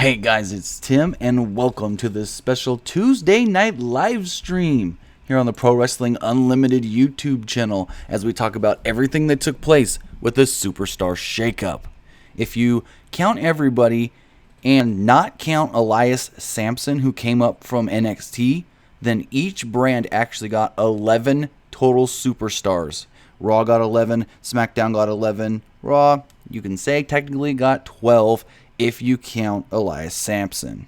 Hey guys, it's Tim, and welcome to this special Tuesday night live stream here on the Pro Wrestling Unlimited YouTube channel as we talk about everything that took place with the Superstar Shakeup. If you count everybody and not count Elias Sampson, who came up from NXT, then each brand actually got 11 total superstars. Raw got 11, SmackDown got 11, Raw, you can say technically got 12 if you count Elias Sampson.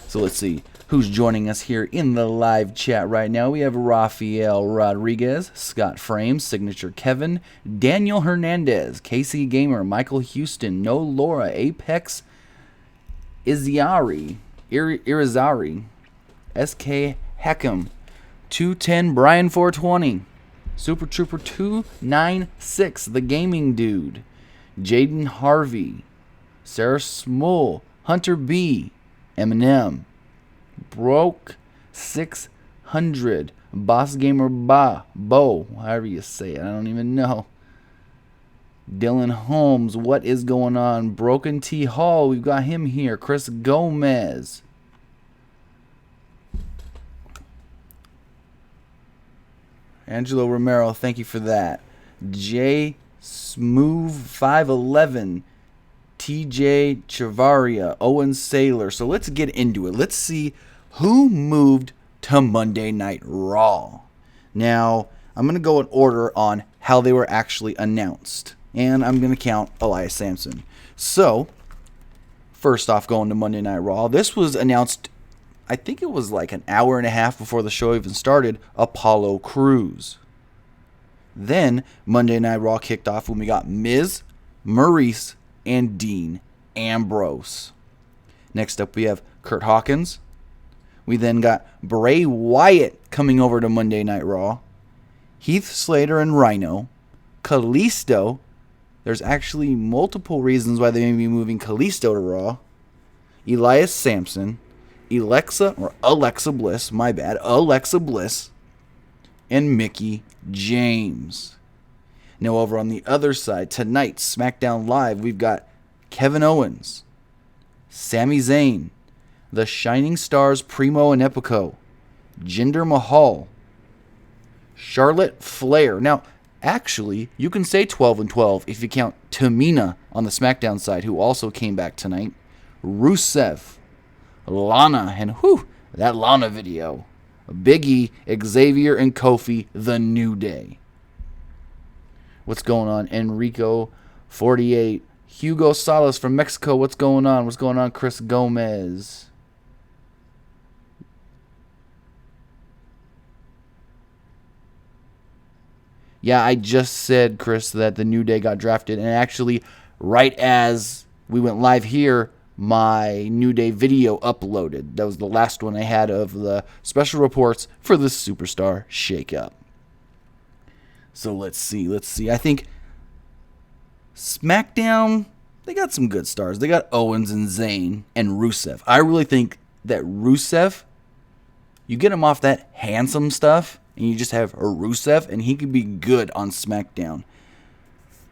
So let's see who's joining us here in the live chat right now. We have Rafael Rodriguez, Scott Frames, Signature Kevin, Daniel Hernandez, KC Gamer, Michael Houston, No Laura, Apex Irizarry, SK Hackham, 210 Brian 420, Super Trooper 296, The Gaming Dude, Jaden Harvey, Sarah Smull, Hunter B, Eminem, Broke 600, Boss Gamer Bo, however you say it, I don't even know. Dylan Holmes, what is going on? Broken T Hall, we've got him here. Chris Gomez. Angelo Romero, thank you for that. J Smooth 511, TJ Chavaria, Owen Sailor. So let's get into it. Let's see who moved to Monday Night Raw. Now, I'm going to go in order on how they were actually announced. And I'm going to count Elias Sampson. So, first off, going to Monday Night Raw. This was announced, I think it was like an hour and a half before the show even started, Apollo Crews. Then, Monday Night Raw kicked off when we got Miz, Maurice, and Dean Ambrose. Next up, we have Kurt Hawkins. We then got Bray Wyatt coming over to Monday Night Raw. Heath Slater and Rhino. Kalisto. There's actually multiple reasons why they may be moving Kalisto to Raw. Elias Sampson. Alexa Bliss, my bad, Alexa Bliss, and Mickie James. Now over on the other side, tonight, SmackDown Live, we've got Kevin Owens, Sami Zayn, the Shining Stars Primo and Epico, Jinder Mahal, Charlotte Flair. Now, actually, you can say 12 and 12 if you count Tamina on the SmackDown side, who also came back tonight, Rusev, Lana, and that Lana video. Biggie, Xavier, and Kofi, The New Day. What's going on? Enrico, 48. Hugo Salas from Mexico, what's going on? What's going on, Chris Gomez? Yeah, I just said, Chris, that The New Day got drafted. And actually, right as we went live here, my New Day video uploaded. That was the last one I had of the special reports for the Superstar Shakeup. So let's see. I think SmackDown, they got some good stars. They got Owens and Zayn and Rusev. I really think that Rusev, you get him off that handsome stuff, and you just have a Rusev, and he could be good on SmackDown.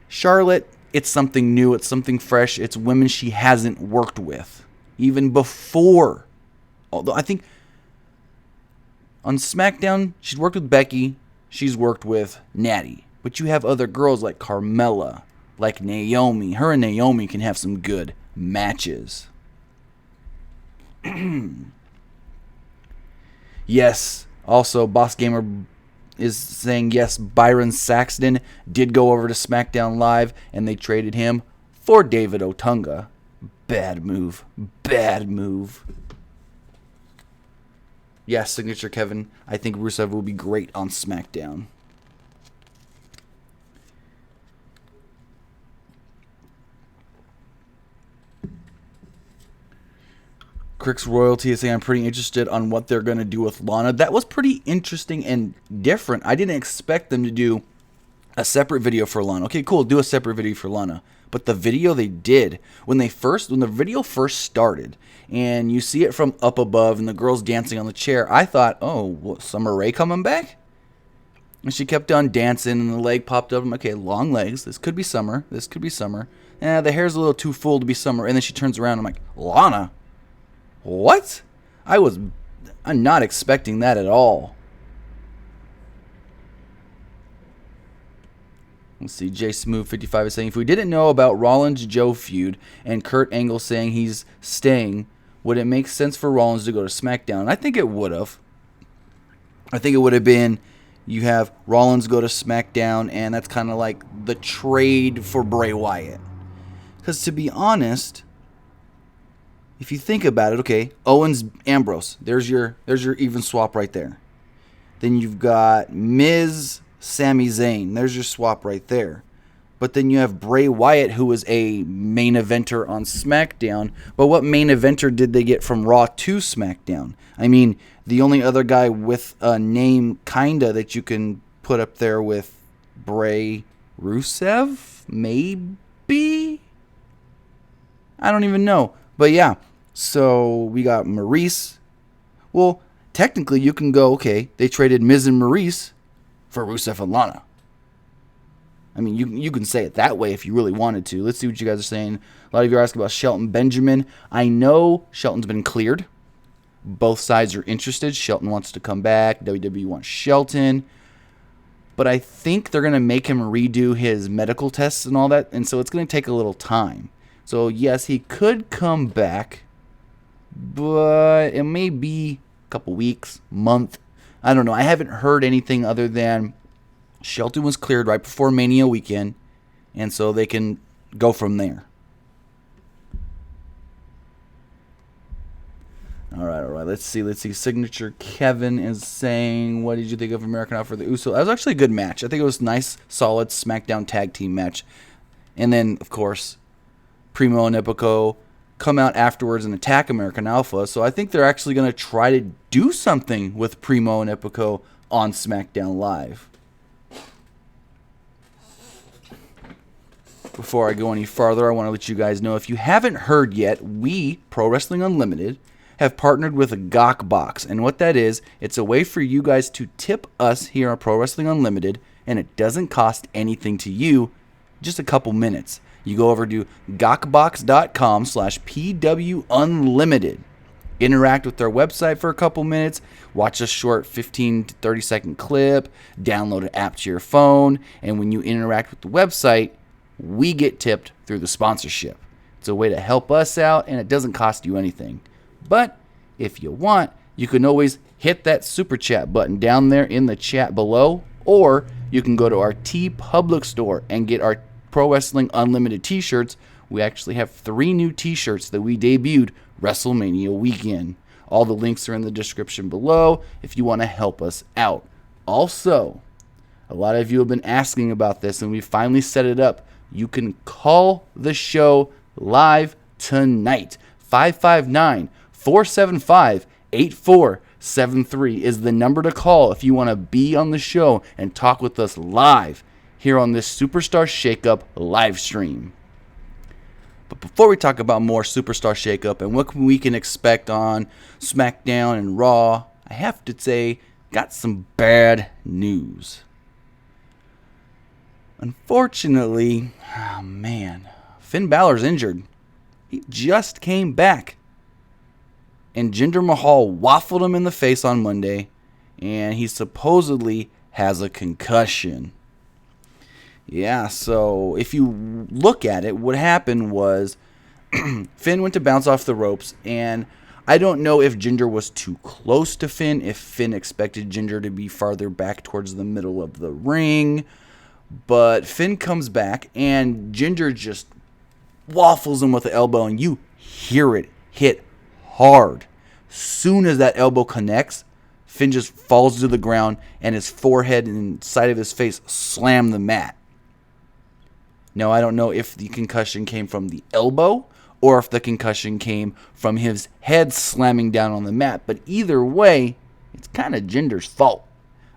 Charlotte, it's something new, it's something fresh, it's women she hasn't worked with, even before. Although I think on SmackDown, she's worked with Becky, she's worked with Natty. But you have other girls like Carmella, like Naomi. Her and Naomi can have some good matches. Yes, also Boss Gamer is saying yes, Byron Saxton did go over to SmackDown Live, and they traded him for David Otunga. Bad move. Yes, Signature Kevin, I think Rusev will be great on SmackDown. Crick's Royalty is saying I'm pretty interested on what they're going to do with Lana. That was pretty interesting and different. I didn't expect them to do a separate video for Lana. Okay, cool, do a separate video for Lana. But the video they did, when the video first started, and you see it from up above and the girl's dancing on the chair, I thought, oh, what, Summer Rae coming back? And she kept on dancing, and the leg popped up. I'm like, okay, long legs. This could be Summer. The hair's a little too full to be Summer. And then she turns around. I'm like, Lana? What? I'm not expecting that at all. Let's see. J Smooth 55 is saying, if we didn't know about Rollins-Joe feud and Kurt Angle saying he's staying, would it make sense for Rollins to go to SmackDown? I think it would have. I think it would have been, you have Rollins go to SmackDown, and that's kind of like the trade for Bray Wyatt. Because to be honest, if you think about it, okay, Owens, Ambrose, there's your even swap right there. Then you've got Miz, Sami Zayn, there's your swap right there. But then you have Bray Wyatt, who was a main eventer on SmackDown. But what main eventer did they get from Raw to SmackDown? I mean, the only other guy with a name kinda that you can put up there with Bray, Rusev, maybe? I don't even know. But yeah, so we got Maurice. Well, technically you can go, okay, they traded Miz and Maurice for Rusev and Lana. I mean, you can say it that way if you really wanted to. Let's see what you guys are saying. A lot of you are asking about Shelton Benjamin. I know Shelton's been cleared. Both sides are interested. Shelton wants to come back. WWE wants Shelton. But I think they're going to make him redo his medical tests and all that. And so it's going to take a little time. So, yes, he could come back. But it may be a couple weeks, month. I don't know. I haven't heard anything other than Shelton was cleared right before Mania weekend, and so they can go from there. All right. Let's see. Signature Kevin is saying, what did you think of American Alpha for the Uso? That was actually a good match. I think it was a nice, solid SmackDown tag team match. And then, of course, Primo and Epico come out afterwards and attack American Alpha. So I think they're actually going to try to do something with Primo and Epico on SmackDown Live. Before I go any farther, I want to let you guys know, if you haven't heard yet, we, Pro Wrestling Unlimited, have partnered with a Gawk Box. And what that is, it's a way for you guys to tip us here on Pro Wrestling Unlimited, and it doesn't cost anything to you, just a couple minutes. You go over to gawkbox.com/PWUnlimited. Interact with their website for a couple minutes, watch a short 15 to 30 second clip, download an app to your phone, and when you interact with the website, we get tipped through the sponsorship. It's a way to help us out, and it doesn't cost you anything. But if you want, you can always hit that super chat button down there in the chat below, or you can go to our TeePublic store and get our Pro Wrestling Unlimited t-shirts. We actually have 3 new t-shirts that we debuted WrestleMania weekend. All the links are in the description below if you want to help us out. Also, a lot of you have been asking about this, and we finally set it up. You can call the show live tonight. 559-475-8473 is the number to call if you want to be on the show and talk with us live here on this Superstar Shakeup live stream. But before we talk about more Superstar Shakeup and what we can expect on SmackDown and Raw, I have to say, got some bad news. Unfortunately, Finn Balor's injured. He just came back. And Jinder Mahal waffled him in the face on Monday, and he supposedly has a concussion. Yeah, so if you look at it, what happened was Finn went to bounce off the ropes, and I don't know if Jinder was too close to Finn, if Finn expected Jinder to be farther back towards the middle of the ring, but Finn comes back, and Jinder just waffles him with the elbow, and you hear it hit hard. Soon as that elbow connects, Finn just falls to the ground, and his forehead and side of his face slam the mat. Now, I don't know if the concussion came from the elbow or if the concussion came from his head slamming down on the mat. But either way, it's kind of Jinder's fault.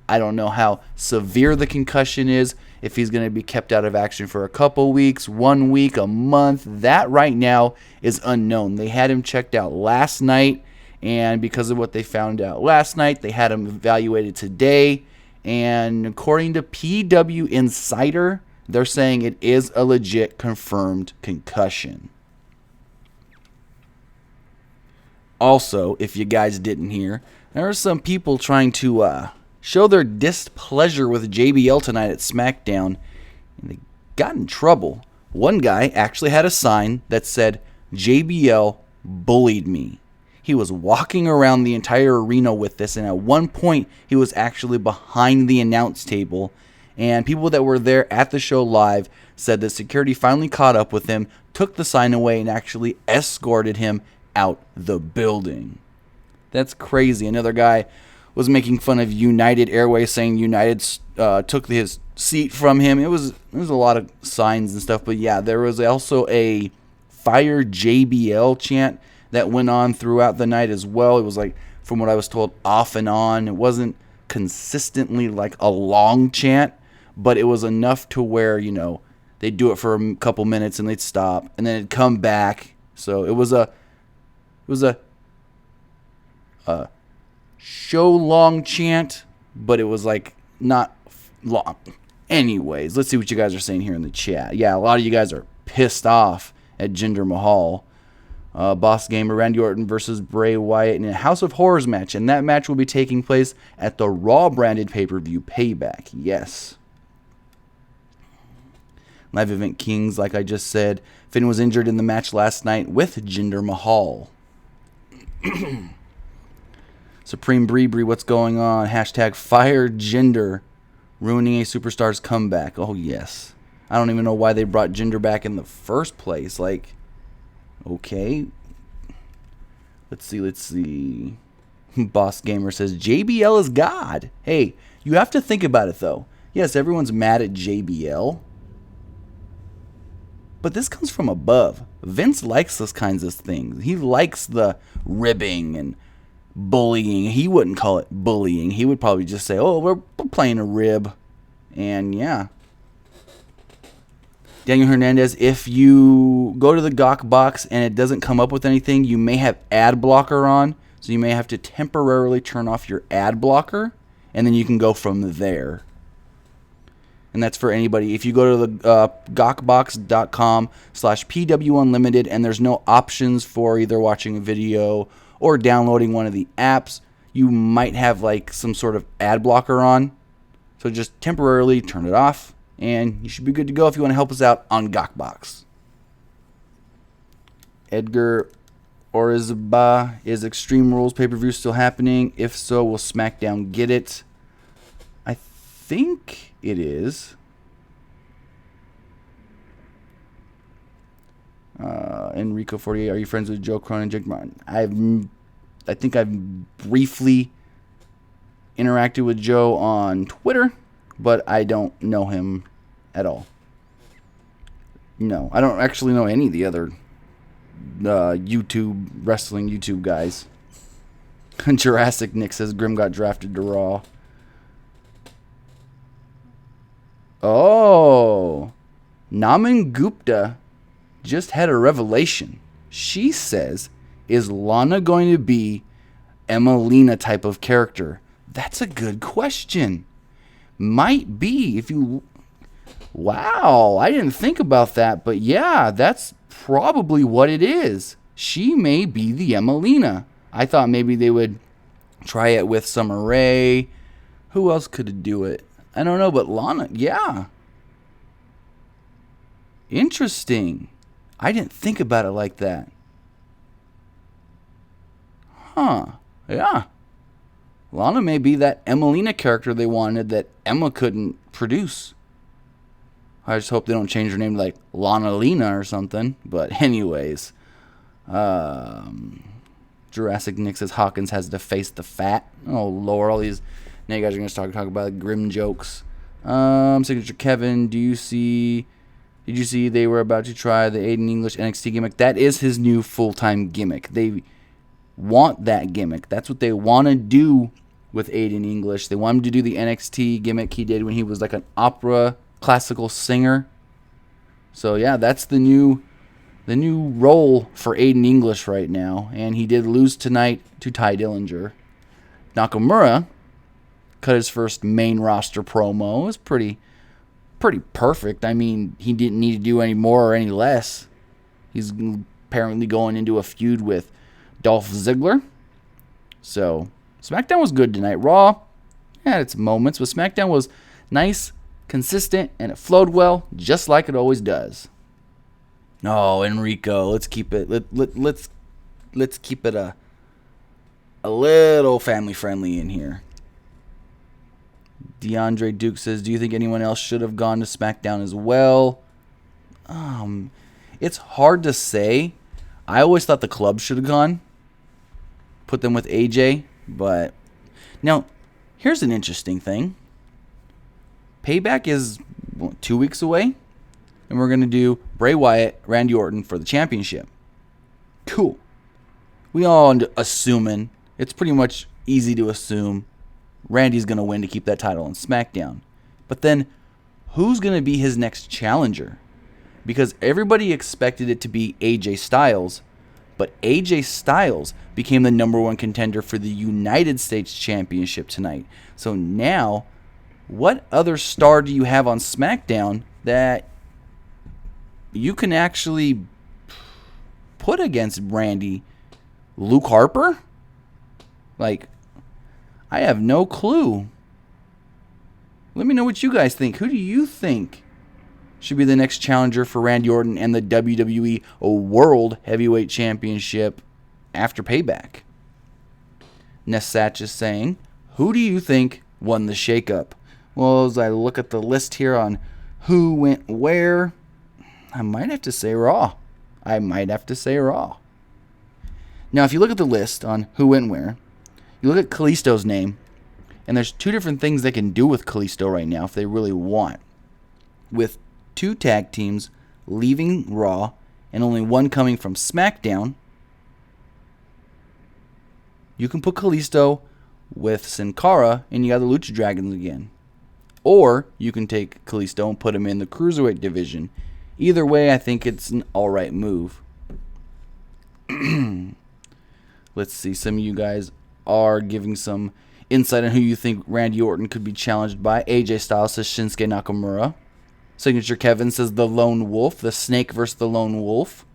I don't know how severe the concussion is, if he's going to be kept out of action for a couple weeks, 1 week, a month. That right now is unknown. They had him checked out last night, and because of what they found out last night, they had him evaluated today. And according to PW Insider, They're saying it is a legit confirmed concussion. Also, if you guys didn't hear, there are some people trying to show their displeasure with JBL tonight at SmackDown, and they got in trouble. One guy actually had a sign that said, JBL bullied me. He was walking around the entire arena with this, and at one point, he was actually behind the announce table, and people that were there at the show live said that security finally caught up with him, took the sign away, and actually escorted him out the building. That's crazy. Another guy was making fun of United Airways, saying United took his seat from him. There was a lot of signs and stuff, but yeah, there was also a Fire JBL chant that went on throughout the night as well. It was like, from what I was told, off and on. It wasn't consistently like a long chant, but it was enough to where, you know, they'd do it for a couple minutes and they'd stop and then it'd come back. So it was a show long chant, but it was like not long. Anyways, let's see what you guys are saying here in the chat. Yeah, a lot of you guys are pissed off at Jinder Mahal. Boss Gamer, Randy Orton versus Bray Wyatt in a House of Horrors match, and that match will be taking place at the Raw branded pay-per-view Payback. Yes. Live Event Kings, like I just said. Finn was injured in the match last night with Jinder Mahal. Supreme Bree, what's going on? Hashtag fire Jinder, ruining a superstar's comeback. Oh, yes. I don't even know why they brought Jinder back in the first place. Like, okay. Let's see. Boss Gamer says, JBL is God. Hey, you have to think about it, though. Yes, everyone's mad at JBL. But this comes from above. Vince likes those kinds of things. He likes the ribbing and bullying. He wouldn't call it bullying. He would probably just say, oh, we're playing a rib. And yeah. Daniel Hernandez, if you go to the Gawk box and it doesn't come up with anything, you may have ad blocker on. So you may have to temporarily turn off your ad blocker, and then you can go from there. And that's for anybody. If you go to the gawkbox.com/PWUnlimited and there's no options for either watching a video or downloading one of the apps, you might have like some sort of ad blocker on. So just temporarily turn it off, and you should be good to go if you want to help us out on Gawkbox. Edgar Orizaba, is Extreme Rules pay-per-view still happening? If so, will SmackDown get it? I think it is. Enrico 48, are you friends with Joe Cronin and Jake Martin? I think I've briefly interacted with Joe on Twitter, but I don't know him at all. No, I don't actually know any of the other wrestling YouTube guys. Jurassic Nick says Grim got drafted to Raw. Oh, Naman Gupta just had a revelation. She says, is Lana going to be Emelina type of character? That's a good question. Might be. Wow, I didn't think about that, but yeah, that's probably what it is. She may be the Emelina. I thought maybe they would try it with Summer Rae. Who else could do it? I don't know, but Lana, yeah. Interesting. I didn't think about it like that. Huh. Yeah. Lana may be that Emelina character they wanted that Emma couldn't produce. I just hope they don't change her name to like Lana Lena or something. But anyways. Jurassic Nick says Hawkins has to face the fat. Oh, Lord. All these... Now you guys are going to talk about grim jokes. Signature Kevin, did you see they were about to try the Aiden English NXT gimmick? That is his new full-time gimmick. They want that gimmick. That's what they want to do with Aiden English. They want him to do the NXT gimmick he did when he was like an opera classical singer. So yeah, that's the new role for Aiden English right now. And he did lose tonight to Ty Dillinger. Nakamura cut his first main roster promo. It was pretty pretty perfect. I mean, he didn't need to do any more or any less. He's apparently going into a feud with Dolph Ziggler. So, SmackDown was good tonight. Raw had its moments, but SmackDown was nice, consistent, and it flowed well, just like it always does. Oh, Enrico, let's keep it. Let's keep it a little family friendly in here. DeAndre Duke says, "Do you think anyone else should have gone to SmackDown as well?" It's hard to say. I always thought the club should have gone. Put them with AJ, but now here's an interesting thing. Payback is 2 weeks away, and we're going to do Bray Wyatt, Randy Orton for the championship. Cool. We all assuming, it's pretty much easy to assume Randy's going to win to keep that title on SmackDown. But then, who's going to be his next challenger? Because everybody expected it to be AJ Styles, but AJ Styles became the number one contender for the United States Championship tonight. So now, what other star do you have on SmackDown that you can actually put against Randy? Luke Harper? Like, I have no clue. Let me know what you guys think. Who do you think should be the next challenger for Randy Orton and the WWE World Heavyweight Championship after Payback? Nessatch is saying, who do you think won the shakeup? Well, as I look at the list here on who went where, I might have to say Raw. Now, if you look at the list on who went where, you look at Kalisto's name, and there's two different things they can do with Kalisto right now if they really want. With 2 tag teams leaving Raw and only one coming from SmackDown, you can put Kalisto with Sin Cara and you got the Lucha Dragons again. Or you can take Kalisto and put him in the Cruiserweight division. Either way, I think it's an alright move. Let's see, some of you guys are giving some insight on who you think Randy Orton could be challenged by. AJ Styles says Shinsuke Nakamura. Signature Kevin says the Lone Wolf, the Snake versus the Lone Wolf.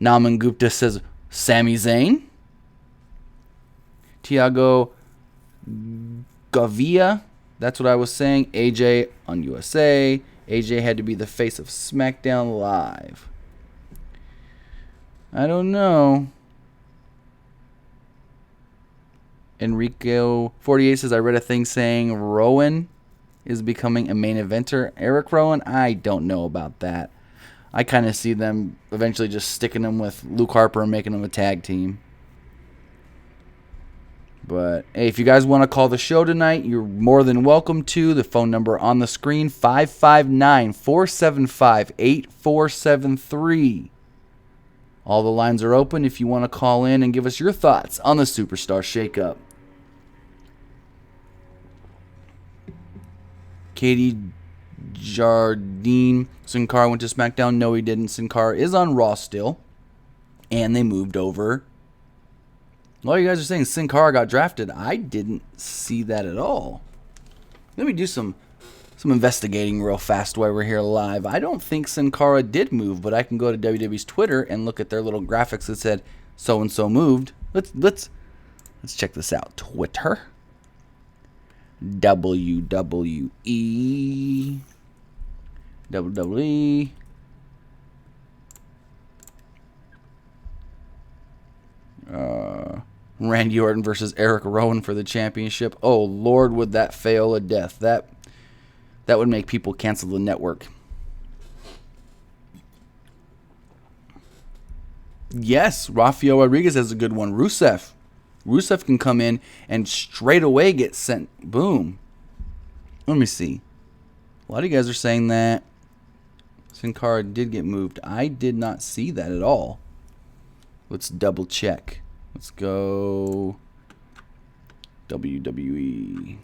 Naman Gupta says Sami Zayn. Tiago Gavia, that's what I was saying. AJ on USA. AJ had to be the face of SmackDown Live. I don't know. Enrico48 says, I read a thing saying Rowan is becoming a main eventer. Eric Rowan? I don't know about that. I kind of see them eventually just sticking him with Luke Harper and making him a tag team. But, hey, if you guys want to call the show tonight, you're more than welcome to. The phone number on the screen, 559-475-8473. All the lines are open if you want to call in and give us your thoughts on the Superstar Shakeup. Katie Jardine, Sin Cara went to SmackDown. No, he didn't. Sin Cara is on Raw still. And they moved over. Well, you guys are saying Sin Cara got drafted. I didn't see that at all. Let me do some investigating real fast while we're here live. I don't think Sin Cara did move, but I can go to WWE's Twitter and look at their little graphics that said so and so moved. Let's check this out. Twitter. WWE. Randy Orton versus Eric Rowan for the championship. Oh, Lord, would that fail a death. That would make people cancel the network. Yes, Rafael Rodriguez has a good one. Rusev can come in and straight away get sent. Boom. Let me see. A lot of you guys are saying that Sin Cara did get moved. I did not see that at all. Let's double check. Let's go WWE.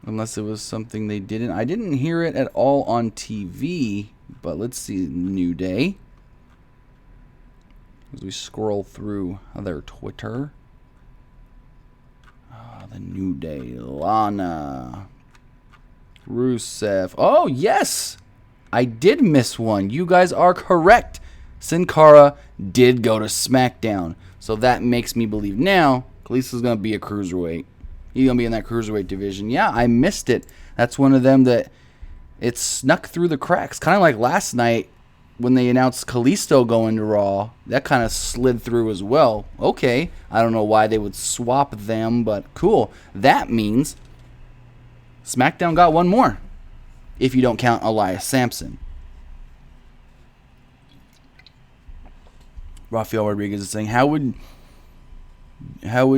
Unless it was something they didn't. I didn't hear it at all on TV, but let's see. New Day. As we scroll through their Twitter. The New Day. Lana. Rusev. Oh, yes. I did miss one. You guys are correct. Sin Cara did go to SmackDown. So that makes me believe now Kalista's going to be a cruiserweight. He's going to be in that cruiserweight division. Yeah, I missed it. That's one of them that it snuck through the cracks. Kind of like last night when they announced Kalisto going to Raw. That kind of slid through as well. Okay. I don't know why they would swap them, but cool. That means SmackDown got one more, if you don't count Elias Sampson. Rafael Rodriguez is saying, how would House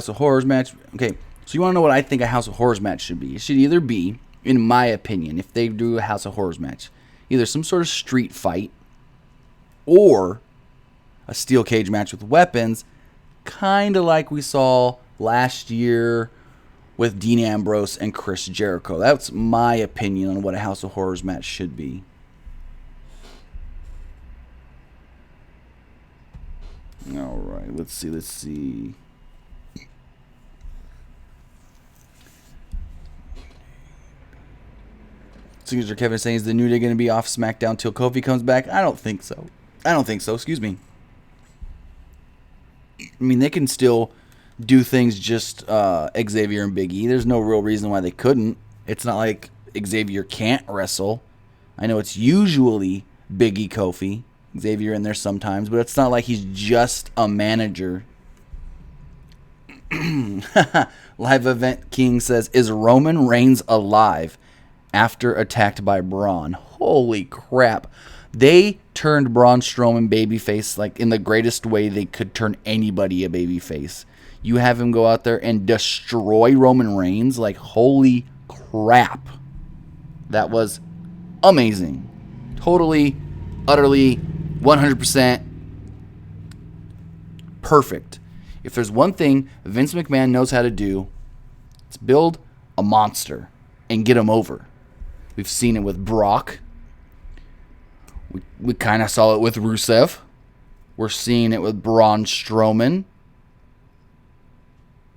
of Horrors match? Okay, so you want to know what I think a House of Horrors match should be? It should either be, in my opinion, if they do a House of Horrors match, either some sort of street fight or a steel cage match with weapons, kind of like we saw last year with Dean Ambrose and Chris Jericho. That's my opinion on what a House of Horrors match should be. All right, let's see. Signature Kevin saying, is the New Day going to be off SmackDown till Kofi comes back? I don't think so. Excuse me. I mean, they can still do things just Xavier and Big E. There's no real reason why they couldn't. It's not like Xavier can't wrestle. I know it's usually Big E, Kofi, Xavier in there sometimes, but it's not like he's just a manager. Live Event King says, is Roman Reigns alive after attacked by Braun? Holy crap. They turned Braun Strowman babyface like in the greatest way they could turn anybody a babyface. You have him go out there and destroy Roman Reigns. Like, holy crap. That was amazing. Totally, utterly, 100% perfect. If there's one thing Vince McMahon knows how to do, it's build a monster and get him over. We've seen it with Brock. We kind of saw it with Rusev. We're seeing it with Braun Strowman.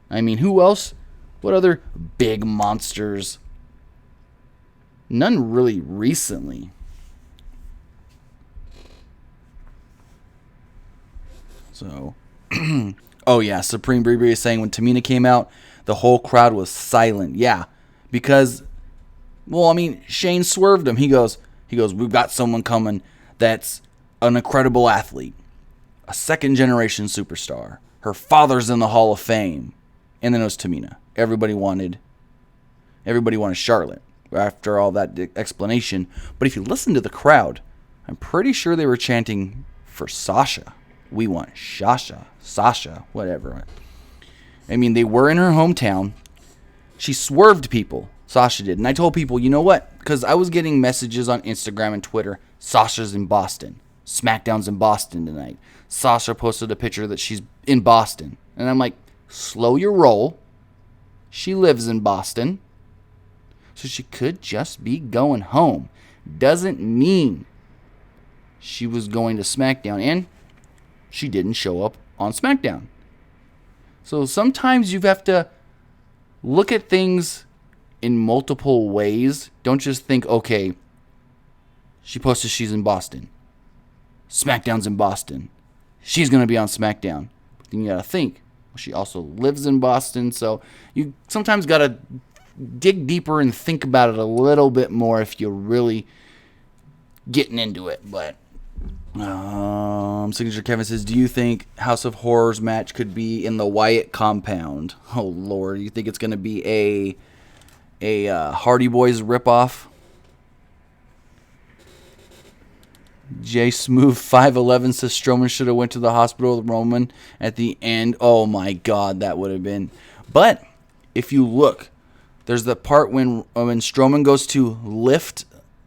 I mean, who else? What other big monsters? None really recently. So, oh yeah, Supreme Breery is saying when Tamina came out, the whole crowd was silent. Yeah, because, well, I mean, Shane swerved him. He goes, we've got someone coming that's an incredible athlete, a second-generation superstar. Her father's in the Hall of Fame. And then it was Tamina. Everybody wanted Charlotte after all that explanation. But if you listen to the crowd, I'm pretty sure they were chanting for Sasha. We want Sasha, whatever. I mean, they were in her hometown. She swerved people. Sasha did. And I told people, you know what? Because I was getting messages on Instagram and Twitter. Sasha's in Boston. SmackDown's in Boston tonight. Sasha posted a picture that she's in Boston. And I'm like, slow your roll. She lives in Boston. So she could just be going home. Doesn't mean she was going to SmackDown. And she didn't show up on SmackDown. So sometimes you have to look at things in multiple ways. Don't just think, okay, she posted she's in Boston. SmackDown's in Boston. She's going to be on SmackDown. But then you got to think, well, she also lives in Boston. So you sometimes got to dig deeper and think about it a little bit more if you're really getting into it. But Signature Kevin says, do you think House of Horrors match could be in the Wyatt compound? Oh, Lord. You think it's going to be a Hardy Boys ripoff? J Smooth 511 says Strowman should have went to the hospital with Roman at the end. Oh my God, that would have been. But if you look, there's the part when Strowman goes to lift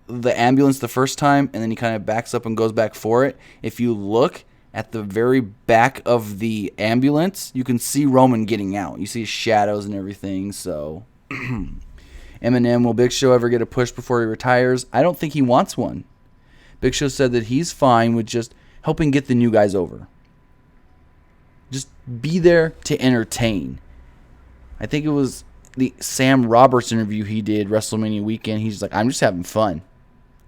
the ambulance the first time, and then he kind of backs up and goes back for it. If you look at the very back of the ambulance, you can see Roman getting out. You see his shadows and everything. So, Eminem, will Big Show ever get a push before he retires? I don't think he wants one. Big Show said that he's fine with just helping get the new guys over. Just be there to entertain. I think it was the Sam Roberts interview he did WrestleMania weekend. He's like, I'm just having fun.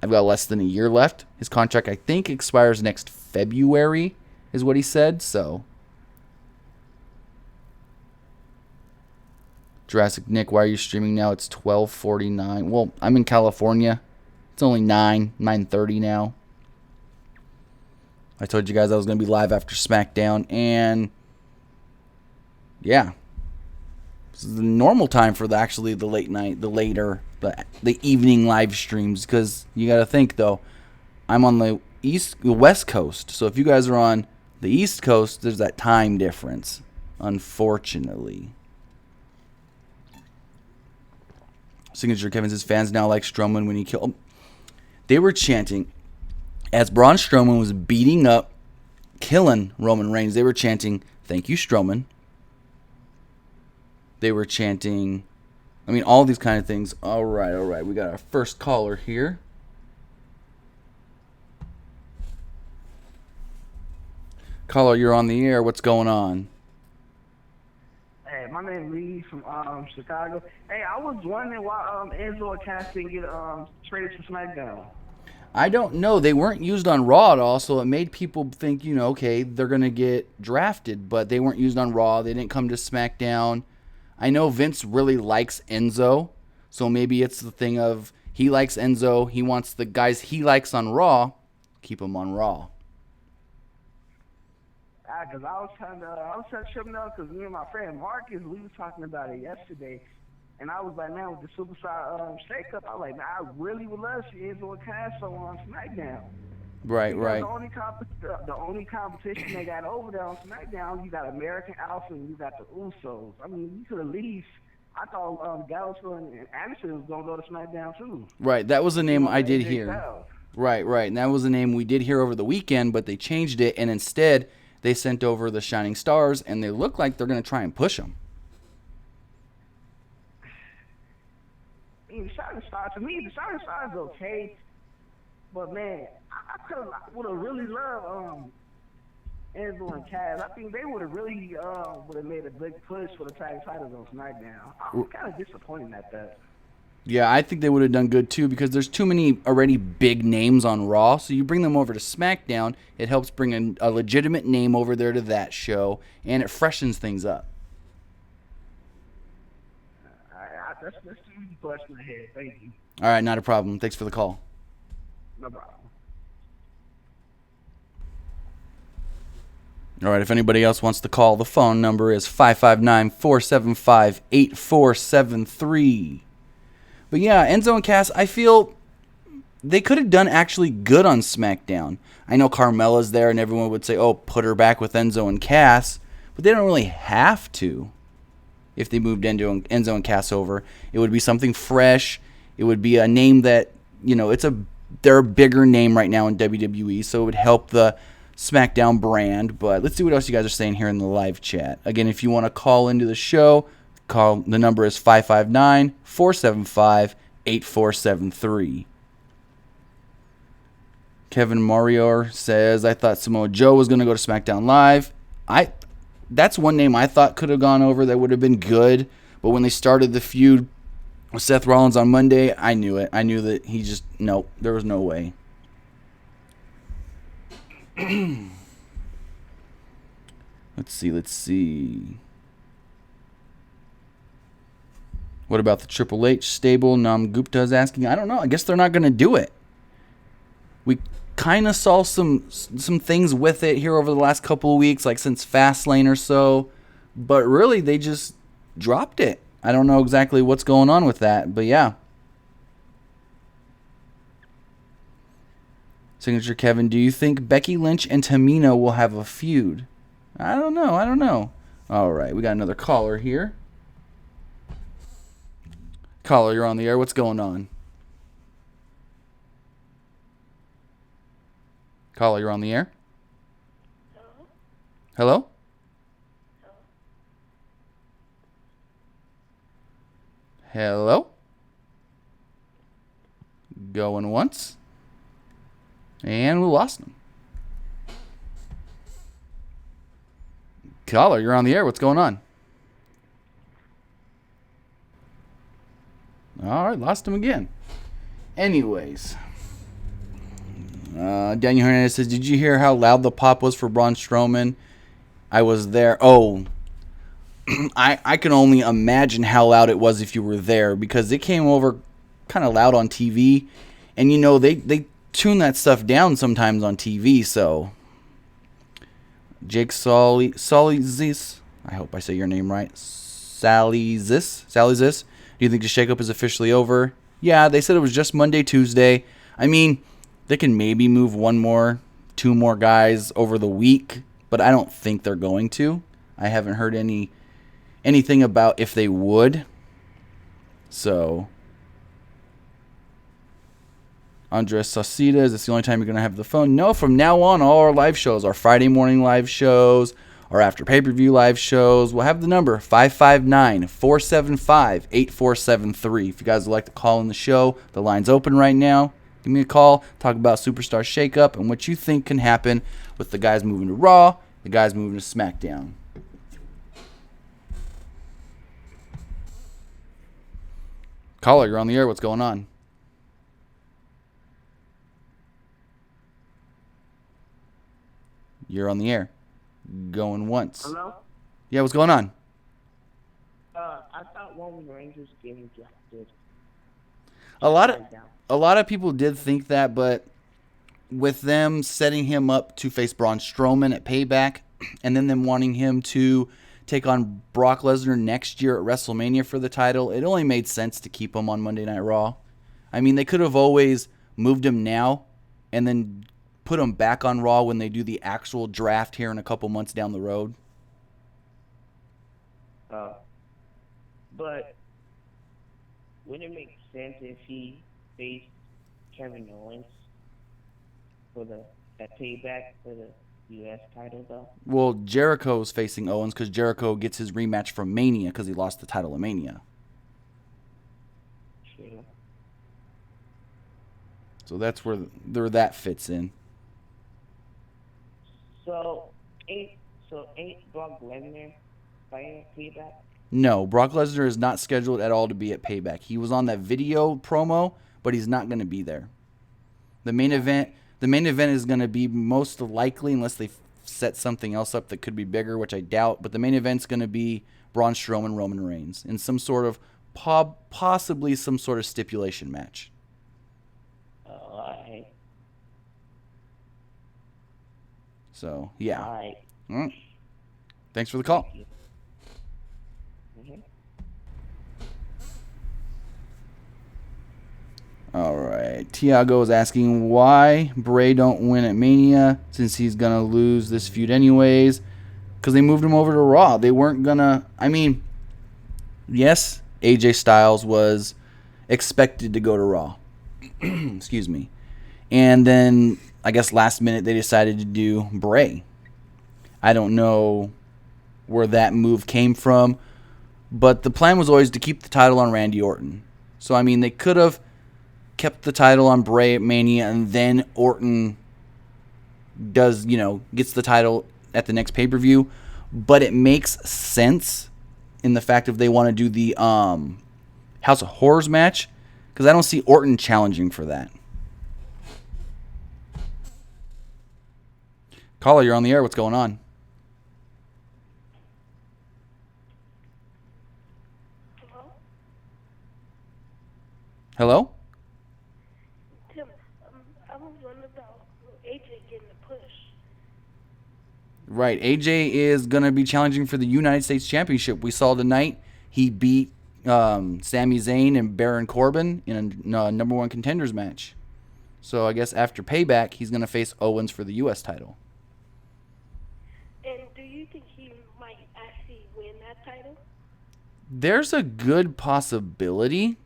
I've got less than a year left. His contract, I think, expires next February, is what he said. So, Jurassic Nick, why are you streaming now? It's 12:49. Well, I'm in California. It's only 9:30 now. I told you guys I was going to be live after SmackDown, and yeah, this is the normal time for the late night, the evening live streams. Because you got to think though, I'm on the West Coast, so if you guys are on the East Coast, there's that time difference, unfortunately. Signature Kevin says fans now like Strowman when he killed. They were chanting as Braun Strowman was beating up, killing Roman Reigns. They were chanting, "Thank you, Strowman." They were chanting, all these kind of things. All right. We got our first caller here. Caller, you're on the air. What's going on? Hey, my name is Lee from Chicago. Hey, I was wondering why Enzo and Cass didn't get traded to SmackDown. I don't know. They weren't used on Raw at all, so it made people think, okay, they're going to get drafted, but they weren't used on Raw. They didn't come to SmackDown. I know Vince really likes Enzo, so maybe it's the thing of he likes Enzo. He wants the guys he likes on Raw, keep them on Raw. Because I was trying to trip him up because me and my friend Marcus, we was talking about it yesterday. And I was like, man, with the Superstar Shakeup, I was like, man, I really would love to see Enzo and Cass on SmackDown. Right. The only competition they got over there on SmackDown, you got American Alpha and you got the Usos. You could at least, I thought Gallows and Anderson was going to go to SmackDown too. Right, that was a name I did hear. Right, and that was a name we did hear over the weekend, but they changed it, and instead they sent over the Shining Stars, and they look like they're going to try and push them. The Shining Stars, to me, the Shining Stars is okay, but man, I would have really loved Enzo and Cass. I think they would have really would have made a big push for the tag titles on SmackDown. I'm kind of disappointed at that. Yeah, I think they would have done good too because there's too many already big names on Raw. So you bring them over to SmackDown, it helps bring a legitimate name over there to that show, and it freshens things up. That's the question ahead. Thank you. All right, not a problem. Thanks for the call. No problem. All right, if anybody else wants to call, the phone number is 559-475-8473. But yeah, Enzo and Cass, I feel they could have done actually good on SmackDown. I know Carmella's there and everyone would say, oh, put her back with Enzo and Cass. But they don't really have to. If they moved Enzo and Cass over, it would be something fresh. It would be a name that, they're a bigger name right now in WWE, so it would help the SmackDown brand. But let's see what else you guys are saying here in the live chat. Again, if you want to call into the show, the number is 559-475-8473. Kevin Marior says, I thought Samoa Joe was going to go to SmackDown Live. That's one name I thought could have gone over that would have been good. But when they started the feud with Seth Rollins on Monday, I knew it. I knew that nope, there was no way. Let's see. What about the Triple H stable? Nam Gupta is asking. I don't know. I guess they're not going to do it. We kind of saw some things with it here over the last couple of weeks, like since Fastlane or so. But really, they just dropped it. I don't know exactly what's going on with that, but yeah. Signature Kevin, do you think Becky Lynch and Tamina will have a feud? I don't know. All right, we got another caller here. Caller, you're on the air. What's going on? Caller, you're on the air. Hello? Hello? Going once. And we lost him. Caller, you're on the air. What's going on? All right, lost him again. Anyways, Daniel Hernandez says, "Did you hear how loud the pop was for Braun Strowman? I was there." Oh, I can only imagine how loud it was if you were there, because it came over kind of loud on TV, and they tune that stuff down sometimes on TV. So Jake Solizis, I hope I say your name right. Salizis. Do you think the shakeup is officially over? Yeah, they said it was just Monday, Tuesday. I mean, they can maybe move two more guys over the week, but I don't think they're going to. I haven't heard anything about if they would. So, Andres Sauceda, is this the only time you're going to have the phone? No, from now on, all our live shows, our Friday morning live shows, our after pay-per-view live shows, we'll have the number 559-475-8473. If you guys would like to call in the show, the line's open right now. Give me a call, talk about Superstar Shakeup and what you think can happen with the guys moving to Raw, the guys moving to SmackDown. Caller, you're on the air. What's going on? You're on the air. Going once. Hello? Yeah, what's going on? I thought Roman Reigns was getting drafted. A lot of people did think that, but with them setting him up to face Braun Strowman at Payback, and then them wanting him to take on Brock Lesnar next year at WrestleMania for the title, it only made sense to keep him on Monday Night Raw. I mean, they could have always moved him now and then put him back on Raw when they do the actual draft here in a couple months down the road. But wouldn't it make sense if he faced Kevin Owens for that Payback for the U.S. title, though? Well, Jericho's facing Owens because Jericho gets his rematch from Mania because he lost the title at Mania. True. So that's where that fits in. So ain't Brock Lesnar fighting Payback? No, Brock Lesnar is not scheduled at all to be at Payback. He was on that video promo, but he's not going to be there. The main event is going to be most likely, unless they set something else up that could be bigger, which I doubt, but the main event's going to be Braun Strowman, Roman Reigns in some sort of possibly some sort of stipulation match. All right. So, yeah. All right. Thanks for the call. All right. Tiago is asking why Bray don't win at Mania since he's going to lose this feud anyways. Because they moved him over to Raw. They weren't going to... I mean, yes, AJ Styles was expected to go to Raw. Excuse me. And then, I guess last minute, they decided to do Bray. I don't know where that move came from. But the plan was always to keep the title on Randy Orton. So, I mean, they could have kept the title on Bray at Mania, and then Orton gets the title at the next pay-per-view. But it makes sense in the fact if they want to do the House of Horrors match, because I don't see Orton challenging for that. Caller, you're on the air. What's going on? Hello? Tim, I was wondering about AJ getting a push. Right. AJ is going to be challenging for the United States Championship. We saw tonight he beat Sami Zayn and Baron Corbin in a number one contenders match. So I guess after Payback, he's going to face Owens for the U.S. title. And do you think he might actually win that title? There's a good possibility.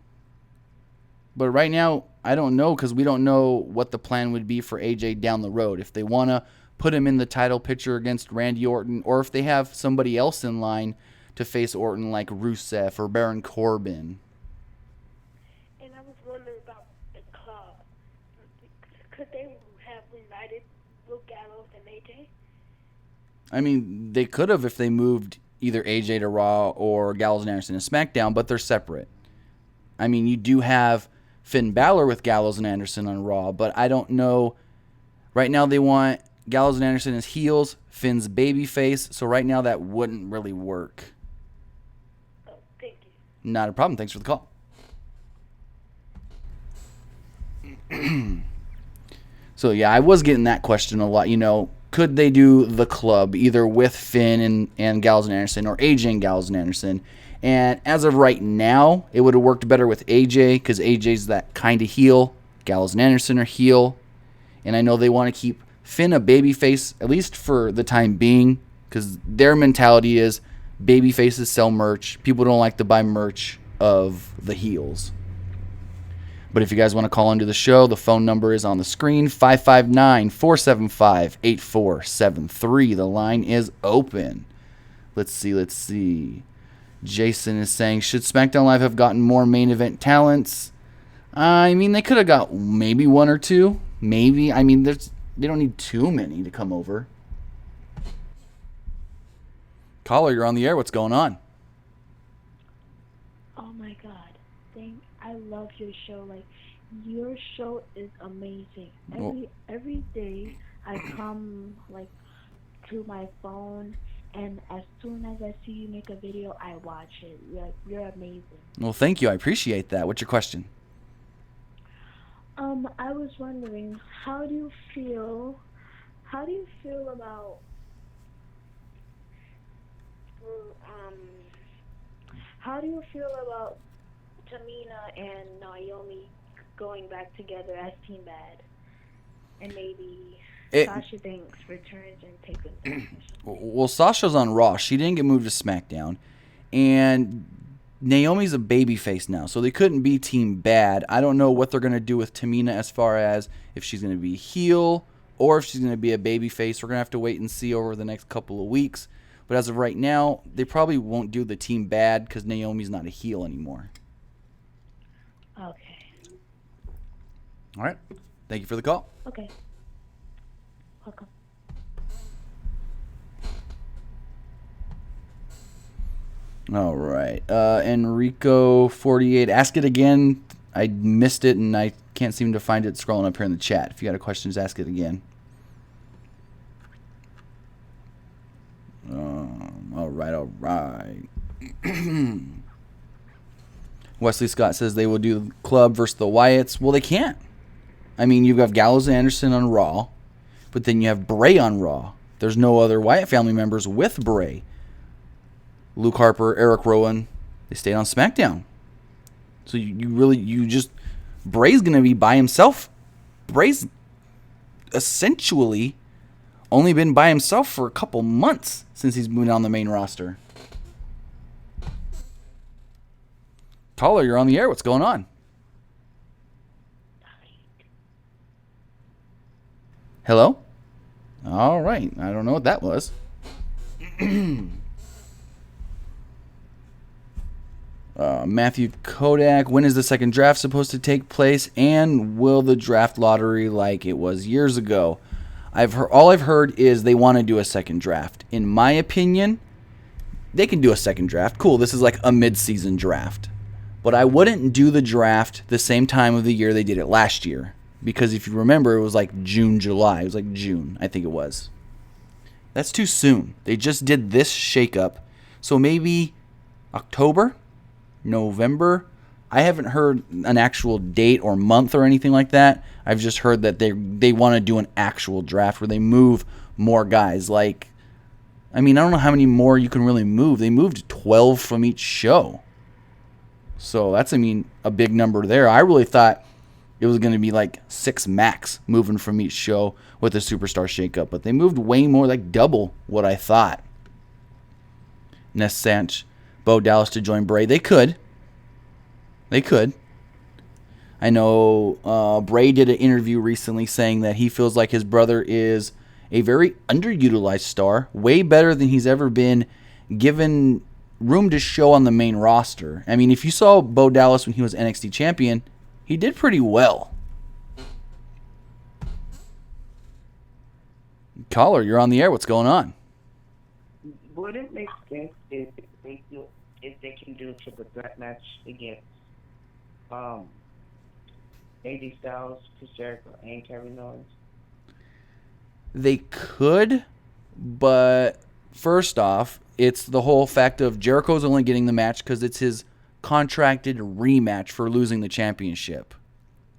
But right now, I don't know because we don't know what the plan would be for AJ down the road. If they want to put him in the title picture against Randy Orton, or if they have somebody else in line to face Orton like Rusev or Baron Corbin. And I was wondering about the club. Could they have united Luke Gallows and AJ? I mean, they could have if they moved either AJ to Raw or Gallows and Anderson to SmackDown, but they're separate. I mean, you do have Finn Balor with Gallows and Anderson on Raw, but I don't know. Right now they want Gallows and Anderson as heels, Finn's babyface, so right now that wouldn't really work. Oh, thank you. Not a problem. Thanks for the call. So, yeah, I was getting that question a lot. You know, could they do the club either with Finn and Gallows and Anderson or AJ and Gallows and Anderson? And as of right now, it would have worked better with AJ because AJ's that kind of heel. Gallows and Anderson are heel. And I know they want to keep Finn a babyface, at least for the time being, because their mentality is babyfaces sell merch. People don't like to buy merch of the heels. But if you guys want to call into the show, the phone number is on the screen, 559-475-8473. The line is open. Let's see. Jason is saying, should SmackDown Live have gotten more main event talents? I mean, they could have got maybe one or two. Maybe. I mean, they don't need too many to come over. Caller, you're on the air. What's going on? Oh my God. I love your show. Like, your show is amazing. Every day I come like to my phone, and as soon as I see you make a video, I watch it. You're amazing. Well, thank you. I appreciate that. What's your question? I was wondering, how do you feel about Tamina and Naomi going back together as Team Bad, and maybe Sasha Banks returns and takes them back? Well, Sasha's on Raw. She didn't get moved to SmackDown, and Naomi's a babyface now, so they couldn't be Team Bad. I don't know what they're going to do with Tamina as far as if she's going to be heel or if she's going to be a babyface. We're going to have to wait and see over the next couple of weeks. But as of right now, they probably won't do the Team Bad because Naomi's not a heel anymore. Okay. All right. Thank you for the call. Okay. Welcome. All right. Enrico48, ask it again. I missed it, and I can't seem to find it scrolling up here in the chat. If you got a question, just ask it again. All right. Wesley Scott says they will do club versus the Wyatts. Well, they can't. I mean, you've got Gallows and Anderson on Raw, but then you have Bray on Raw. There's no other Wyatt family members with Bray. Luke Harper, Eric Rowan, they stayed on SmackDown. So Bray's going to be by himself. Bray's essentially only been by himself for a couple months since he's moved on the main roster. Caller, you're on the air. What's going on? Hello? All right. I don't know what that was. Matthew Kodak, when is the second draft supposed to take place, and will the draft lottery like it was years ago? All I've heard is they want to do a second draft. In my opinion, they can do a second draft. Cool, this is like a mid-season draft. But I wouldn't do the draft the same time of the year they did it last year. Because if you remember, it was like June, July. It was like June, I think it was. That's too soon. They just did this shakeup. So maybe October? November? I haven't heard an actual date or month or anything like that. I've just heard that they want to do an actual draft where they move more guys. I don't know how many more you can really move. They moved 12 from each show. So that's, a big number there. I really thought it was going to be like 6 max moving from each show with the Superstar Shakeup. But they moved way more, like double what I thought. Ness Sanch, Bo Dallas to join Bray. They could. I know Bray did an interview recently saying that he feels like his brother is a very underutilized star, way better than he's ever been given room to show on the main roster. If you saw Bo Dallas when he was NXT champion, he did pretty well. Caller, you're on the air. What's going on? would it make sense if they can do a triple threat match against um AJ Styles, Chris Jericho, and Kevin Owens? They could, but first off, it's the whole fact of Jericho's only getting the match because it's his contracted rematch for losing the championship.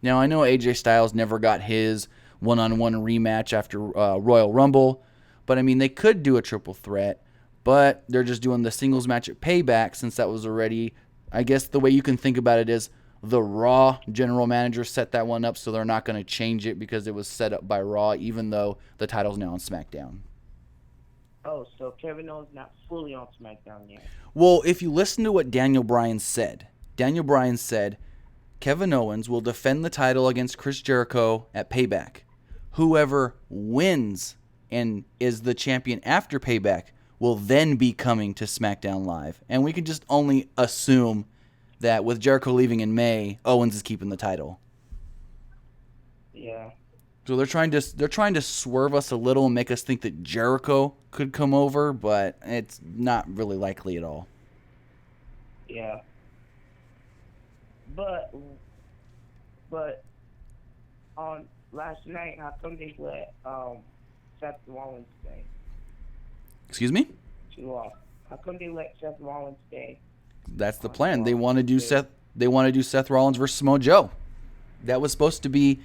Now, I know AJ Styles never got his one-on-one rematch after Royal Rumble, but I mean, they could do a triple threat, but they're just doing the singles match at Payback since that was already, I guess the way you can think about it is the Raw general manager set that one up, so they're not going to change it because it was set up by Raw, even though the title's now on SmackDown. Oh, so Kevin Owens not fully on SmackDown yet. Well, if you listen to what Daniel Bryan said, Kevin Owens will defend the title against Chris Jericho at Payback. Whoever wins and is the champion after Payback will then be coming to SmackDown Live. And we can just only assume that with Jericho leaving in May, Owens is keeping the title. Yeah. So they're trying to swerve us a little and make us think that Jericho could come over, but it's not really likely at all. Yeah. But on last night, how come they let Seth Rollins stay? Excuse me? Too long. How come they let Seth Rollins stay? That's the plan. They want to do Seth Rollins versus Samoa Joe. That was supposed to be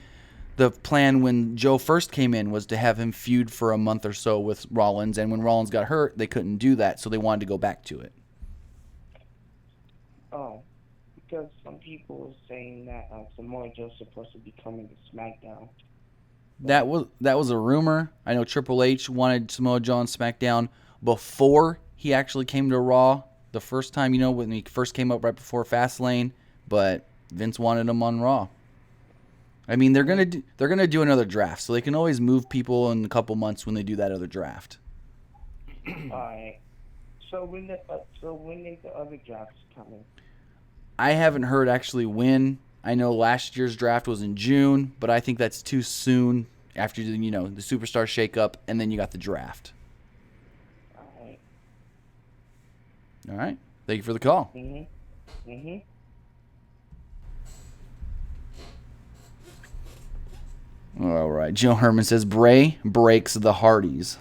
the plan when Joe first came in, was to have him feud for a month or so with Rollins, and when Rollins got hurt, they couldn't do that, so they wanted to go back to it. Oh, because some people were saying that Samoa Joe's supposed to be coming to SmackDown. That was a rumor. I know Triple H wanted Samoa Joe on SmackDown before he actually came to Raw the first time, when he first came up right before Fastlane, but Vince wanted him on Raw. I mean, they're gonna do another draft, so they can always move people in a couple months when they do that other draft. All right. So when is the other draft coming? I haven't heard actually when. I know last year's draft was in June, but I think that's too soon after the Superstar Shakeup, and then you got the draft. All right. All right. Thank you for the call. All right. Joe Herman says Bray breaks the Hardys.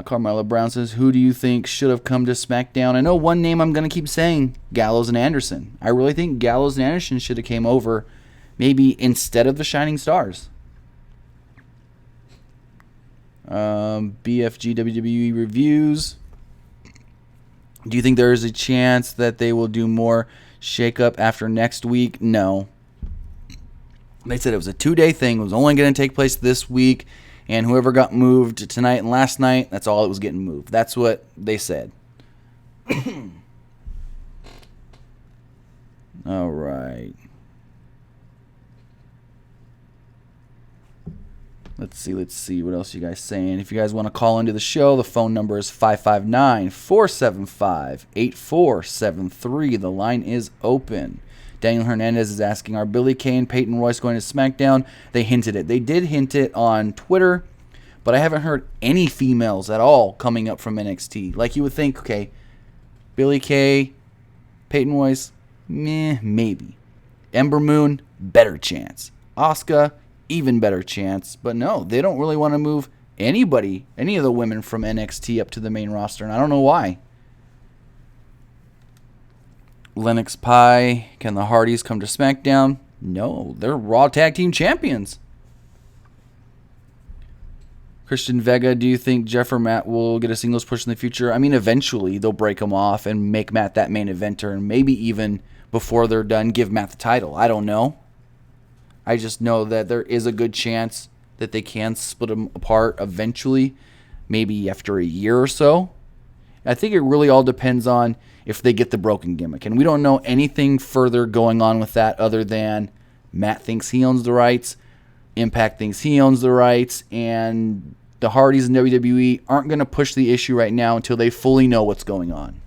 Carmelo Brown says, who do you think should have come to SmackDown? I know one name I'm going to keep saying, Gallows and Anderson. I really think Gallows and Anderson should have came over maybe instead of the Shining Stars. BFG WWE reviews. Do you think there is a chance that they will do more shakeup after next week? No. They said it was a 2-day thing. It was only going to take place this week. And whoever got moved tonight and last night, that's all that was getting moved. That's what they said. All right. Let's see. What else are you guys saying? If you guys want to call into the show, the phone number is 559-475-8473. The line is open. Daniel Hernandez is asking, are Billie Kay and Peyton Royce going to SmackDown? They hinted it. They did hint it on Twitter, but I haven't heard any females at all coming up from NXT. Like you would think, okay, Billie Kay, Peyton Royce, maybe. Ember Moon, better chance. Asuka, even better chance. But no, they don't really want to move any of the women from NXT up to the main roster, and I don't know why. Lennox Pie, can the Hardys come to SmackDown? No, they're Raw Tag Team Champions. Christian Vega, do you think Jeff or Matt will get a singles push in the future? I mean, eventually they'll break them off and make Matt that main eventer, and maybe even before they're done, give Matt the title. I don't know. I just know that there is a good chance that they can split them apart eventually, maybe after a year or so. I think it really all depends on if they get the broken gimmick. And we don't know anything further going on with that other than Matt thinks he owns the rights, Impact thinks he owns the rights, and the Hardys and WWE aren't going to push the issue right now until they fully know what's going on.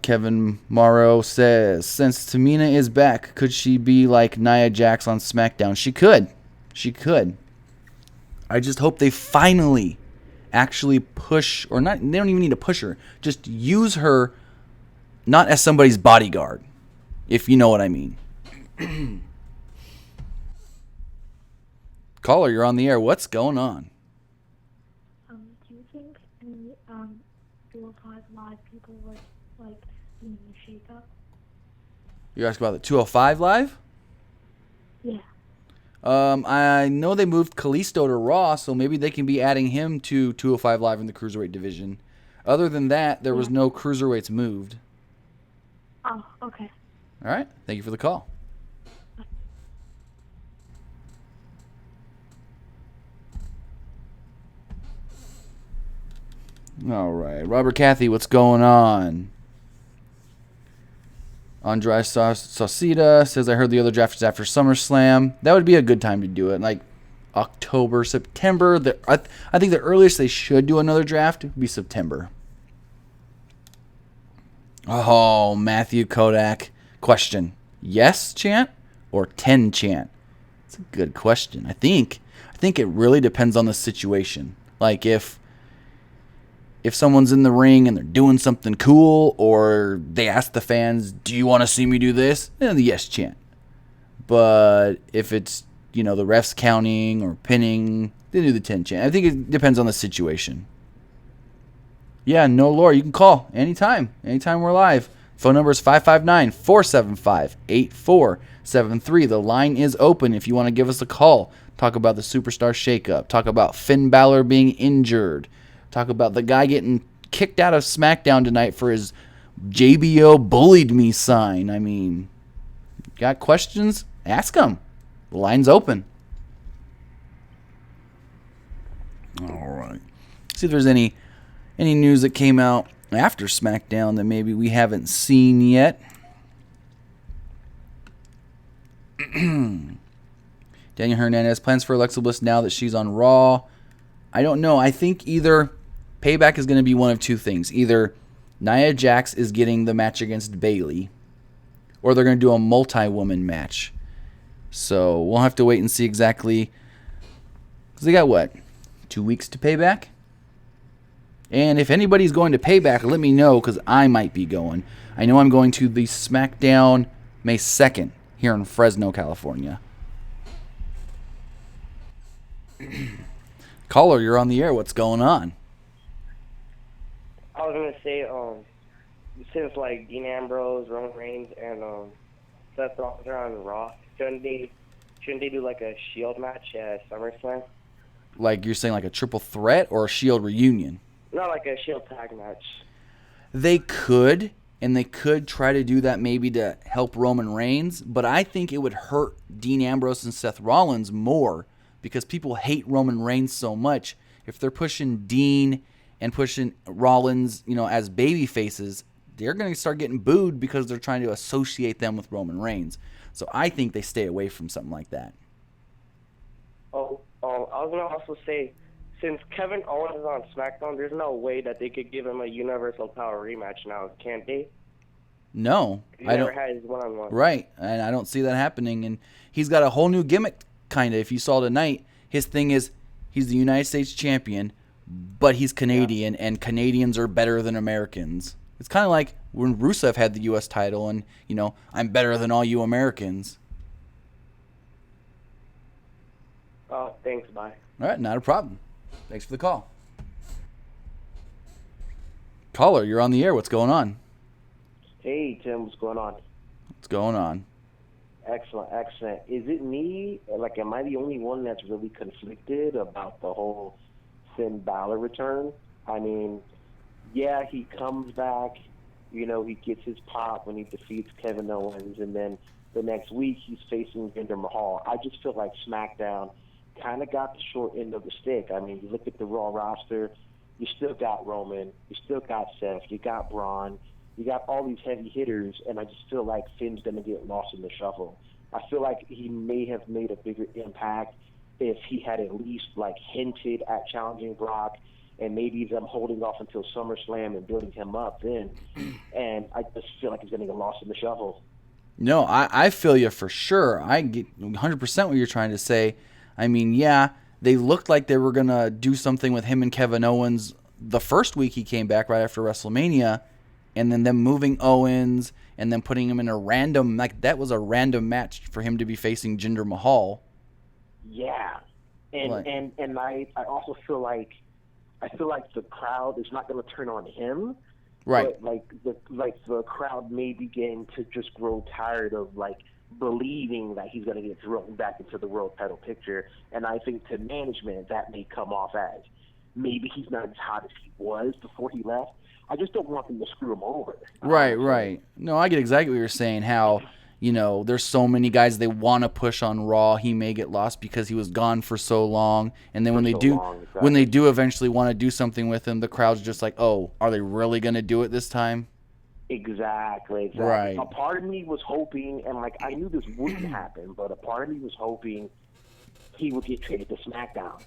Kevin Morrow says, since Tamina is back, could she be like Nia Jax on SmackDown? She could. I just hope they finally actually push, or not, they don't even need to push her. Just use her not as somebody's bodyguard, if you know what I mean. Caller, you're on the air. What's going on? Do you think any 205 Live people would like doing a shakeup? You're asking about the 205 Live? Yeah. I know they moved Kalisto to Raw, so maybe they can be adding him to 205 Live in the Cruiserweight division. Other than that, there was no Cruiserweights moved. Oh, okay. All right. Thank you for the call. All right. Robert Cathy, what's going on? Andres Sauceda says, I heard the other draft is after SummerSlam. That would be a good time to do it. Like October, September. I think the earliest they should do another draft would be September. Oh, Matthew Kodak. Question. Yes chant or 10 chant? It's a good question. I think it really depends on the situation. Like if someone's in the ring and they're doing something cool, or they ask the fans, do you want to see me do this? Then the yes chant. But if it's, the refs counting or pinning, they do the 10 chant. I think it depends on the situation. Yeah, no lore. You can call anytime. Anytime we're live. Phone number is 559-475-8473. The line is open if you want to give us a call. Talk about the Superstar Shakeup. Talk about Finn Balor being injured. Talk about the guy getting kicked out of SmackDown tonight for his JBO bullied me sign. I mean, got questions? Ask them. The line's open. All right. See if there's any news that came out after SmackDown that maybe we haven't seen yet. Daniel Hernandez plans for Alexa Bliss now that she's on Raw. I don't know. I think either Payback is going to be one of two things. Either Nia Jax is getting the match against Bayley, or they're going to do a multi-woman match. So we'll have to wait and see exactly. Because they got, 2 weeks to Payback? And if anybody's going to Payback, let me know, because I might be going. I know I'm going to the SmackDown May 2nd here in Fresno, California. Caller, you're on the air. What's going on? I was gonna say, since like Dean Ambrose, Roman Reigns, and Seth Rollins are on Raw, shouldn't they do like a Shield match at SummerSlam? Like you're saying, like a triple threat or a Shield reunion? Not like a Shield tag match. They could, and they could try to do that maybe to help Roman Reigns, but I think it would hurt Dean Ambrose and Seth Rollins more because people hate Roman Reigns so much. If they're pushing Dean and pushing Rollins, as baby faces, they're going to start getting booed because they're trying to associate them with Roman Reigns. So I think they stay away from something like that. I was going to also say, since Kevin Owens is on SmackDown, there's no way that they could give him a Universal Power rematch now, can't they? No. He never had his one-on-one. Right, and I don't see that happening. And he's got a whole new gimmick, kind of, if you saw tonight. His thing is he's the United States champion, but he's Canadian, and Canadians are better than Americans. It's kind of like when Rusev had the U.S. title and, I'm better than all you Americans. Oh, thanks, bye. All right, not a problem. Thanks for the call. Caller, you're on the air. What's going on? Hey, Tim, what's going on? What's going on? Excellent. Is it me? Like, am I the only one that's really conflicted about the whole Finn Balor return? I mean, yeah, he comes back, he gets his pop when he defeats Kevin Owens, and then the next week he's facing Jinder Mahal. I just feel like SmackDown kind of got the short end of the stick. I mean, you look at the Raw roster, you still got Roman, you still got Seth, you got Braun, you got all these heavy hitters, and I just feel like Finn's going to get lost in the shuffle. I feel like he may have made a bigger impact if he had at least, hinted at challenging Brock, and maybe them holding off until SummerSlam and building him up then. And I just feel like he's going to get lost in the shuffle. No, I feel you for sure. I get 100% what you're trying to say. I mean, yeah, They looked like they were going to do something with him and Kevin Owens the first week he came back right after WrestleMania, and then them moving Owens and then putting him in a random, like that was a random match for him to be facing Jinder Mahal. Yeah. And I also feel like the crowd is not going to turn on him. Right. But the crowd may begin to just grow tired of believing that he's going to get thrown back into the world title picture. And I think to management that may come off as maybe he's not as hot as he was before he left. I just don't want them to screw him over. Right. No, I get exactly what you're saying. How, there's so many guys they want to push on Raw. He may get lost because he was gone for so long. And then when they do eventually want to do something with him, the crowd's just like, oh, are they really going to do it this time? Exactly. Right. A part of me was hoping, and I knew this wouldn't happen, but a part of me was hoping he would get traded to SmackDown.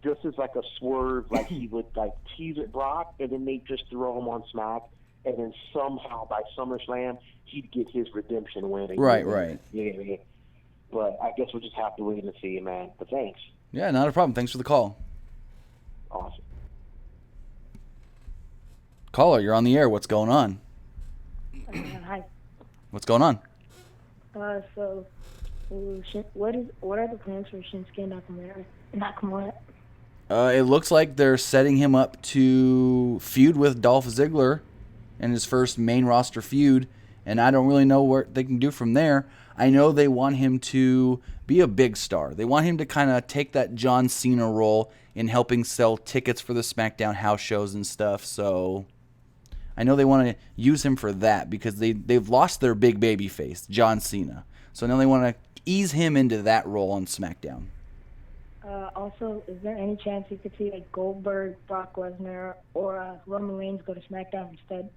Just as a swerve, he would tease at Brock, and then they just throw him on Smack, and then somehow by SummerSlam he'd get his redemption win. Right. Yeah. But I guess we'll just have to wait and see, man. But thanks. Yeah, not a problem. Thanks for the call. Awesome. Caller, you're on the air. What's going on? Hi. What's going on? So, what are the plans for Shinsuke Nakamura? It looks like they're setting him up to feud with Dolph Ziggler in his first main roster feud, and I don't really know what they can do from there. I know they want him to be a big star. They want him to kind of take that John Cena role in helping sell tickets for the SmackDown house shows and stuff, so I know they want to use him for that because they've lost their big baby face, John Cena. So now they want to ease him into that role on SmackDown. Also, is there any chance you could see Goldberg, Brock Lesnar, or Roman Reigns go to SmackDown instead?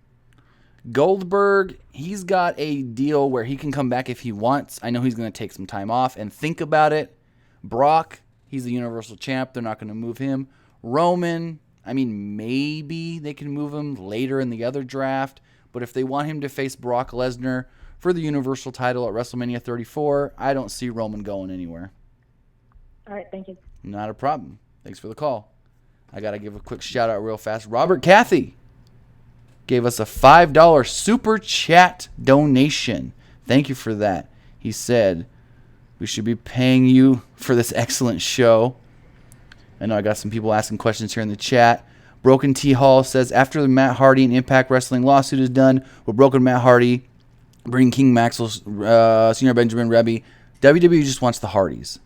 Goldberg, he's got a deal where he can come back if he wants. I know he's going to take some time off and think about it. Brock, he's the Universal Champ. They're not going to move him. Roman, maybe they can move him later in the other draft. But if they want him to face Brock Lesnar for the Universal title at WrestleMania 34, I don't see Roman going anywhere. All right, thank you. Not a problem. Thanks for the call. I got to give a quick shout out real fast. Robert Cathy gave us a $5 super chat donation. Thank you for that. He said, we should be paying you for this excellent show. I know I got some people asking questions here in the chat. Broken T Hall says, after the Matt Hardy and Impact Wrestling lawsuit is done, with Broken Matt Hardy bringing King Maxwell, Senior Benjamin Rebbe, WWE just wants the Hardys.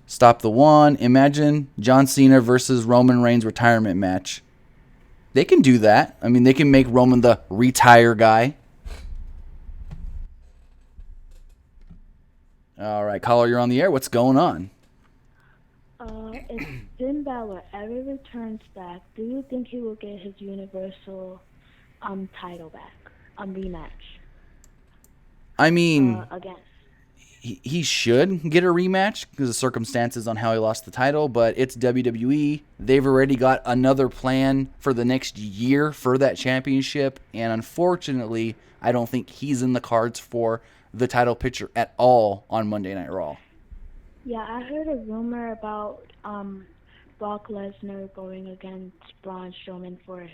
Stop the one. Imagine John Cena versus Roman Reigns retirement match. They can do that. They can make Roman the retire guy. All right, caller, you're on the air. What's going on? If Finn Balor ever returns back, do you think he will get his Universal title back? Rematch? Against? He should get a rematch because of circumstances on how he lost the title, but it's WWE. They've already got another plan for the next year for that championship, and unfortunately, I don't think he's in the cards for the title picture at all on Monday Night Raw. Yeah, I heard a rumor about Brock Lesnar going against Braun Strowman for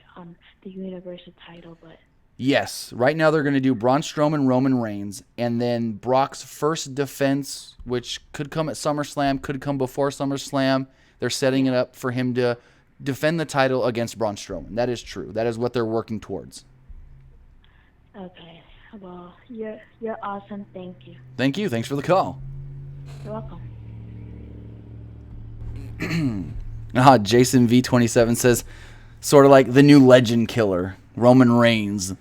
the Universal title, but... Yes, right now they're going to do Braun Strowman, Roman Reigns, and then Brock's first defense, which could come at SummerSlam, could come before SummerSlam. They're setting it up for him to defend the title against Braun Strowman. That is true. That is what they're working towards. Okay. Well, you're awesome. Thank you. Thank you. Thanks for the call. You're welcome. Jason V27 says, sort of like the new legend killer, Roman Reigns.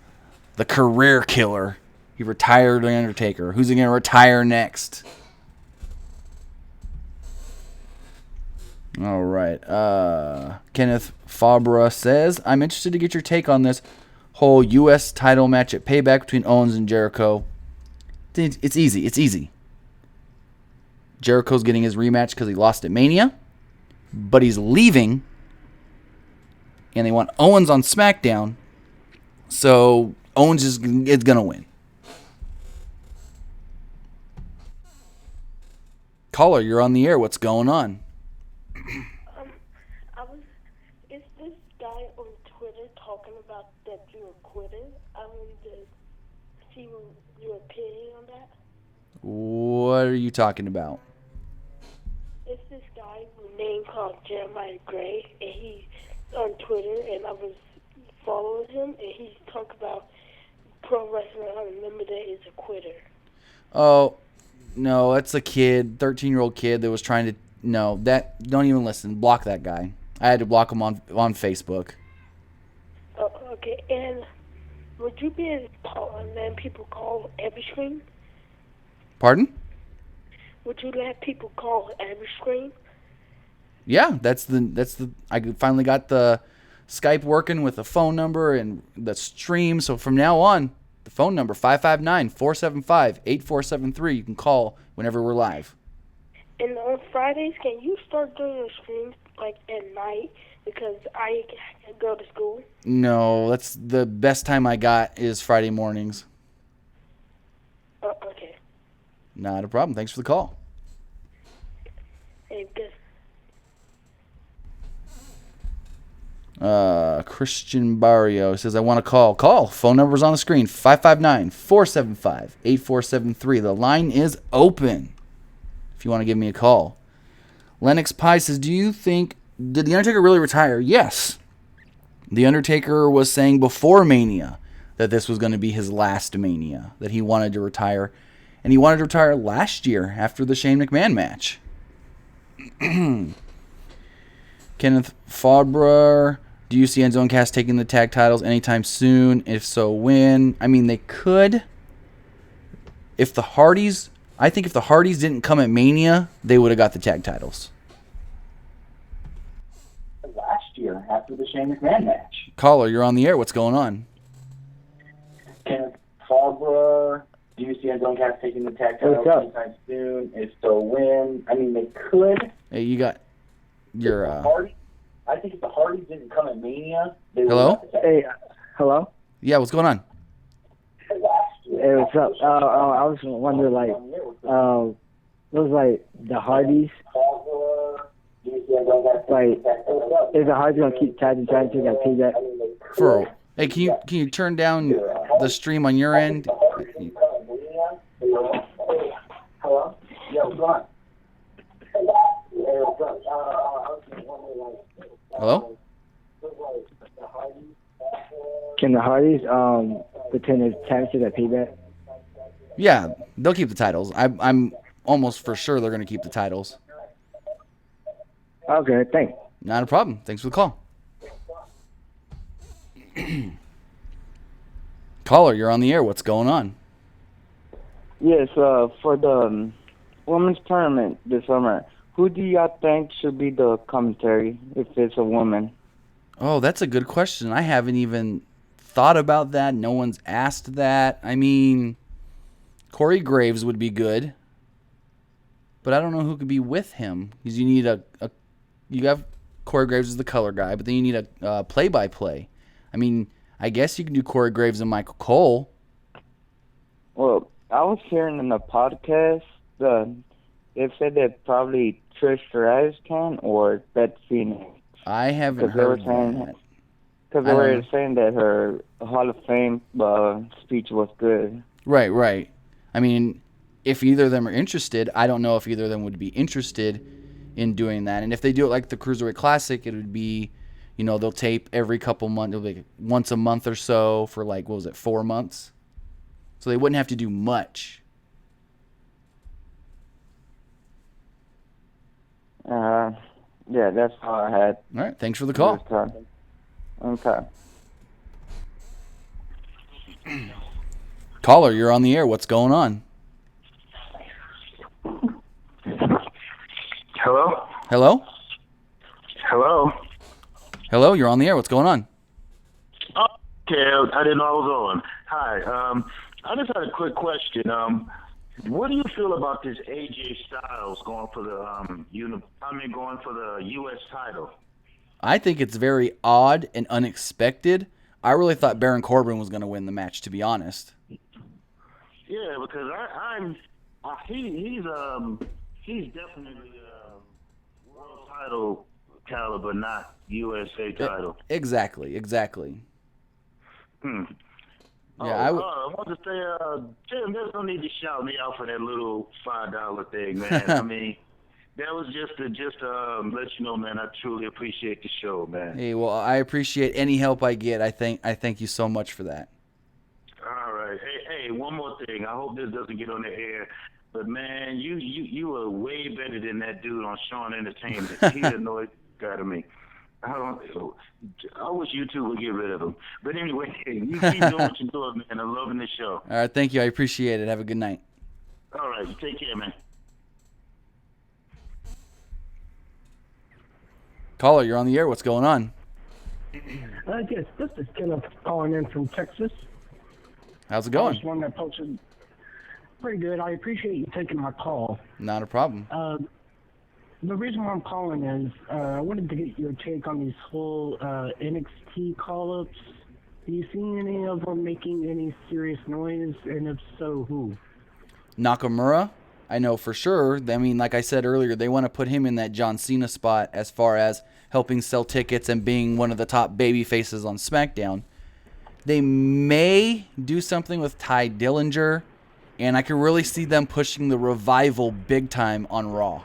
The career killer. He retired The Undertaker. Who's he going to retire next? All right. Kenneth Fabra says, I'm interested to get your take on this whole U.S. title match at Payback between Owens and Jericho. It's easy. It's easy. Jericho's getting his rematch because he lost at Mania, but he's leaving, and they want Owens on SmackDown, so Owens is going to win. Caller, you're on the air. What's going on? Is this guy on Twitter talking about that you're a quitter? I wanted to see your opinion on that. What are you talking about? It's this guy with a name called Jeremiah Gray, and he's on Twitter, and I was following him, and he's talking about Pro Wrestling Unlimited is a quitter. Oh, no, that's a kid, 13-year-old kid that was trying to... No, don't even listen. Block that guy. I had to block him on Facebook. Oh, okay, and would you be able to let people call every screen? Pardon? Would you let people call every screen? Yeah, that's the. I finally got the Skype working with the phone number and the stream. So from now on, the phone number 559-475-8473. You can call whenever we're live. And on Fridays, can you start doing your streams like at night because I go to school? No, that's the best time I got is Friday mornings. Oh, okay. Not a problem. Thanks for the call. Hey, good. Christian Barrio says, I want to call. Call. Phone number's on the screen. 559-475-8473. The line is open if you want to give me a call. Lennox Pye says, did The Undertaker really retire? Yes. The Undertaker was saying before Mania that this was going to be his last Mania, that he wanted to retire. And he wanted to retire last year after the Shane McMahon match. Kenneth Fabrer, do you see Enzo and Cass taking the tag titles anytime soon? If so, when? I mean, they could. I think if the Hardys didn't come at Mania, they would have got the tag titles. Last year, after the Shane McMahon match. Caller, you're on the air. What's going on? Kenneth Fabrer, do you see Enzo and Cass taking the tag titles anytime soon? If so, when? I mean, they could. Hey, you got your... I think if the Hardys didn't come at Mania, they would Hello? have got the tag titles. Hey, hello? Yeah, what's going on? Hey, what's up? I was wondering, like, it was like the Hardys. Like, is the Hardys gonna keep trying to get that? Hey, can you turn down the stream on your end? Hello? Yeah, what's going on? Hello? Can the Hardys pretend to championship at Payback? Yeah, they'll keep the titles. I'm almost for sure they're going to keep the titles. Okay, thanks. Not a problem. Thanks for the call. Caller, you're on the air. What's going on? Yes, for the women's tournament this summer, who do y'all think should be the commentary if it's a woman? Oh, that's a good question. I haven't even thought about that. No one's asked that. I mean, Corey Graves would be good, but I don't know who could be with him because you need you have Corey Graves as the color guy, but then you need a play-by-play. I mean, I guess you can do Corey Graves and Michael Cole. Well, I was hearing in the podcast they said that probably Trish Stratus can or Beth Phoenix. I haven't heard that. Because they were saying that her Hall of Fame speech was good. Right. I mean, if either of them are interested, I don't know if either of them would be interested in doing that. And if they do it like the Cruiserweight Classic, it would be, they'll tape every couple months, it'll be like once a month or so for 4 months? So they wouldn't have to do much. Yeah, that's all I had. All right, thanks for the call. Okay. Caller, you're on the air. What's going on? Hello? Hello? Hello? Hello, you're on the air. What's going on? Okay, I didn't know I was on. Hi, I just had a quick question. What do you feel about this AJ Styles going for the going for the U.S. title? I think it's very odd and unexpected. I really thought Baron Corbin was going to win the match, to be he's definitely world title caliber, not USA title. Exactly. Hmm. Yeah, I want to say, Tim, there's no need to shout me out for that little $5 thing, man. I mean, that was just to let you know, man. I truly appreciate the show, man. Hey, well, I appreciate any help I get. I thank you so much for that. All right. Hey, one more thing. I hope this doesn't get on the air, but man, you are way better than that dude on Sean Entertainment. He annoyed the guy to me. I wish you two would get rid of him. But anyway, you keep doing what you're doing, man. I'm loving the show. All right, thank you. I appreciate it. Have a good night. All right, take care, man. Caller, you're on the air. What's going on? Yes, this is Kenneth calling in from Texas. How's it I going? was one that posted pretty good. I appreciate you taking my call. Not a problem. The reason why I'm calling is I wanted to get your take on these whole NXT call-ups. Do you see any of them making any serious noise, and if so, who? Nakamura, I know for sure. I mean, like I said earlier, they want to put him in that John Cena spot as far as helping sell tickets and being one of the top baby faces on SmackDown. They may do something with Ty Dillinger, and I can really see them pushing the Revival big time on Raw.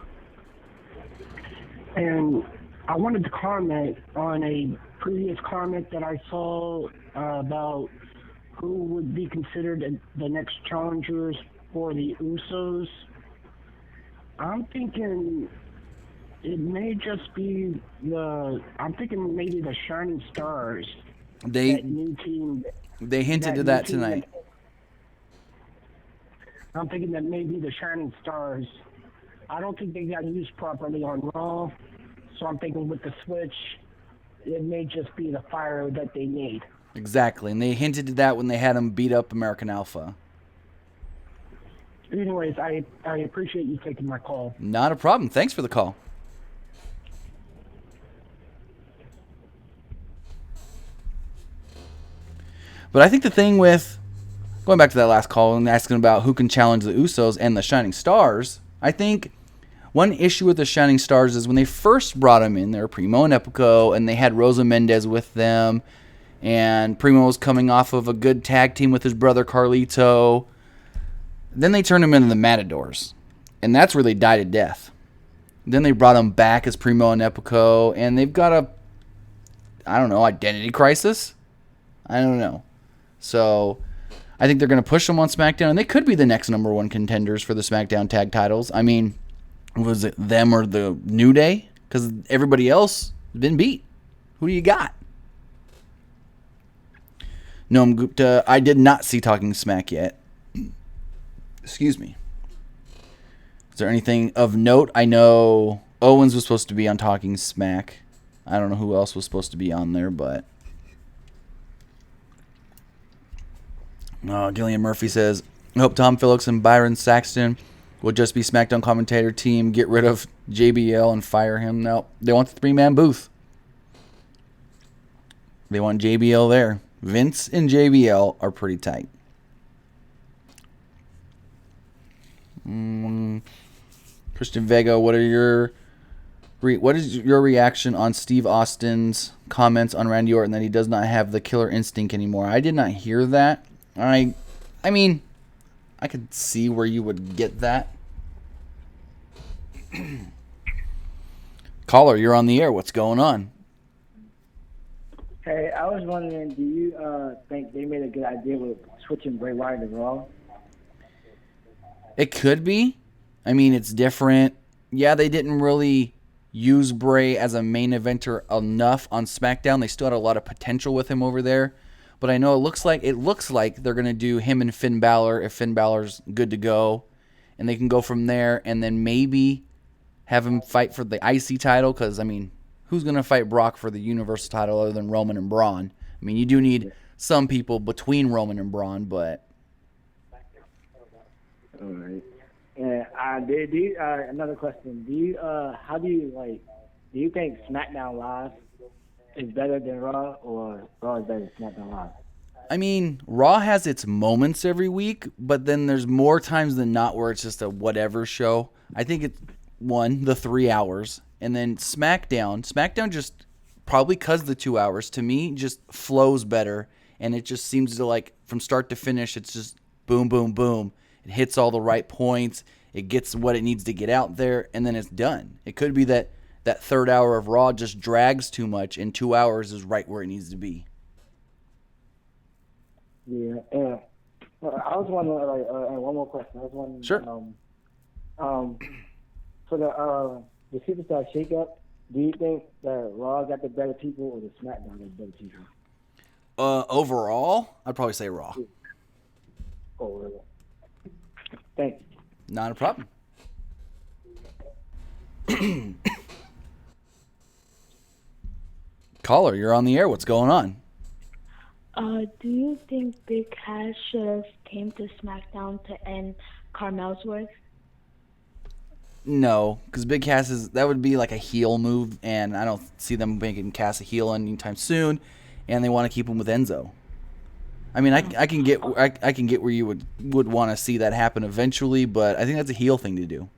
And I wanted to comment on a previous comment that I saw about who would be considered the next challengers for the Usos. I'm thinking it may just be I'm thinking maybe the Shining Stars. That new team. They hinted to that tonight. I'm thinking that maybe the Shining Stars. I don't think they got used properly on Raw, so I'm thinking with the switch, it may just be the fire that they need. Exactly, and they hinted to that when they had him beat up American Alpha. Anyways, I appreciate you taking my call. Not a problem. Thanks for the call. But I think the thing with going back to that last call and asking about who can challenge the Usos and the Shining Stars, I think one issue with the Shining Stars is when they first brought them in, they were Primo and Epico, and they had Rosa Mendez with them, and Primo was coming off of a good tag team with his brother Carlito. Then they turned him into the Matadors, and that's where they died a death. Then they brought him back as Primo and Epico, and they've got a, identity crisis? I don't know. So I think they're going to push them on SmackDown, and they could be the next number one contenders for the SmackDown tag titles. I mean, was it them or the New Day? Because everybody else has been beat. Who do you got? Noam Gupta, I did not see Talking Smack yet. Excuse me. Is there anything of note? I know Owens was supposed to be on Talking Smack. I don't know who else was supposed to be on there, but... Gillian Murphy says, I hope Tom Phillips and Byron Saxton will just be SmackDown commentator team, get rid of JBL and fire him. No, they want the three-man booth. They want JBL there. Vince and JBL are pretty tight. Christian Vega, what is your reaction on Steve Austin's comments on Randy Orton that he does not have the killer instinct anymore? I did not hear that. I mean, I could see where you would get that. Caller, you're on the air. What's going on? Hey, I was wondering, do you think they made a good idea with switching Bray Wyatt to Raw? It could be. I mean, it's different. Yeah, they didn't really use Bray as a main eventer enough on SmackDown. They still had a lot of potential with him over there. But I know it looks like they're going to do him and Finn Balor if Finn Balor's good to go. And they can go from there and then maybe have him fight for the IC title. Because, I mean, who's going to fight Brock for the Universal title other than Roman and Braun? I mean, you do need some people between Roman and Braun, but... All right. And another question. Do you think SmackDown Live is better than Raw, or Raw is better than SmackDown Live? I mean, Raw has its moments every week, but then there's more times than not where it's just a whatever show. I think one, the 3 hours, and then SmackDown just probably because the 2 hours to me just flows better, and it just seems to like from start to finish it's just boom, boom, boom. It hits all the right points. It gets what it needs to get out there, and then it's done. It could be that third hour of Raw just drags too much, and 2 hours is right where it needs to be. Yeah, and I was wondering, like, one more question. I was wondering, Sure. For the Superstar Shakeup, do you think that Raw got the better people or the SmackDown got the better people? Overall, I'd probably say Raw. Oh, really? Thanks. Not a problem. Caller, you're on the air. What's going on? Do you think Big Cass should have came to SmackDown to end Carmel's work? No, because Big Cass that would be like a heel move, and I don't see them making Cass a heel anytime soon, and they want to keep him with Enzo. I mean, I can get where you would want to see that happen eventually, but I think that's a heel thing to do.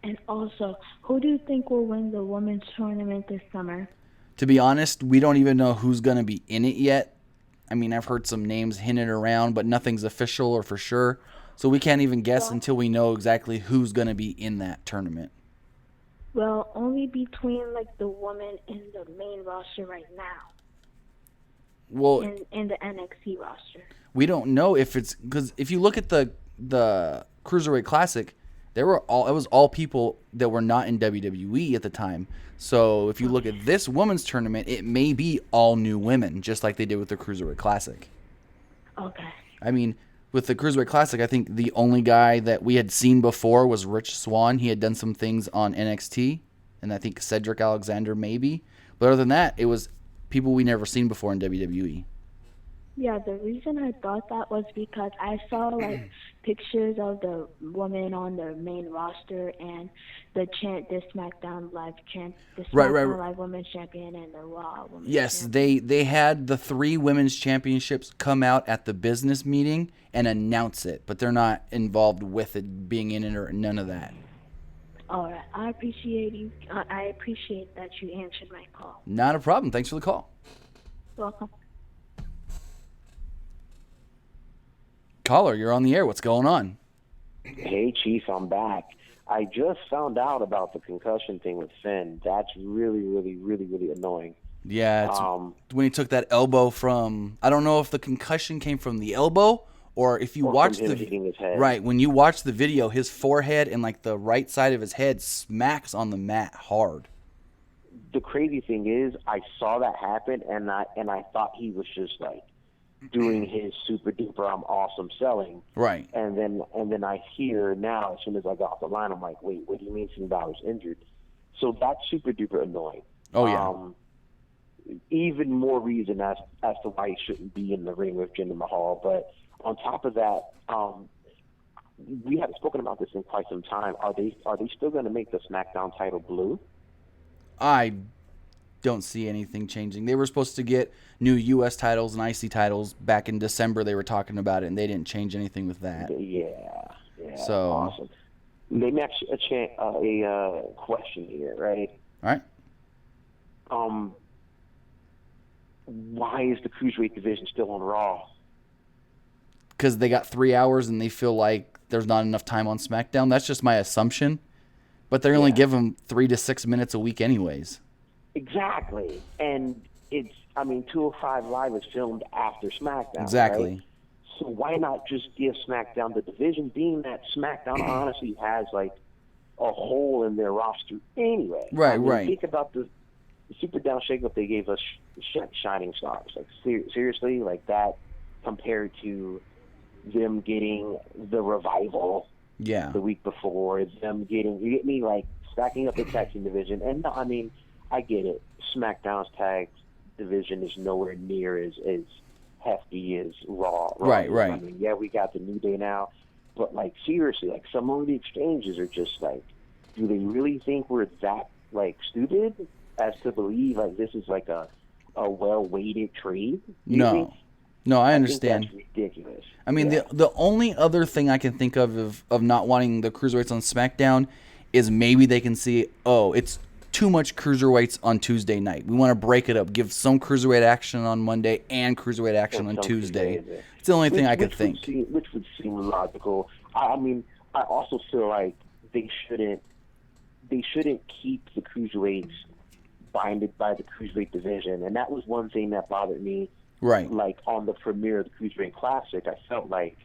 And also, who do you think will win the women's tournament this summer? To be honest, we don't even know who's going to be in it yet. I mean, I've heard some names hinted around, but nothing's official or for sure. So we can't even guess until we know exactly who's going to be in that tournament. Well, only between like the woman in the main roster right now. Well, in the NXT roster. We don't know if it's because if you look at the Cruiserweight Classic, it was all people that were not in WWE at the time. So if you look at this women's tournament, it may be all new women, just like they did with the Cruiserweight Classic. Okay. I mean, with the Cruiserweight Classic, I think the only guy that we had seen before was Rich Swann. He had done some things on NXT, and I think Cedric Alexander maybe. But other than that, it was people we never seen before in WWE. Yeah, the reason I thought that was because I saw like pictures of the woman on the main roster and the SmackDown Live Live Women's Champion and the Raw Women's Champion. They had the 3 women's championships come out at the business meeting and announce it, but they're not involved with it being in it or none of that. All right, I appreciate you. I appreciate that you answered my call. Not a problem. Thanks for the call. Welcome. Caller, you're on the air. What's going on? Hey, Chief, I'm back. I just found out about the concussion thing with Finn. That's really, really, really, really annoying. Yeah, it's when he took that elbow from. I don't know if the concussion came from the elbow or if you watch him hitting his head. Right, when you watch the video, his forehead and like the right side of his head smacks on the mat hard. The crazy thing is, I saw that happen, and I thought he was just like doing his super duper I'm awesome selling. Right. And then I hear now, as soon as I got off the line, I'm like, wait, what do you mean Finn Balor's injured? So that's super duper annoying. Oh yeah. Even more reason as to why he shouldn't be in the ring with Jinder Mahal. But on top of that, we haven't spoken about this in quite some time. Are they still going to make the SmackDown title blue? I don't see anything changing. They were supposed to get new U.S. titles and IC titles back in December. They were talking about it, and they didn't change anything with that. Yeah. So awesome. Let me ask you a question here, right? All right. Why is the Cruiserweight division still on Raw? Because they got 3 hours and they feel like there's not enough time on SmackDown. That's just my assumption. But they only give them 3 to 6 minutes a week anyways. Exactly. And it's, 205 Live is filmed after SmackDown. Exactly. Right? So why not just give SmackDown the division, being that SmackDown honestly has like a hole in their roster anyway. Right. Think about the Superstar Shakeup they gave us Shining Stars. Like seriously, like that compared to them getting the Revival the week before, them getting, you get me, like stacking up the tag team division. And no, I get it. SmackDown's tag division is nowhere near as hefty as Raw. Right. We got the New Day now, but like seriously, like some of the exchanges are just like, do they really think we're that like stupid as to believe like this is like a well-weighted trade? No, I understand. I think that's ridiculous. The only other thing I can think of not wanting the Cruiserweights on SmackDown is maybe they can see, oh, it's too much cruiserweights on Tuesday night. We want to break it up, give some cruiserweight action on Monday and cruiserweight action on Tuesday. It's the only thing I could think. Which would seem logical. I mean, I also feel like they shouldn't keep the cruiserweights binded by the cruiserweight division, and that was one thing that bothered me. Right. Like on the premiere of the Cruiserweight Classic, I felt like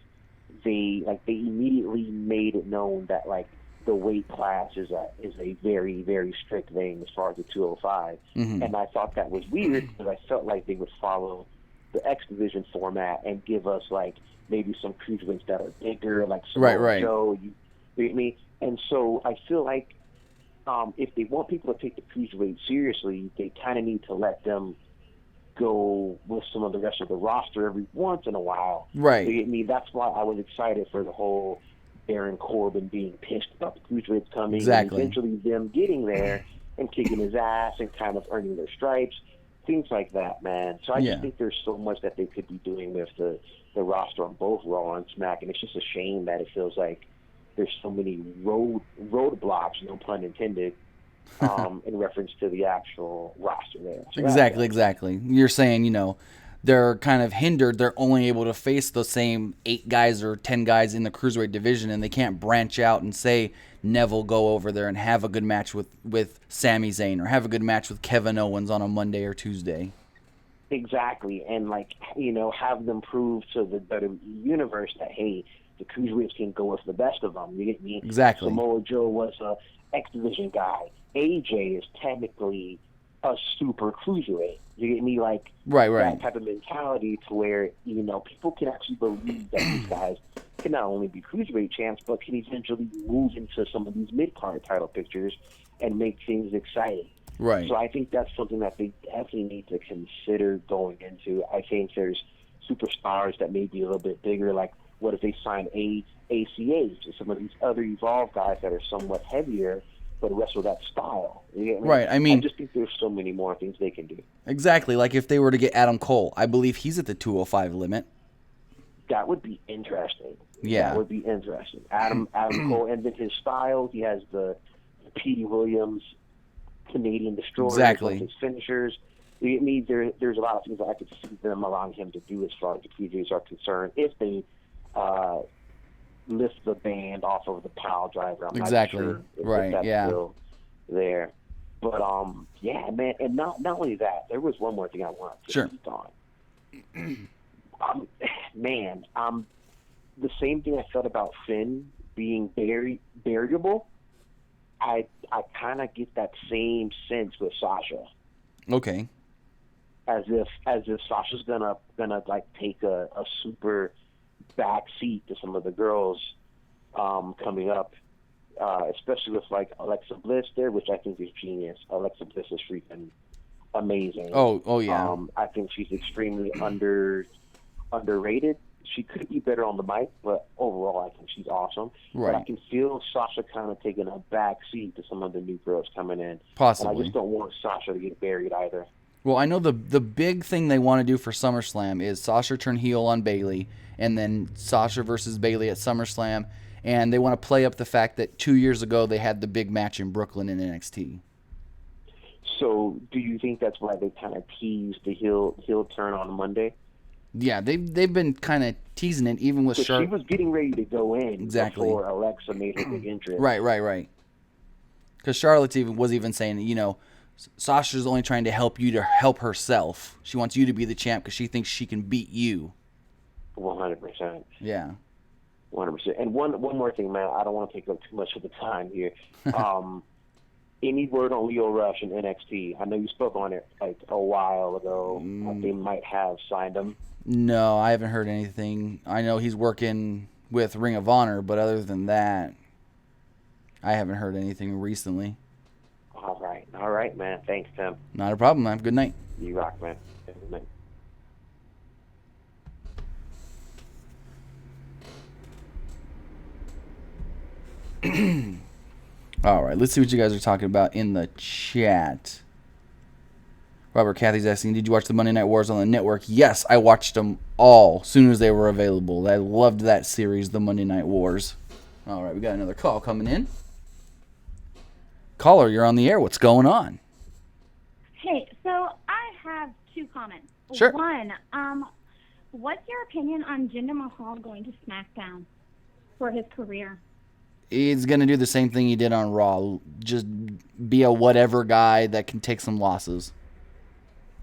they immediately made it known that like the weight class is a very, very strict thing as far as the 205, and I thought that was weird because I felt like they would follow the X Division format and give us like maybe some cruiserweights that are bigger, like Samoa Joe. You get me? And so I feel like if they want people to take the cruiserweight seriously, they kind of need to let them go with some of the rest of the roster every once in a while. Right. You get me? That's why I was excited for the whole Baron Corbin being pissed about the cruiserweights coming, exactly, and eventually them getting there and kicking his ass and kind of earning their stripes, things like that, man. So I just think there's so much that they could be doing with the roster on both Raw and Smack, and it's just a shame that it feels like there's so many roadblocks, no pun intended, in reference to the actual roster there. So exactly. You're saying, you know, they're kind of hindered. They're only able to face the same 8 guys or 10 guys in the cruiserweight division, and they can't branch out and say, Neville, go over there and have a good match with Sami Zayn or have a good match with Kevin Owens on a Monday or Tuesday. Exactly, and like, you know, have them prove to the WWE universe that, hey, the cruiserweights can go with the best of them. You get me? Exactly. Samoa Joe was a X Division guy. AJ is technically a super cruiserweight. You get me? Like that type of mentality to where, you know, people can actually believe that these guys can not only be cruiserweight champs, but can eventually move into some of these mid-card title pictures and make things exciting. Right. So I think that's something that they definitely need to consider going into. I think there's superstars that may be a little bit bigger, like what if they sign ACH and some of these other Evolve guys that are somewhat heavier but wrestle that style. You know what I mean? Right. I mean, I just think there's so many more things they can do. Exactly. Like if they were to get Adam Cole, I believe he's at the 205 limit. That would be interesting. Yeah. That would be interesting. Adam Cole, and then his style, he has the Petey Williams Canadian Destroyer, exactly, his finishers. You get me? There's a lot of things that I could see them allowing him to do as far as the previews are concerned if they lift the band off of the pile driver. I'm exactly. not sure if that's still there. But yeah, man, and not only that, there was one more thing I wanted to speak on. Man, the same thing I felt about Finn being variable. I kind of get that same sense with Sasha. Okay. As if Sasha's gonna like take a super back seat to some of the girls coming up, especially with like Alexa Bliss there, which I think is genius. Alexa Bliss is freaking amazing. Oh yeah. I think she's extremely underrated. She could be better on the mic, but overall I think she's awesome. Right. But I can feel Sasha kind of taking a back seat to some of the new girls coming in. Possibly. And I just don't want Sasha to get buried either. Well, I know the big thing they want to do for SummerSlam is Sasha turn heel on Bayley, and then Sasha versus Bayley at SummerSlam, and they want to play up the fact that 2 years ago they had the big match in Brooklyn in NXT. So, do you think that's why they kind of teased the heel turn on Monday? Yeah, they've been kind of teasing it, even with Charlotte. She was getting ready to go in before Alexa made her big entrance. Right. Because Charlotte was even saying, you know, Sasha's only trying to help you to help herself. She wants you to be the champ because she thinks she can beat you. 100%. Yeah. 100%. And one more thing, man. I don't want to take up too much of the time here. Any word on Leo Rush in NXT? I know you spoke on it like a while ago. They might have signed him. No, I haven't heard anything. I know he's working with Ring of Honor, but other than that, I haven't heard anything recently. All right, man. Thanks, Tim. Not a problem, man. Good night. You rock, man. Good night. All right, let's see what you guys are talking about in the chat. Robert Cathy's asking, did you watch the Monday Night Wars on the network? Yes, I watched them all as soon as they were available. I loved that series, the Monday Night Wars. All right, we got another call coming in. Caller, you're on the air. What's going on? Hey, so I have 2 comments. Sure. One, what's your opinion on Jinder Mahal going to SmackDown for his career? He's going to do the same thing he did on Raw. Just be a whatever guy that can take some losses.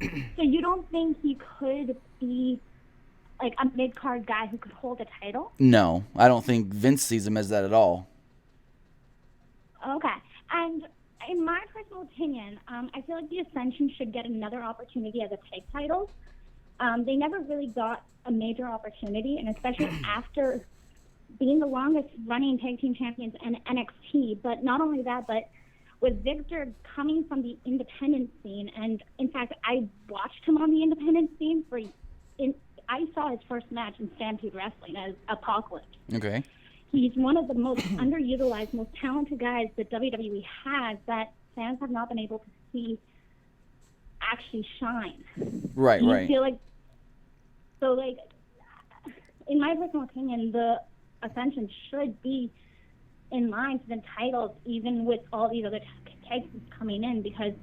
So you don't think he could be like a mid-card guy who could hold a title? No, I don't think Vince sees him as that at all. Okay. And in my personal opinion, I feel like the Ascension should get another opportunity as a tag title. They never really got a major opportunity, and especially after being the longest running tag team champions in NXT. But not only that, but with Victor coming from the independent scene, and in fact, I watched him on the independent scene I saw his first match in Stampede Wrestling as Apocalypse. Okay. He's one of the most underutilized, most talented guys that WWE has that fans have not been able to see actually shine. Right, Do you right. feel like, so like, in my personal opinion, the Ascension should be in line to the titles, even with all these other tag teams coming in, because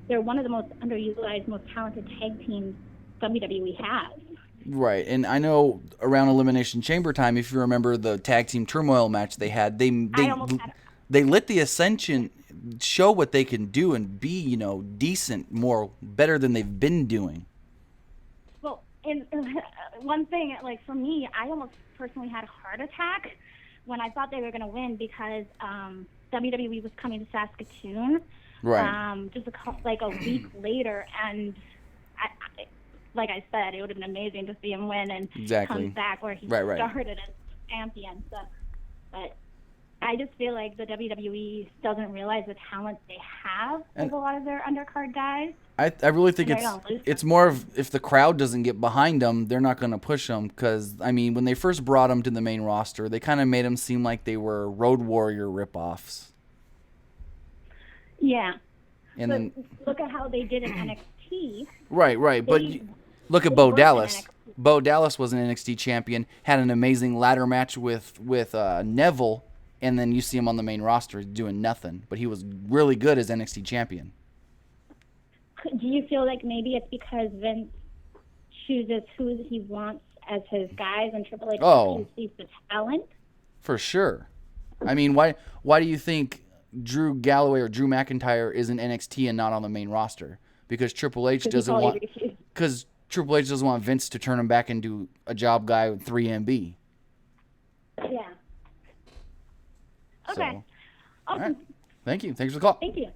they're one of the most underutilized, most talented tag teams WWE has. Right, and I know around Elimination Chamber time, if you remember the tag team turmoil match they had, they let the Ascension show what they can do and be, decent, better than they've been doing. Well, and one thing, like for me, I almost personally had a heart attack when I thought they were going to win because WWE was coming to Saskatoon, right? Just a week later, and like I said, it would have been amazing to see him win and come back where he started as champion. So, but I just feel like the WWE doesn't realize the talent they have with a lot of their undercard guys. I really think it's more of if the crowd doesn't get behind them, they're not going to push them. Because, I mean, when they first brought them to the main roster, they kind of made them seem like they were Road Warrior ripoffs. Yeah. And then look at how they did in NXT. Right. But look at Bo Dallas. Bo Dallas was an NXT champion, had an amazing ladder match with Neville, and then you see him on the main roster doing nothing. But he was really good as NXT champion. Do you feel like maybe it's because Vince chooses who he wants as his guys and Triple H sees the talent? For sure. I mean, why do you think Drew Galloway or Drew McIntyre is in NXT and not on the main roster? Because Triple H doesn't want Vince to turn him back into a job guy with 3MB. Yeah. Okay. So, awesome. All right. Thank you. Thanks for the call. Thank you.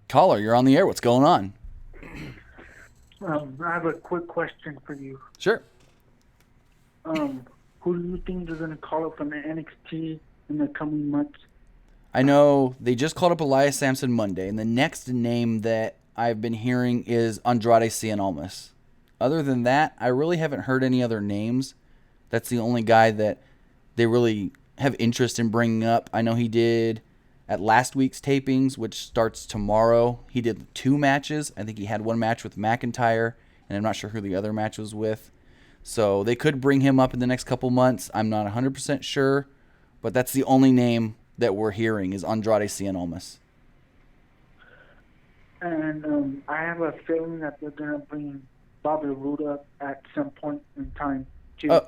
Caller, you're on the air. What's going on? I have a quick question for you. Sure. Who do you think they're going to call up from the NXT in the coming months? I know they just called up Elias Sampson Monday, and the next name that I've been hearing is Andrade Cien Almas. Other than that, I really haven't heard any other names. That's the only guy that they really have interest in bringing up. I know he did at last week's tapings, which starts tomorrow. He did 2 matches. I think he had 1 match with McIntyre, and I'm not sure who the other match was with. So they could bring him up in the next couple months. I'm not 100% sure, but that's the only name that we're hearing is Andrade Cien Almas. And I have a feeling that they're going to bring Bobby Roode up at some point in time, too.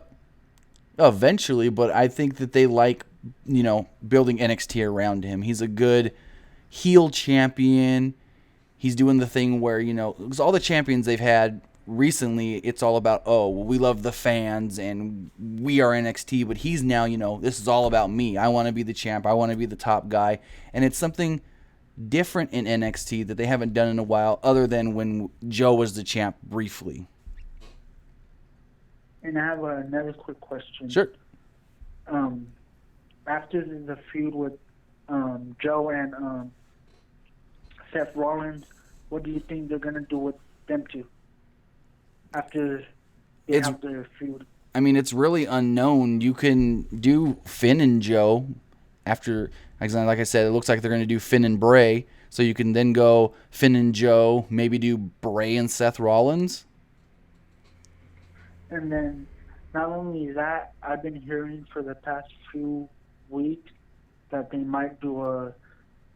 Eventually, but I think that they like, building NXT around him. He's a good heel champion. He's doing the thing where, because all the champions they've had recently, it's all about, we love the fans and we are NXT, but he's now, this is all about me. I want to be the champ. I want to be the top guy. And it's something different in NXT that they haven't done in a while, other than when Joe was the champ briefly. And I have another quick question. Sure. After the feud with Joe and Seth Rollins, what do you think they're going to do with them two after they have their feud? I mean, it's really unknown. You can do Finn and Joe after, like I said, it looks like they're going to do Finn and Bray. So you can then go Finn and Joe, maybe do Bray and Seth Rollins. And then not only that, I've been hearing for the past few week that they might do a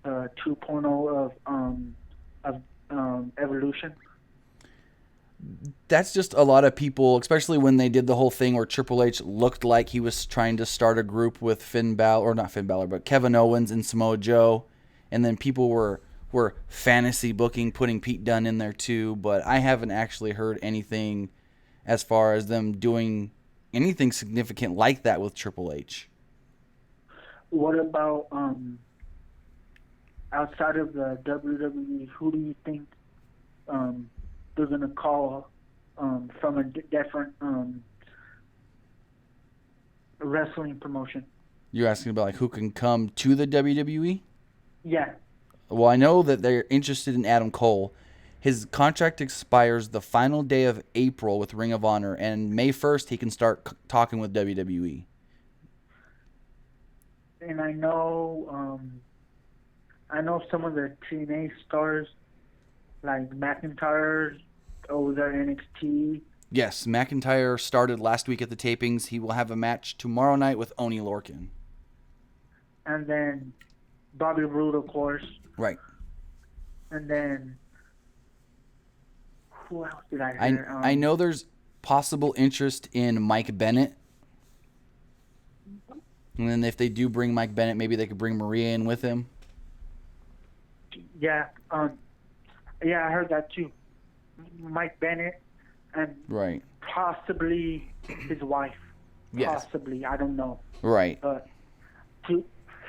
2.0 of Evolution? That's just a lot of people, especially when they did the whole thing where Triple H looked like he was trying to start a group with Finn Balor, or not Finn Balor, but Kevin Owens and Samoa Joe, and then people were fantasy booking, putting Pete Dunne in there too, but I haven't actually heard anything as far as them doing anything significant like that with Triple H. What about outside of the WWE? Who do you think they're gonna call from a different wrestling promotion? You're asking about like who can come to the WWE? Yeah. Well, I know that they're interested in Adam Cole. His contract expires the final day of April with Ring of Honor, and May 1st he can start talking with WWE. And I know some of the TNA stars, like McIntyre over there in NXT. Yes, McIntyre started last week at the tapings. He will have a match tomorrow night with Oney Lorcan. And then Bobby Roode, of course. Right. And then who else did I hear? I know there's possible interest in Mike Bennett. And then if they do bring Mike Bennett, maybe they could bring Maria in with him. Yeah, yeah, I heard that too. Mike Bennett and Right. possibly his wife. Yes. Possibly, I don't know. Right. But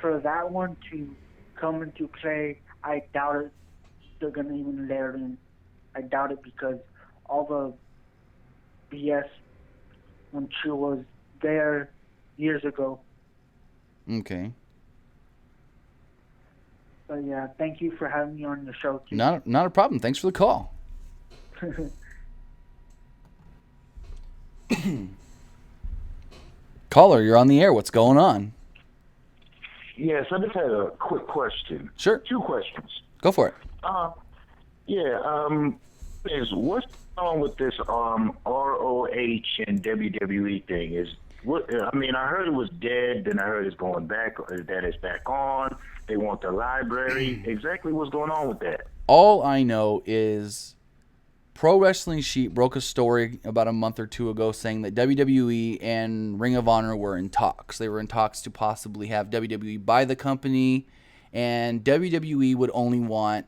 for that one to come into play, I doubt it. They're gonna even layer it in. I doubt it because all the BS when she was there years ago. Okay. But yeah, thank you for having me on your show too. Not a problem. Thanks for the call. Caller, you're on the air. What's going on? Yes, I just had a quick question. Sure. 2 questions. Go for it. Is what's going on with this ROH and WWE thing? I heard it was dead, then I heard it's going back, that it's back on. They want the library. Exactly what's going on with that? All I know is Pro Wrestling Sheet broke a story about a month or two ago saying that WWE and Ring of Honor were in talks. They were in talks to possibly have WWE buy the company, and WWE would want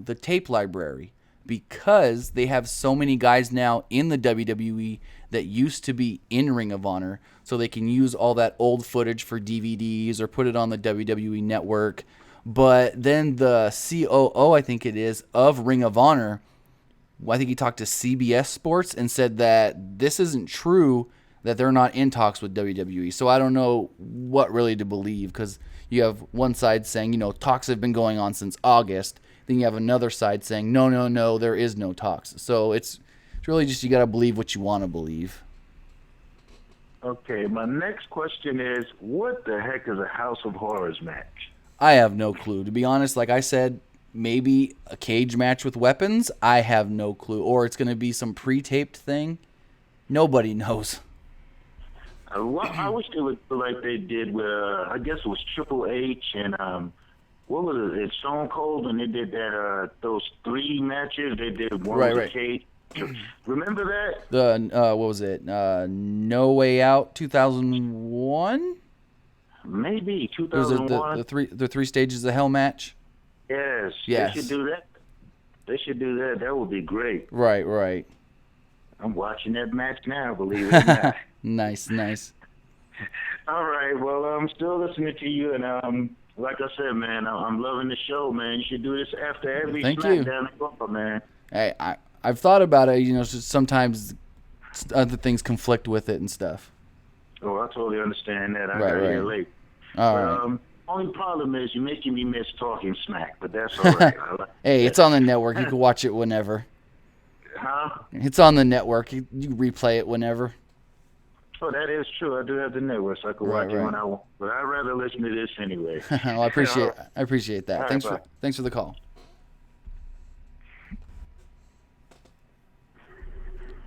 the tape library because they have so many guys now in the WWE that used to be in Ring of Honor, so they can use all that old footage for DVDs or put it on the WWE network. But then the COO, I think it is, of Ring of Honor, I think he talked to CBS Sports and said that this isn't true, that they're not in talks with WWE. So I don't know what really to believe, because you have one side saying, talks have been going on since August. Then you have another side saying, no, there is no talks. So it's really just you got to believe what you want to believe. Okay, my next question is, what the heck is a House of Horrors match? I have no clue. To be honest, like I said, maybe a cage match with weapons. I have no clue. Or it's going to be some pre-taped thing. Nobody knows. I wish they would do like they did with, I guess it was Triple H and, what was it? It's Stone Cold, and they did that, those 3 matches. They did one with the cage. Remember that? What was it? No Way Out 2001? Maybe 2001. The 3 stages of hell match? Yes. They should do that. That would be great. Right. I'm watching that match now, believe it or not. Nice. All right. Well, I'm still listening to you, and like I said, man, I'm loving the show, man. You should do this after every SmackDown, man. Hey, I've thought about it. Just sometimes other things conflict with it and stuff. Oh, I totally understand that. I got here late. All right. Only problem is you're making me miss talking smack, but that's all right. Hey, it's on the network. You can watch it whenever. Huh? It's on the network. You replay it whenever. Oh, that is true. I do have the network, so I can watch it when I want. But I'd rather listen to this anyway. Well, I appreciate that. Right, thanks for the call.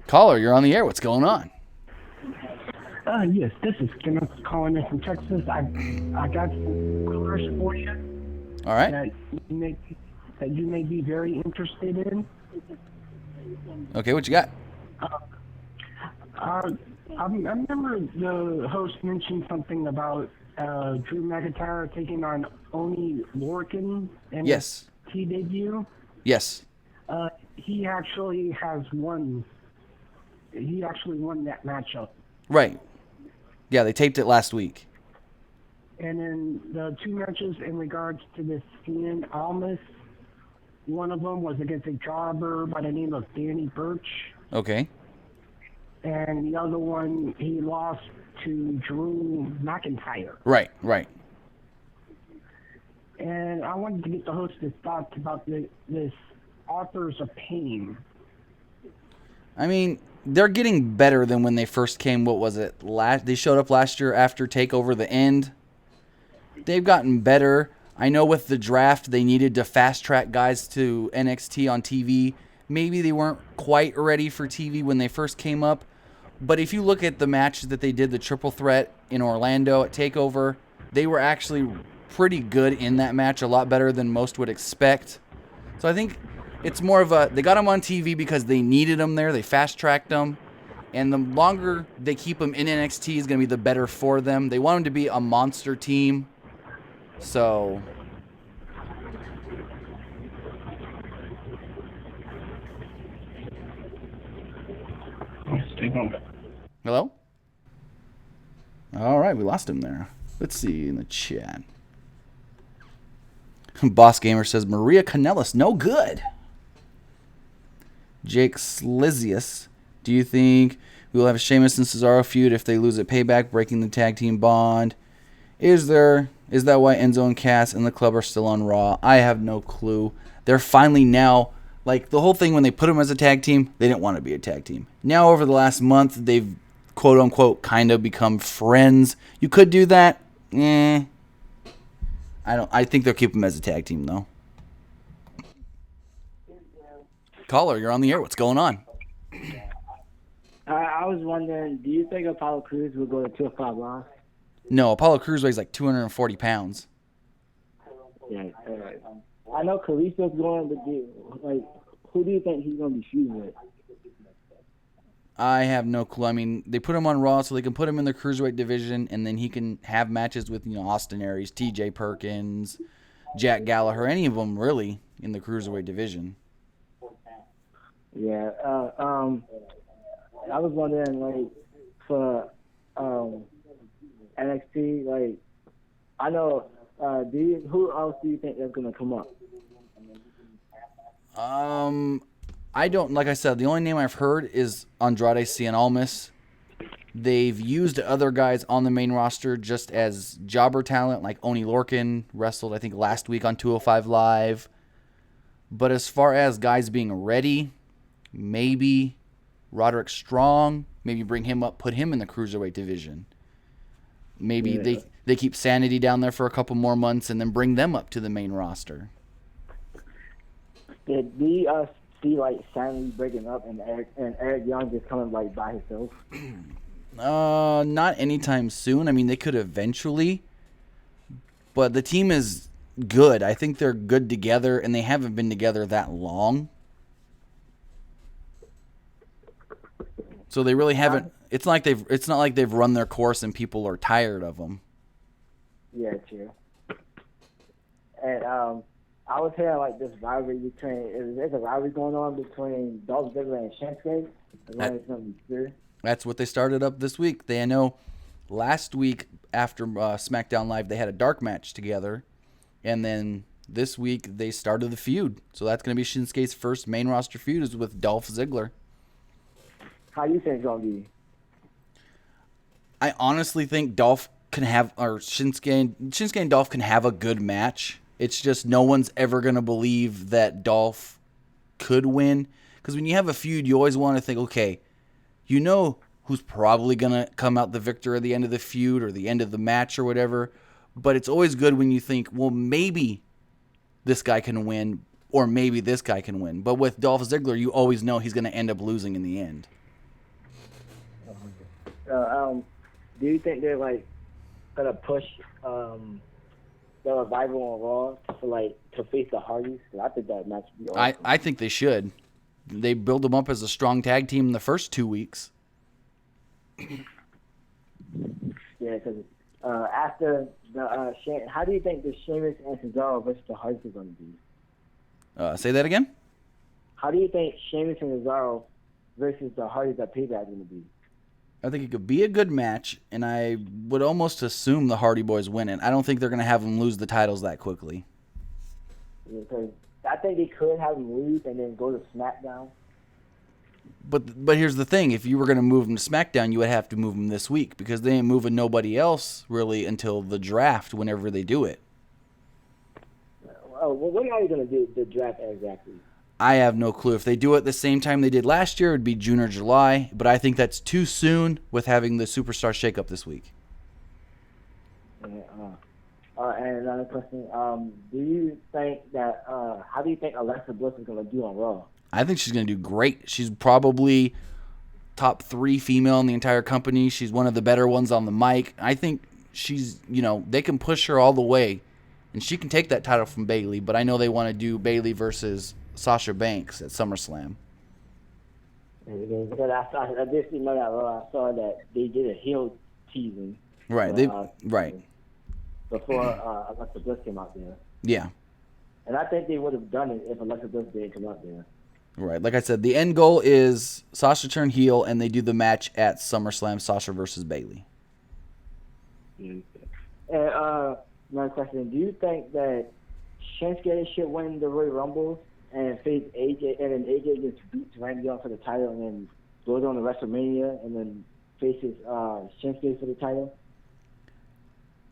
Caller, you're on the air. What's going on? Yes, this is Kenneth calling in from Texas. I got some colors for you. All right. That you may be very interested in. Okay, what you got? I remember the host mentioned something about Drew McIntyre taking on Oni Lorcan in Yes. his T debut. Yes. He actually has won. He actually won that matchup. Right. Yeah, they taped it last week. And then the two matches in regards to this Ian Almas, one of them was against a jobber by the name of Danny Burch. Okay. And the other one, he lost to Drew McIntyre. Right, right. And I wanted to get the host's thoughts about this Authors of Pain. I mean, they're getting better than when they first came. What was it? They showed up last year after TakeOver the End. They've gotten better. I know with the draft, they needed to fast-track guys to NXT on TV. Maybe they weren't quite ready for TV when they first came up. But if you look at the matches that they did, the triple threat in Orlando at TakeOver, they were actually pretty good in that match, a lot better than most would expect. So I think it's more of they got them on TV because they needed them there. They fast-tracked them. And the longer they keep them in NXT is going to be the better for them. They want them to be a monster team. So hello? All right, we lost him there. Let's see in the chat. Boss Gamer says Maria Kanellis, no good. Jake Slizius, do you think we will have a Sheamus and Cesaro feud if they lose at Payback, breaking the tag team bond? Is that why Enzo and Cass and the club are still on Raw? I have no clue. They're finally now, like the whole thing when they put them as a tag team, they didn't want to be a tag team. Now over the last month, they've quote unquote kind of become friends. You could do that. I think they'll keep them as a tag team though. Caller, you're on the air. What's going on? I was wondering, do you think Apollo Crews will go to 205 Live? No, Apollo Crews weighs like 240 pounds. Yeah, I know Kalisto's going, but who do you think he's going to be shooting with? I have no clue. I mean, they put him on Raw so they can put him in the Cruiserweight division, and then he can have matches with, Austin Aries, TJ Perkins, Jack Gallagher, any of them really in the Cruiserweight division. Yeah, I was wondering, for NXT, I know, who else do you think is going to come up? I don't, like I said, the only name I've heard is Andrade Cien Almas. They've used other guys on the main roster just as jobber talent, like Oni Lorcan wrestled, I think, last week on 205 Live. But as far as guys being ready, maybe Roderick Strong, maybe bring him up, put him in the Cruiserweight division. Maybe they keep Sanity down there for a couple more months and then bring them up to the main roster. Did we see Sanity breaking up and Eric Young just coming by himself? Not anytime soon. I mean, they could eventually, but the team is good. I think they're good together, and they haven't been together that long. So they really haven't. It's not like they've run their course and people are tired of them. Yeah, true. And I was hearing this rivalry between. There's a rivalry going on between Dolph Ziggler and Shinsuke. As long as it's gonna be true. That's what they started up this week. I know last week after SmackDown Live they had a dark match together, and then this week they started the feud. So that's going to be Shinsuke's first main roster feud is with Dolph Ziggler. How do you think it's going to be? I honestly think Shinsuke and Dolph can have a good match. It's just no one's ever going to believe that Dolph could win. Because when you have a feud, you always want to think, okay, you know who's probably going to come out the victor at the end of the feud or the end of the match or whatever. But it's always good when you think, well, maybe this guy can win or maybe this guy can win. But with Dolph Ziggler, you always know he's going to end up losing in the end. do you think they're like gonna push the Revival on Raw to face the Hardys? I think that match would be awesome. I think they should. They build them up as a strong tag team in the first 2 weeks. Yeah, because after the how do you think the Sheamus and Cesaro versus the Hardys is gonna be? Say that again? How do you think Sheamus and Cesaro versus the Hardys at Payback is gonna be? I think it could be a good match, and I would almost assume the Hardy Boys win it. I don't think they're going to have them lose the titles that quickly. Yeah, because I think they could have them lose and then go to SmackDown. But here's the thing. If you were going to move them to SmackDown, you would have to move them this week because they ain't moving nobody else really until the draft whenever they do it. Oh, well, when are you going to do the draft exactly? I have no clue. If they do it the same time they did last year, it would be June or July. But I think that's too soon with having the Superstar Shakeup this week. And another question. Do you think that, how do you think Alexa Bliss is going to do on Raw? I think she's going to do great. She's probably top 3 female in the entire company. She's one of the better ones on the mic. I think she's, they can push her all the way. And she can take that title from Bayley. But I know they want to do Bayley versus Sasha Banks at SummerSlam. Because I did see that Raw. I saw that they did a heel teasing. Right. Right. Before Alexa Bliss came out there. Yeah. And I think they would have done it if Alexa Bliss didn't come out there. Right. Like I said, the end goal is Sasha turn heel, and they do the match at SummerSlam, Sasha versus Bayley. And another question: do you think that Shinsuke should win the Royal Rumble and face AJ, and then AJ just beats Randy Orton for the title, and then goes on to WrestleMania, and then faces Shinsuke for the title?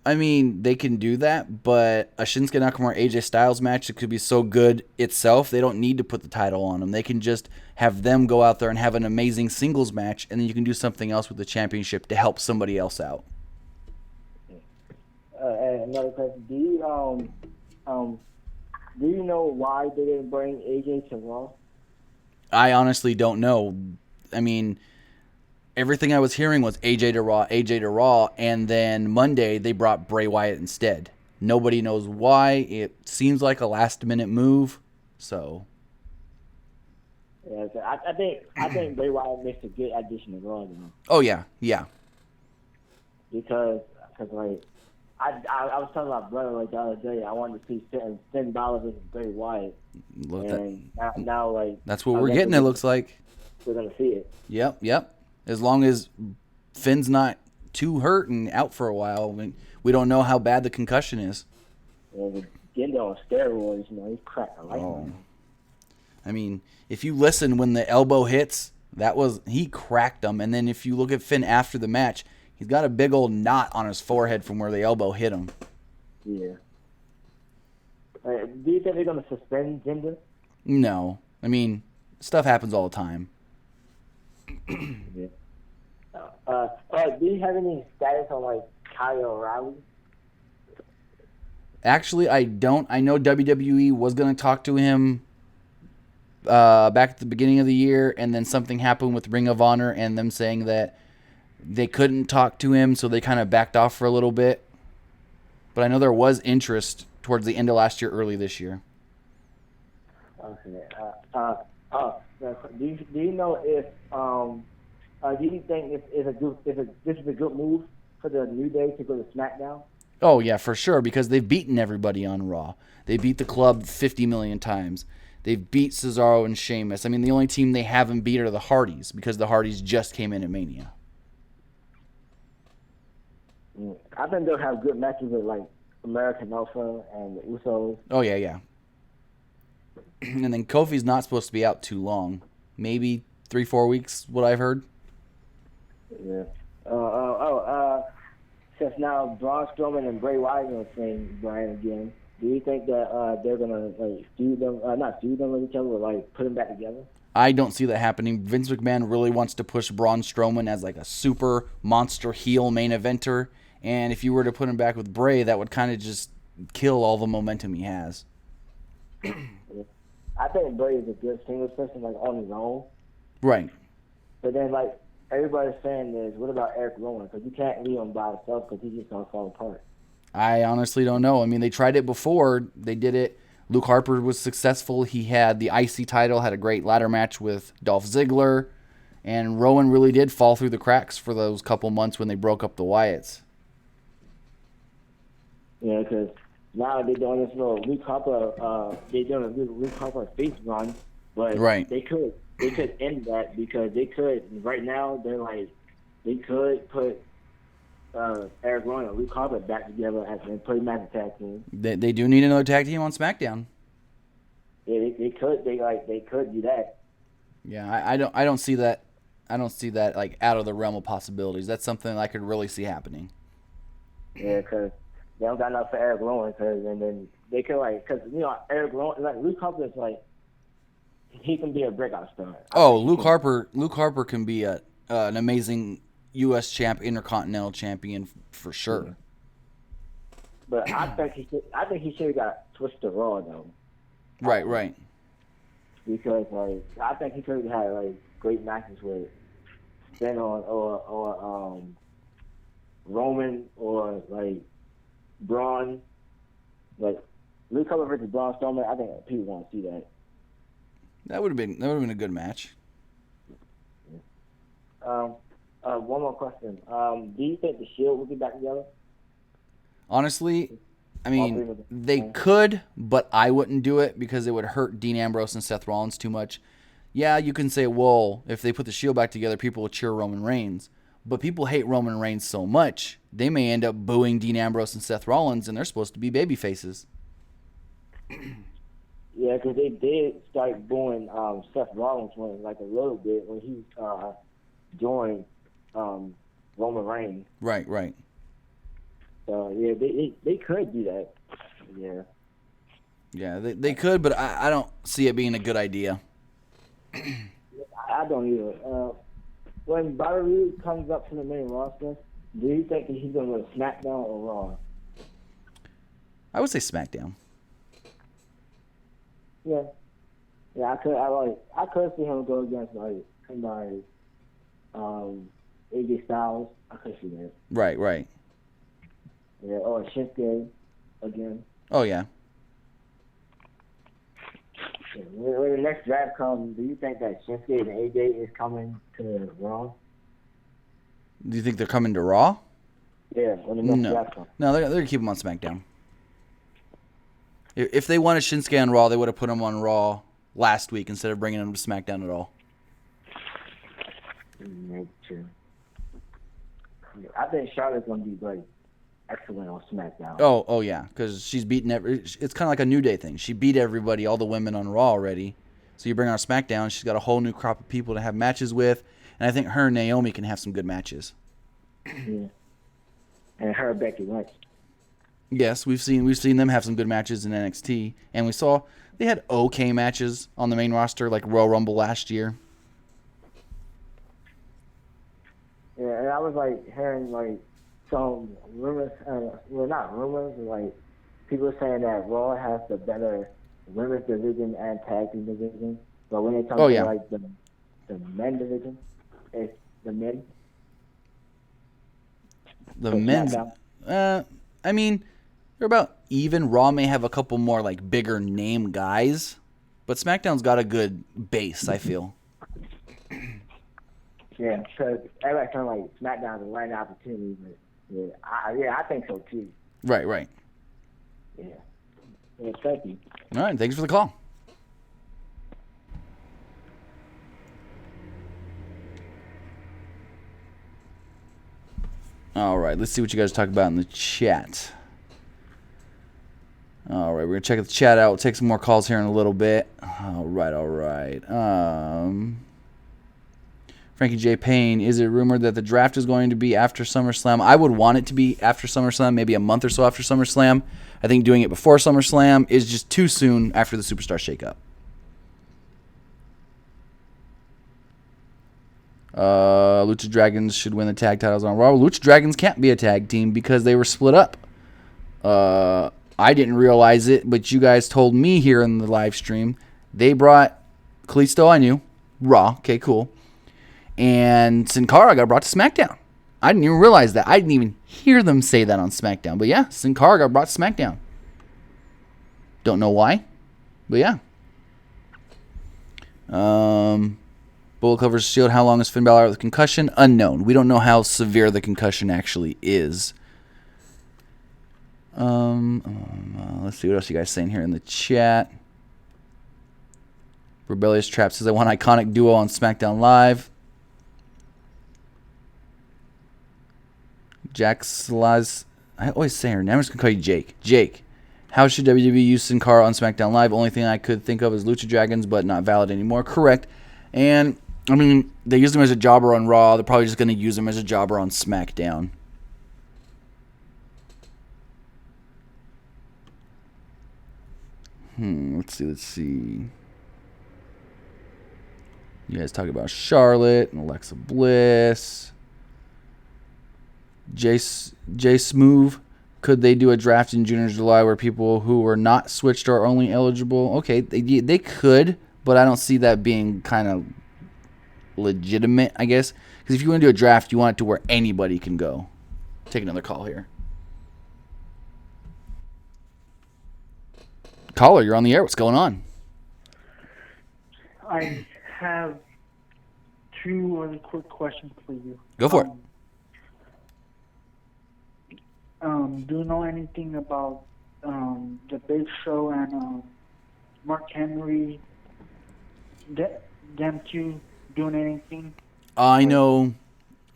I mean, they can do that, but a Shinsuke Nakamura AJ Styles match, it could be so good itself, they don't need to put the title on them. They can just have them go out there and have an amazing singles match, and then you can do something else with the championship to help somebody else out. And another question: do you know why they didn't bring AJ to Raw? I honestly don't know. I mean, everything I was hearing was AJ to Raw, and then Monday they brought Bray Wyatt instead. Nobody knows why. It seems like a last-minute move, so. Yeah, so I think Bray Wyatt makes a good addition to Raw. Oh yeah. Because like I was talking about brother the other day. I wanted to see Finn Balor versus Bray Wyatt, now like that's what we're getting. It looks like we're gonna see it. Yep. As long as Finn's not too hurt and out for a while, we don't know how bad the concussion is. Yeah, getting on steroids, he's cracked a light. Oh. I mean, if you listen when the elbow hits, he cracked them. And then if you look at Finn after the match, he's got a big old knot on his forehead from where the elbow hit him. Yeah. Do you think they're gonna suspend Jinder? No. I mean, stuff happens all the time. Yeah. Do you have any status on Kyle O'Reilly? Actually, I don't. I know WWE was going to talk to him back at the beginning of the year, and then something happened with Ring of Honor and them saying that they couldn't talk to him, so they kind of backed off for a little bit. But I know there was interest towards the end of last year, early this year. Okay. Do you know if do you think this is a good move for the New Day to go to SmackDown? Oh yeah, for sure, because they've beaten everybody on Raw. They beat the club 50 million times. They've beat Cesaro and Sheamus. I mean, the only team they haven't beat are the Hardys, because the Hardys just came in at Mania. I think they'll have good matches with American Alpha and the Usos. Oh yeah. And then Kofi's not supposed to be out too long. Maybe 3-4 weeks, what I've heard. Yeah. Since now Braun Strowman and Bray Wyatt are saying Brian again, do you think that they're gonna feud them? Not feud them with each other, but put them back together? I don't see that happening. Vince McMahon really wants to push Braun Strowman as a super monster heel main eventer, and if you were to put him back with Bray, that would kind of just kill all the momentum he has. I think Bray is a good singles person, on his own. Right. But then, everybody's saying is, what about Eric Rowan? Because you can't leave him by himself because he's just gonna fall apart. I honestly don't know. I mean, they tried it before. They did it. Luke Harper was successful. He had the IC title, had a great ladder match with Dolph Ziggler. And Rowan really did fall through the cracks for those couple months when they broke up the Wyatts. Yeah, because now they're doing this little Luke Harper, they're doing a little Luke Harper face run, but Right. they could end that because they could, right now, they could put Eric Rowan and Luke Harper back together and put him as a tag team. They do need another tag team on SmackDown. Yeah, they could do that. Yeah, I don't see that. I don't see that like out of the realm of possibilities. That's something I could really see happening. Yeah, because they don't got enough for Eric Rowan, and then they could because Eric Rowan, like Luke Harper is he can be a breakout star. Oh, Luke Harper can be an amazing U.S. champ, Intercontinental champion for sure. Yeah. But I think he should have got switched to Raw though. Right. Because I think he could have had great matches with Finn or Roman or Braun. Luke Harper versus Braun Strowman. I think people want to see that. That would have been a good match. One more question. Do you think the Shield will be back together? Honestly, I mean, they could, but I wouldn't do it because it would hurt Dean Ambrose and Seth Rollins too much. Yeah, you can say, well, if they put the Shield back together, people will cheer Roman Reigns. But people hate Roman Reigns so much, they may end up booing Dean Ambrose and Seth Rollins, and they're supposed to be baby faces. Yeah, because they did start booing Seth Rollins a little bit when he joined Roman Reigns. Right. So yeah, they could do that. Yeah. Yeah, they could, but I don't see it being a good idea. I don't either. When Bobby Roode comes up to the main roster, do you think he's going to go to SmackDown or Raw? I would say SmackDown. Yeah. Yeah, I could see him go against AJ Styles. I could see that. Right. Yeah, or Shinsuke again. Oh yeah. When the next draft comes, do you think that Shinsuke and AJ is coming to Raw? Do you think they're coming to Raw? Yeah, when the next draft comes. No, they're gonna keep them on SmackDown. If they wanted Shinsuke on Raw, they would have put him on Raw last week instead of bringing him to SmackDown at all. True. I think Charlotte's gonna be excellent on SmackDown. Oh yeah, because she's beaten it's kind of like a New Day thing. She beat everybody, all the women on Raw already. So you bring her on SmackDown, she's got a whole new crop of people to have matches with, and I think her and Naomi can have some good matches. Yeah. And her and Becky Lynch. Yes, we've seen them have some good matches in NXT, and we saw they had okay matches on the main roster like Royal Rumble last year. Yeah, and I was hearing some rumors, not rumors, people saying that Raw has the better women's division and tag team division. But when it comes to the men division, it's the men. The men's, I mean, they're about even. Raw may have a couple more bigger name guys, but SmackDown's got a good base, I feel. Yeah, because everybody's kind of SmackDown's a right opportunity, but I think so too. Right. Yeah. Yeah, thank you. All right, thanks for the call. All right, let's see what you guys talk about in the chat. All right, we're going to check the chat out. We'll take some more calls here in a little bit. All right. Frankie J. Payne, is it rumored that the draft is going to be after SummerSlam? I would want it to be after SummerSlam, maybe a month or so after SummerSlam. I think doing it before SummerSlam is just too soon after the Superstar Shakeup. Lucha Dragons should win the tag titles on Raw. Lucha Dragons can't be a tag team because they were split up. I didn't realize it, but you guys told me here in the live stream. They brought Kalisto, I knew. Raw, okay, cool. And Sin Cara got brought to SmackDown. I didn't even realize that. I didn't even hear them say that on SmackDown. But yeah, Sin Cara got brought to SmackDown. Don't know why, but yeah. Bullet covers Shield. How long is Finn Balor with concussion? Unknown. We don't know how severe the concussion actually is. Let's see what else you guys saying here in the chat. Rebellious Trap says I want iconic duo on SmackDown Live. Jack Slaz. I always say her name. I'm just gonna call you Jake. Jake. How should WWE use Sin Cara on SmackDown Live? Only thing I could think of is Lucha Dragons, but not valid anymore. Correct. And I mean, they used him as a jobber on Raw. They're probably just gonna use him as a jobber on SmackDown. Let's see. You guys talk about Charlotte and Alexa Bliss. Jay Smoove. Could they do a draft in June or July where people who are not switched are only eligible? Okay, they could, but I don't see that being kind of legitimate, I guess. Because if you want to do a draft, you want it to where anybody can go. Take another call here. Caller, you're on the air. What's going on? I have two other quick questions for you. Go for it. Do you know anything about the Big Show and Mark Henry? Them two doing anything? I know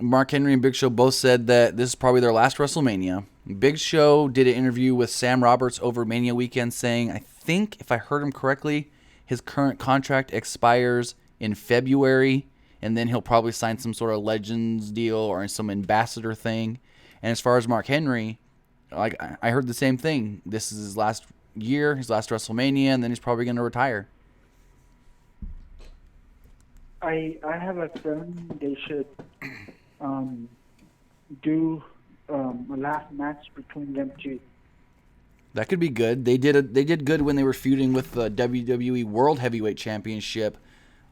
Mark Henry and Big Show both said that this is probably their last WrestleMania. Big Show did an interview with Sam Roberts over Mania weekend saying, I think, if I heard him correctly, his current contract expires in February, and then he'll probably sign some sort of Legends deal or some ambassador thing. And as far as Mark Henry, like I heard the same thing. This is his last year, his last WrestleMania, and then he's probably going to retire. I have a feeling they should do a last match between them two. That could be good. They did good when they were feuding with the WWE World Heavyweight Championship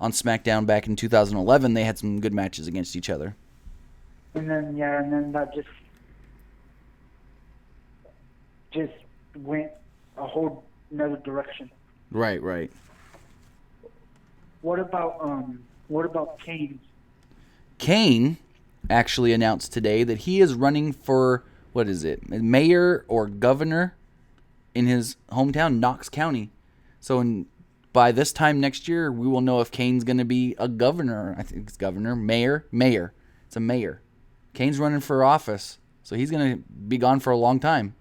on SmackDown back in 2011. They had some good matches against each other. And then that just went a whole another direction. Right. What about Kane? Kane actually announced today that he is running for, what is it, mayor or governor in his hometown, Knox County. So by this time next year, we will know if Kane's going to be a governor. I think it's governor, mayor. It's a mayor. Kane's running for office, so he's going to be gone for a long time.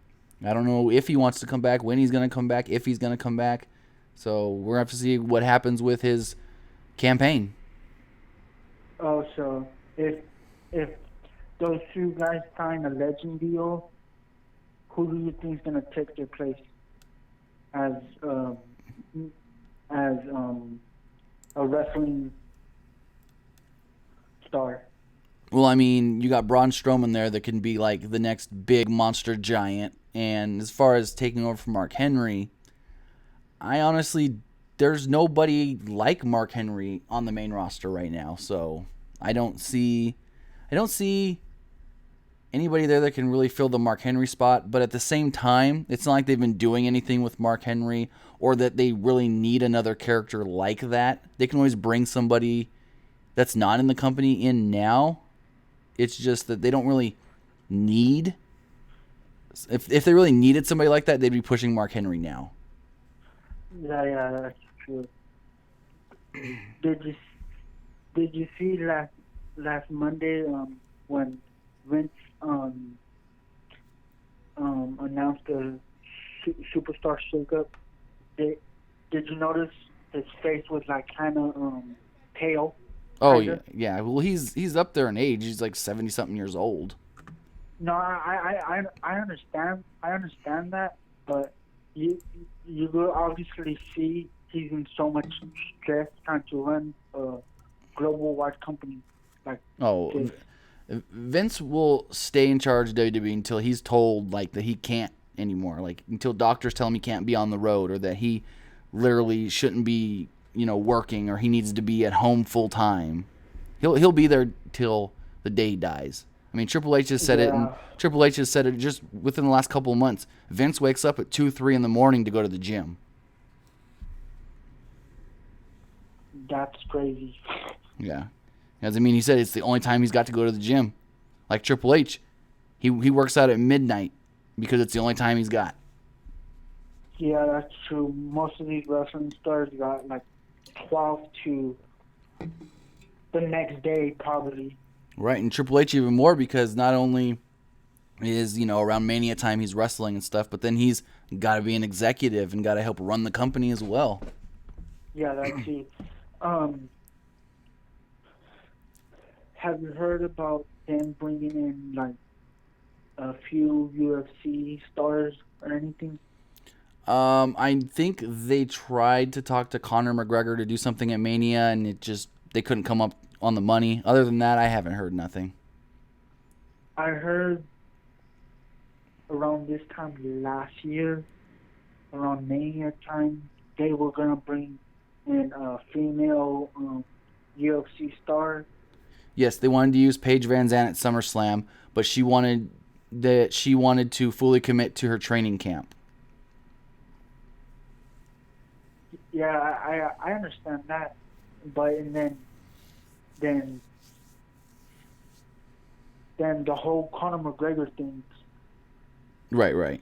I don't know if he wants to come back, when he's going to come back, if he's going to come back. So we're going to have to see what happens with his campaign. Oh, so if those two guys sign a legend deal, who do you think is going to take their place as a wrestling star? Well, I mean, you got Braun Strowman there that can be like the next big monster giant. And as far as taking over from Mark Henry, there's nobody like Mark Henry on the main roster right now. So I don't see anybody there that can really fill the Mark Henry spot. But at the same time, it's not like they've been doing anything with Mark Henry or that they really need another character like that. They can always bring somebody that's not in the company in now. It's just that they don't really need. If they really needed somebody like that, they'd be pushing Mark Henry now. Yeah, that's true. Did you see last Monday when Vince announced the Superstar Shakeup? Did you notice his face was like kind of pale? Oh yeah. Well, he's up there in age. He's like 70-something years old. No, I understand that, but you will obviously see he's in so much stress trying to run a global-wide company like this. Vince will stay in charge of WWE until he's told like that he can't anymore. Like until doctors tell him he can't be on the road or that he literally shouldn't be, working or he needs to be at home full time. He'll be there till the day he dies. I mean, Triple H has said it, and Triple H has said it just within the last couple of months. Vince wakes up at 2, 3 in the morning to go to the gym. That's crazy. Yeah. As I mean, he said it's the only time he's got to go to the gym. Like Triple H, he works out at midnight because it's the only time he's got. Yeah, that's true. Most of these wrestling stars got like 12 to the next day, probably. Right, and Triple H even more because not only is, around Mania time he's wrestling and stuff, but then he's got to be an executive and got to help run the company as well. Yeah, that's too. Have you heard about them bringing in like a few UFC stars or anything? I think they tried to talk to Conor McGregor to do something at Mania, and they couldn't come up on the money. Other than that, I haven't heard nothing. I heard around this time last year, around Mania time, they were gonna bring in a female UFC star. Yes, they wanted to use Paige Van Zandt at SummerSlam, but she wanted to fully commit to her training camp. Yeah, I understand that, but and then the whole Conor McGregor thing. Right.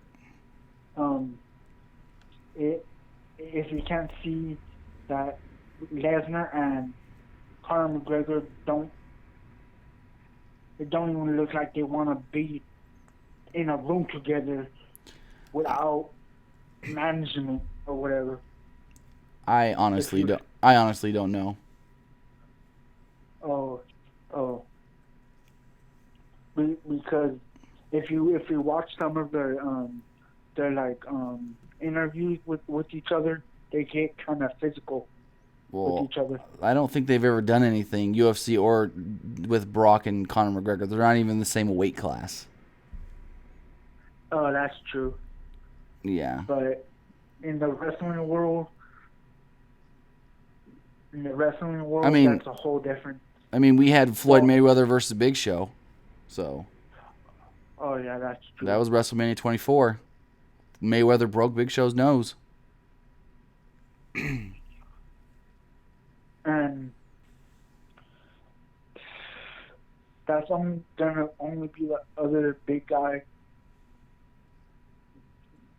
If you can't see that Lesnar and Conor McGregor don't even look like they want to be in a room together without management or whatever. I honestly don't know. Oh. Because if you watch some of their interviews with each other, they get kind of physical with each other. I don't think they've ever done anything UFC or with Brock and Conor McGregor. They're not even the same weight class. Oh, that's true. Yeah. But in the wrestling world, I mean, that's a whole different. I mean, we had Floyd Mayweather versus Big Show, so. Oh yeah, that's true. That was WrestleMania 24. Mayweather broke Big Show's nose. And that's gonna only be the other big guy.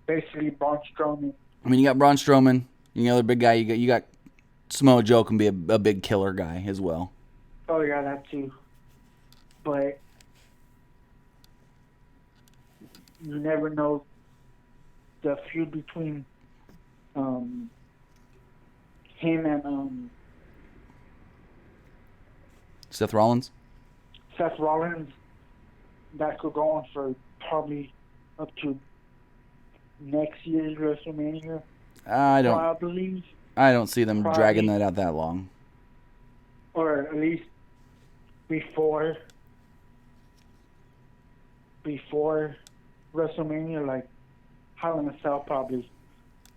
Basically, Braun Strowman. I mean, you got Braun Strowman. You know, the big guy. You got Samoa Joe can be a big killer guy as well. Oh yeah, that too. But you never know the feud between him and Seth Rollins. Seth Rollins. That could go on for probably up to next year's WrestleMania. I don't see them dragging that out that long. Or at least before WrestleMania, like Hell in a Cell probably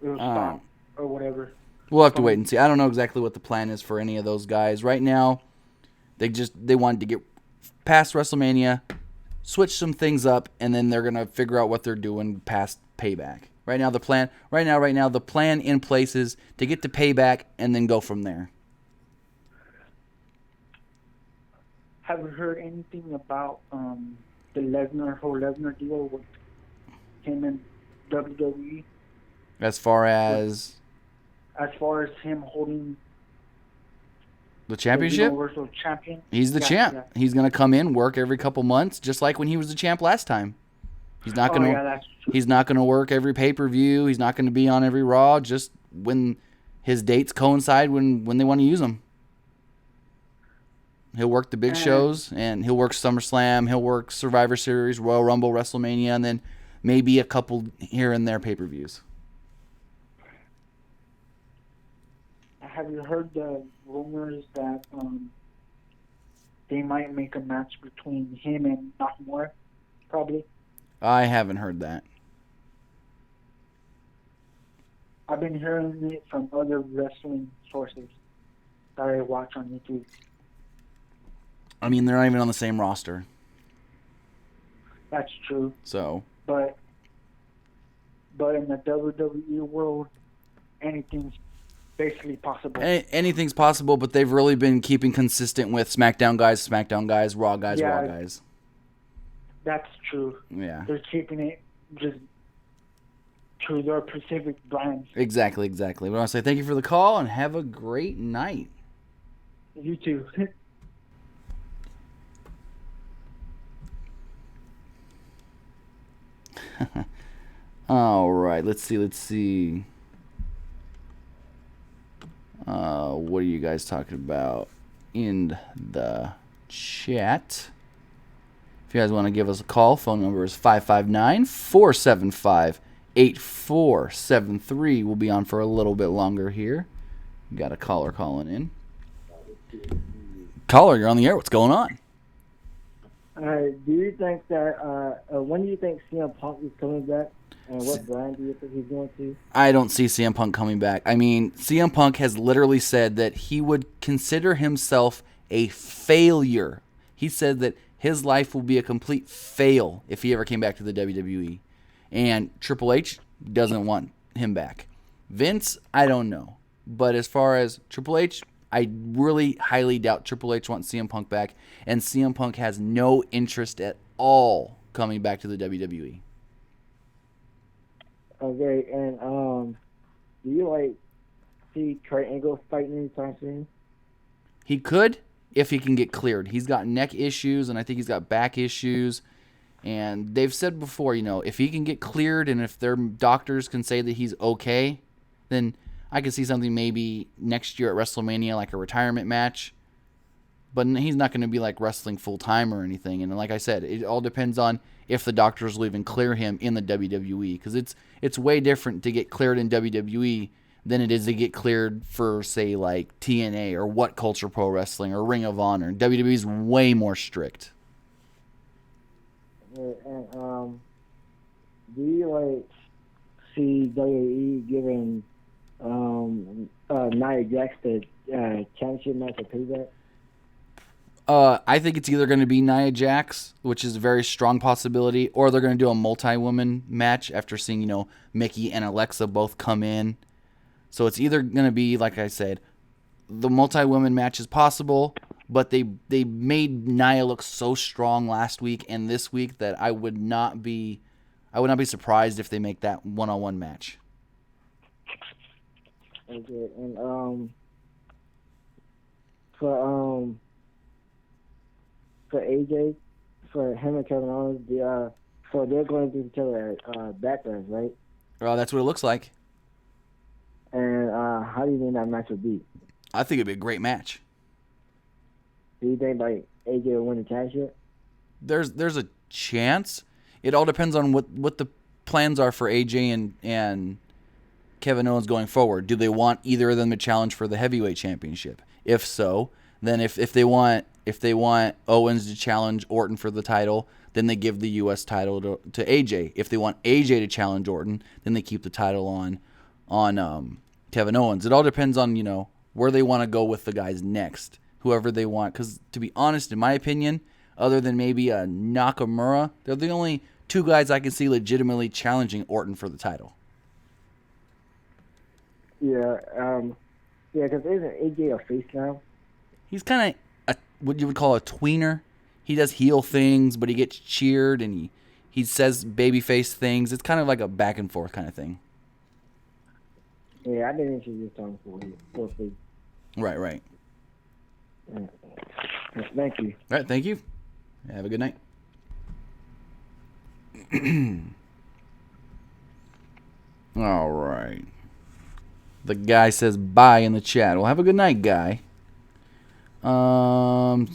will stop or whatever. We'll have to wait and see. I don't know exactly what the plan is for any of those guys. Right now, they wanted to get past WrestleMania, switch some things up, and then they're gonna figure out what they're doing past Payback. Right now the plan in place is to get to Payback and then go from there. Have you heard anything about the whole Lesnar deal with him and WWE? As far as him holding the championship? The Universal Champion? He's the champ. Yeah. He's going to come in, work every couple months, just like when he was the champ last time. He's not going to work every pay-per-view. He's not going to be on every Raw, just when his dates coincide when they want to use him. He'll work the big shows, and he'll work SummerSlam, he'll work Survivor Series, Royal Rumble, WrestleMania, and then maybe a couple here and there pay-per-views. Have you heard the rumors that they might make a match between him and Nakamura? Probably. I haven't heard that. I've been hearing it from other wrestling sources that I watch on YouTube. I mean, they're not even on the same roster. That's true. So. But in the WWE world, anything's basically possible. Anything's possible, but they've really been keeping consistent with SmackDown guys, Raw guys, Yeah. Raw guys. That's true. Yeah. They're keeping it just to their specific brands. Exactly. We want to say thank you for the call and have a great night. You too. All right, let's see. What are you guys talking about in the chat? If you guys want to give us a call, phone number is 559-475-8473. We'll be on for a little bit longer here. Got a caller calling in. Caller, you're on the air. What's going on? Do you think that when do you think CM Punk is coming back, and what brand do you think he's going to? I don't see CM Punk coming back. I mean, CM Punk has literally said that he would consider himself a failure. He said that his life will be a complete fail if he ever came back to the WWE. And Triple H doesn't want him back. Vince, I don't know. But as far as Triple H, I really highly doubt Triple H wants CM Punk back. And CM Punk has no interest at all coming back to the WWE. Okay, and do you see Kurt Angle fighting anytime soon? He could if he can get cleared. He's got neck issues, and I think he's got back issues. And they've said before, if he can get cleared and if their doctors can say that he's okay, then I could see something maybe next year at WrestleMania, like a retirement match. But he's not going to be wrestling full-time or anything. And like I said, it all depends on if the doctors will even clear him in the WWE. Because it's way different to get cleared in WWE than it is to get cleared for, say, TNA or What Culture Pro Wrestling or Ring of Honor. WWE is way more strict. And do you see WWE giving Nia Jax the championship match or payback? I think it's either going to be Nia Jax, which is a very strong possibility, or they're going to do a multi-woman match after seeing, Mickey and Alexa both come in. So it's either going to be, like I said, the multi-woman match is possible, but they made Nia look so strong last week and this week that I would not be surprised if they make that one-on-one match. Okay, and for AJ, for him and Kevin Owens, so they're going to each other at Backlash, right? That's what it looks like. And how do you think that match would be? I think it'd be a great match. Do you think AJ will win the championship? There's a chance. It all depends on what the plans are for AJ and Kevin Owens going forward. Do they want either of them to challenge for the heavyweight championship? If so, then if they want Owens to challenge Orton for the title, then they give the U.S. title to AJ. If they want AJ to challenge Orton, then they keep the title on Kevin Owens. It all depends on where they want to go with the guys next, whoever they want. Because to be honest, in my opinion, other than maybe a Nakamura, they're the only two guys I can see legitimately challenging Orton for the title. Yeah, because isn't AJ a face now? He's kind of what you would call a tweener. He does heel things, but he gets cheered and he says babyface things. It's kind of like a back and forth kind of thing. Yeah, I didn't introduce him for free. Right. Yeah. Thank you. All right, thank you. Have a good night. All right. The guy says bye in the chat. Well, have a good night, guy.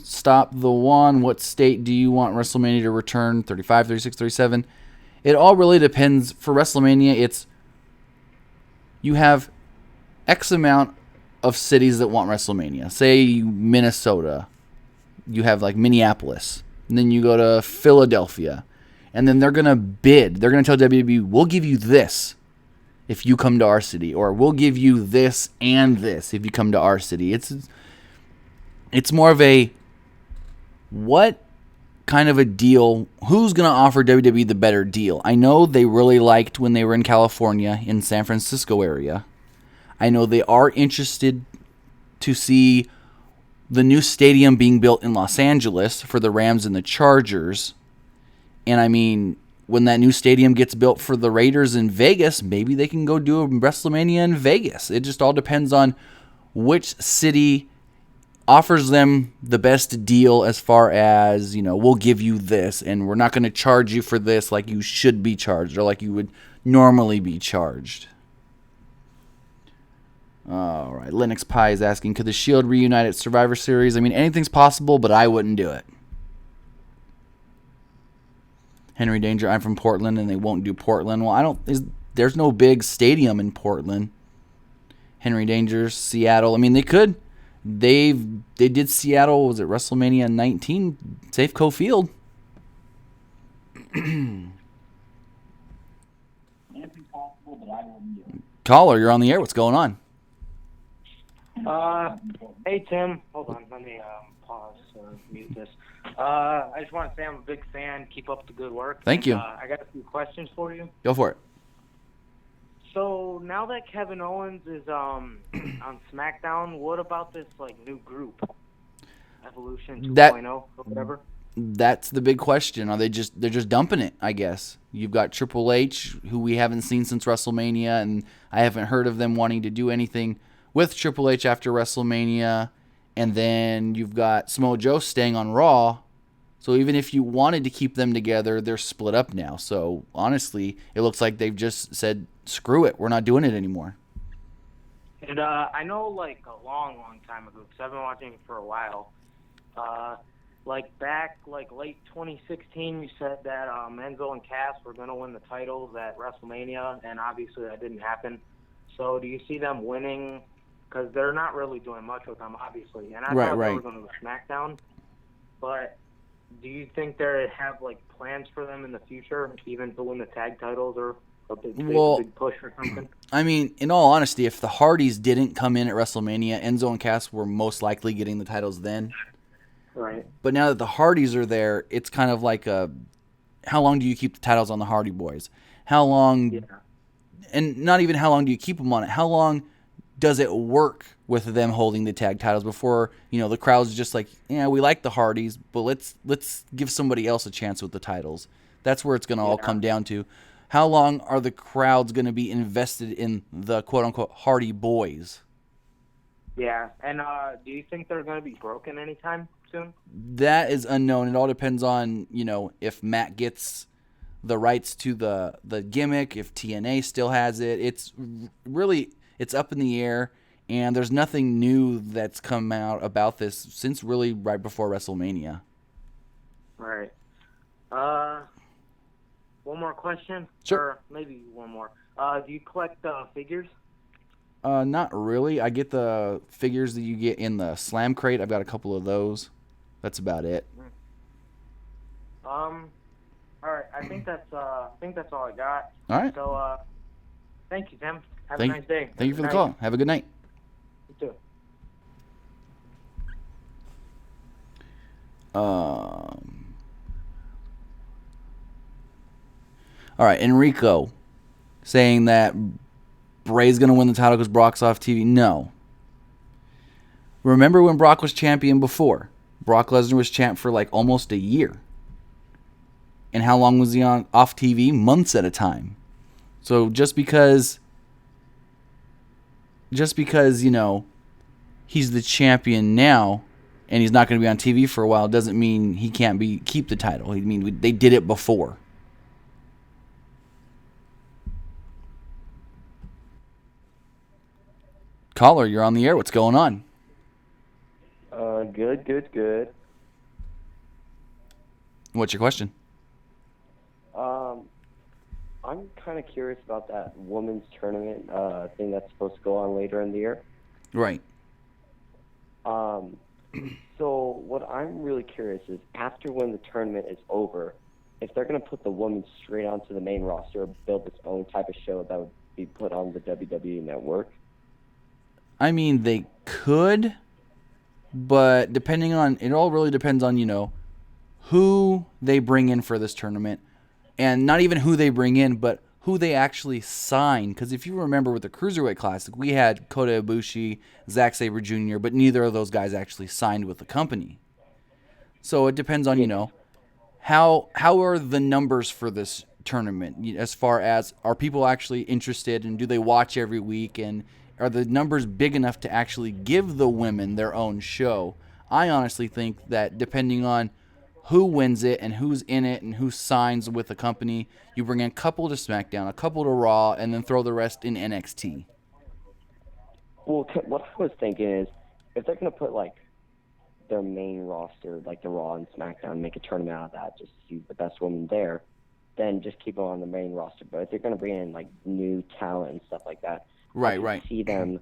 Stop the one. What state do you want WrestleMania to return? 35, 36, 37. It all really depends. For WrestleMania, it's you have X amount of cities that want WrestleMania. Say Minnesota. You have Minneapolis. And then you go to Philadelphia. And then they're going to bid. They're going to tell WWE, we'll give you this if you come to our city. Or we'll give you this and this if you come to our city. It's more of a what kind of a deal, who's going to offer WWE the better deal? I know they really liked when they were in California, in San Francisco area. I know they are interested to see the new stadium being built in Los Angeles for the Rams and the Chargers. And I mean, when that new stadium gets built for the Raiders in Vegas, maybe they can go do a WrestleMania in Vegas. It just all depends on which city offers them the best deal as far as, we'll give you this and we're not going to charge you for this like you should be charged or like you would normally be charged. All right, Linux Pie is asking, could the Shield reunite at Survivor Series? I mean, anything's possible, but I wouldn't do it. Henry Danger, I'm from Portland, and they won't do Portland. Well, there's no big stadium in Portland. Henry Danger, Seattle. I mean, they could. They did Seattle, was it WrestleMania 19? Safeco Field. Caller, you're on the air. What's going on? Hey Tim, hold on, let me pause or mute this. I just want to say I'm a big fan. Keep up the good work. Thank you. I got a few questions for you. Go for it. So now that Kevin Owens is on SmackDown, what about this new group, Evolution 2.0 or whatever? That's the big question. They're just dumping it, I guess. You've got Triple H, who we haven't seen since WrestleMania, and I haven't heard of them wanting to do anything with Triple H after WrestleMania. And then you've got Samoa Joe staying on Raw. So even if you wanted to keep them together, they're split up now. So honestly, it looks like they've just said, screw it, we're not doing it anymore. And I know a long time ago, because I've been watching it for a while, back late 2016, you said that Enzo and Cass were going to win the titles at WrestleMania, and obviously that didn't happen. So do you see them winning? Because they're not really doing much with them, obviously. And I thought they were going to go SmackDown. But do you think they have plans for them in the future, even to win the tag titles or a big push or something? I mean, in all honesty, if the Hardys didn't come in at WrestleMania, Enzo and Cass were most likely getting the titles then. Right. But now that the Hardys are there, it's kind of like how long do you keep the titles on the Hardy Boys? How long, and not even how long do you keep them on it, how long does it work with them holding the tag titles before, the crowd's just like, yeah, we like the Hardys, but let's give somebody else a chance with the titles. That's where it's going to all come down to. How long are the crowds going to be invested in the quote-unquote Hardy Boys? Yeah, and do you think they're going to be broken anytime soon? That is unknown. It all depends on, if Matt gets the rights to the gimmick, if TNA still has it. It's up in the air, and there's nothing new that's come out about this since really right before WrestleMania. Right. One more question? Sure. Or maybe one more. Do you collect figures? Not really. I get the figures that you get in the Slam Crate. I've got a couple of those. That's about it. All right. I think that's all I got. All right. So, thank you, Tim. Have a nice day. Thank you for the call. Have a good night. You too. All right, Enrico saying that Bray's going to win the title because Brock's off TV. No. Remember when Brock was champion before? Brock Lesnar was champ for almost a year. And how long was he off TV? Months at a time. So just because he's the champion now and he's not going to be on TV for a while doesn't mean he can't keep the title. I mean, they did it before. Caller, you're on the air. What's going on? Good. What's your question? I'm kind of curious about that women's tournament thing that's supposed to go on later in the year. Right. So what I'm really curious is after when the tournament is over, if they're going to put the women straight onto the main roster or build its own type of show that would be put on the WWE network. I mean, they could, but it all really depends on, who they bring in for this tournament, and not even who they bring in, but who they actually sign. Because if you remember with the Cruiserweight Classic, we had Kota Ibushi, Zack Sabre Jr., but neither of those guys actually signed with the company. So it depends on, how are the numbers for this tournament, as far as are people actually interested, and do they watch every week, and are the numbers big enough to actually give the women their own show? I honestly think that depending on who wins it and who's in it and who signs with the company, you bring in a couple to SmackDown, a couple to Raw, and then throw the rest in NXT. Well, what I was thinking is, if they're going to put, like, their main roster, like the Raw and SmackDown, make a tournament out of that, just to see the best women there, then just keep them on the main roster. But if they're going to bring in, like, new talent and stuff like that, I can see them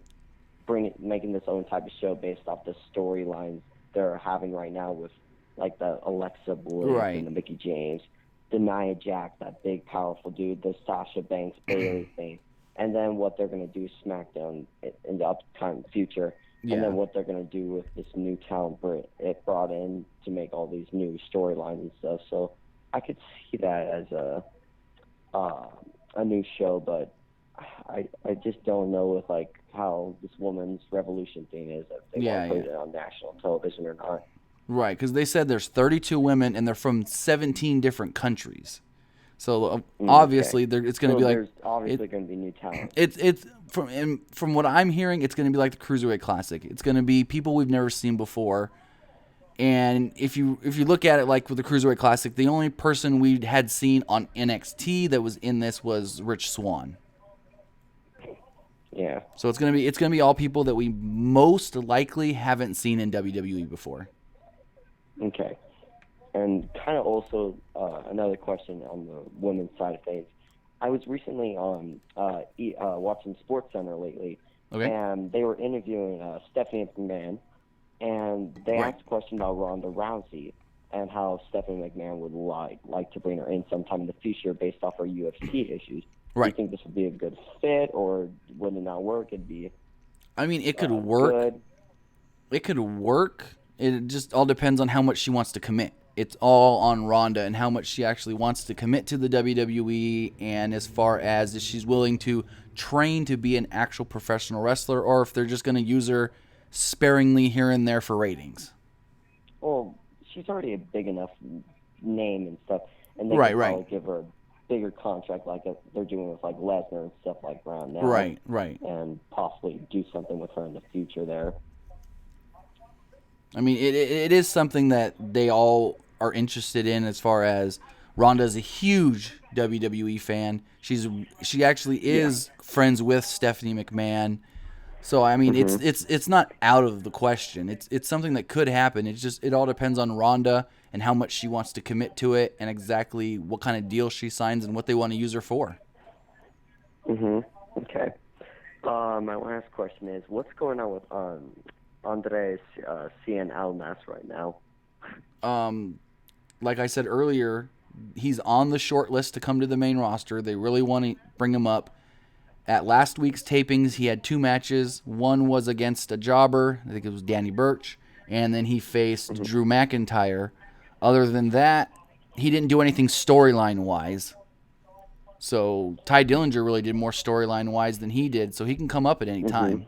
making this own type of show based off the storylines they're having right now with, like, the Alexa Bliss and the Mickey James, the Nia Jax, that big, powerful dude, the Sasha Banks Bayley thing, and then what they're going to do SmackDown in the upcoming future, and then what they're going to do with this new talent it brought in to make all these new storylines and stuff. So I could see that as a new show, but I just don't know with, like, how this woman's revolution thing is, if they want to put it on national television or not. Right, because they said there's 32 women and they're from 17 different countries. So obviously it's going to be like, there's obviously going to be new talent. It's from what I'm hearing, it's going to be like the Cruiserweight Classic. It's going to be people we've never seen before. And if you look at it like with the Cruiserweight Classic, the only person we had seen on NXT that was in this was Rich Swann. Yeah. So it's gonna be all people that we most likely haven't seen in WWE before. Okay. And kind of also another question on the women's side of things. I was recently on watching SportsCenter lately, and they were interviewing Stephanie McMahon, and they asked a question about Ronda Rousey and how Stephanie McMahon would like to bring her in sometime in the future based off her UFC issues. Do you think this would be a good fit, or would it not work? It'd be. I mean, it could work. Good. It could work. It just all depends on how much she wants to commit. It's all on Ronda and how much she actually wants to commit to the WWE, and as far as if she's willing to train to be an actual professional wrestler, or if they're just going to use her sparingly here and there for ratings. Well, she's already a big enough name and stuff, and they can probably give her a bigger contract like they're doing with, like, Lesnar and stuff like around now. Right. And possibly do something with her in the future there. I mean, it is something that they all are interested in, as far as Ronda's a huge WWE fan. She actually is friends with Stephanie McMahon. So I mean, it's not out of the question. It's something that could happen. It all depends on Ronda and how much she wants to commit to it, and exactly what kind of deal she signs and what they want to use her for. Okay. My last question is, what's going on with Andres Cien Almas right now? Like I said earlier, he's on the short list to come to the main roster. They really want to bring him up. At last week's tapings, he had 2 matches. One was against a jobber, I think it was Danny Burch, and then he faced Drew McIntyre. Other than that, he didn't do anything storyline-wise. So Ty Dillinger really did more storyline-wise than he did, so he can come up at any time.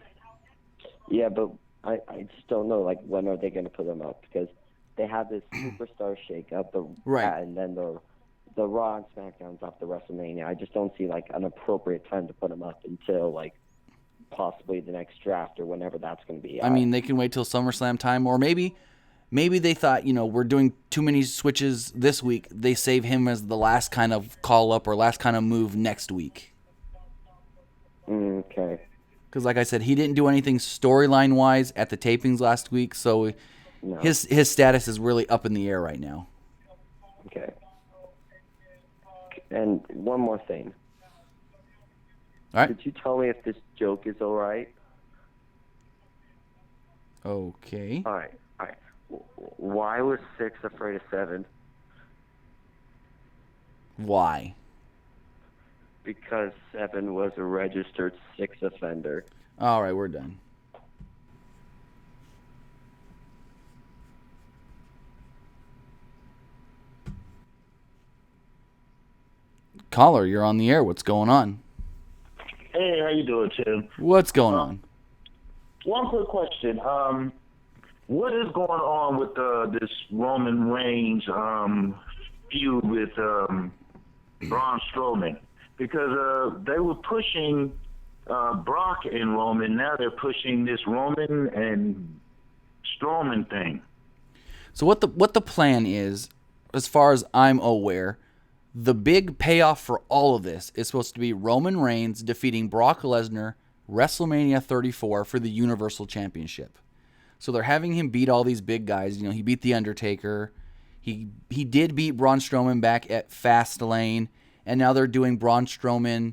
Yeah, but I just don't know, like, when are they going to put him up? Because they have this Superstar Shakeup, and then the Raw and SmackDowns after WrestleMania. I just don't see, like, an appropriate time to put him up until, like, possibly the next draft or whenever that's going to be. I mean, they can wait till SummerSlam time, or maybe they thought, we're doing too many switches this week. They save him as the last kind of call-up or last kind of move next week. Okay. Because, like I said, he didn't do anything storyline-wise at the tapings last week, so his status is really up in the air right now. Okay. And one more thing. All right. Could you tell me if this joke is all right? Okay. All right. Why was 6 afraid of 7? Why? Because 7 was a registered 6 offender. All right, we're done. Caller, you're on the air. What's going on? Hey, how you doing, Tim? What's going on? One quick question. What is going on with this Roman Reigns feud with Braun Strowman? Because they were pushing Brock and Roman. Now they're pushing this Roman and Strowman thing. So what the plan is, as far as I'm aware, the big payoff for all of this is supposed to be Roman Reigns defeating Brock Lesnar WrestleMania 34 for the Universal Championship. So they're having him beat all these big guys. You know, he beat The Undertaker. He did beat Braun Strowman back at Fastlane, and now they're doing Braun Strowman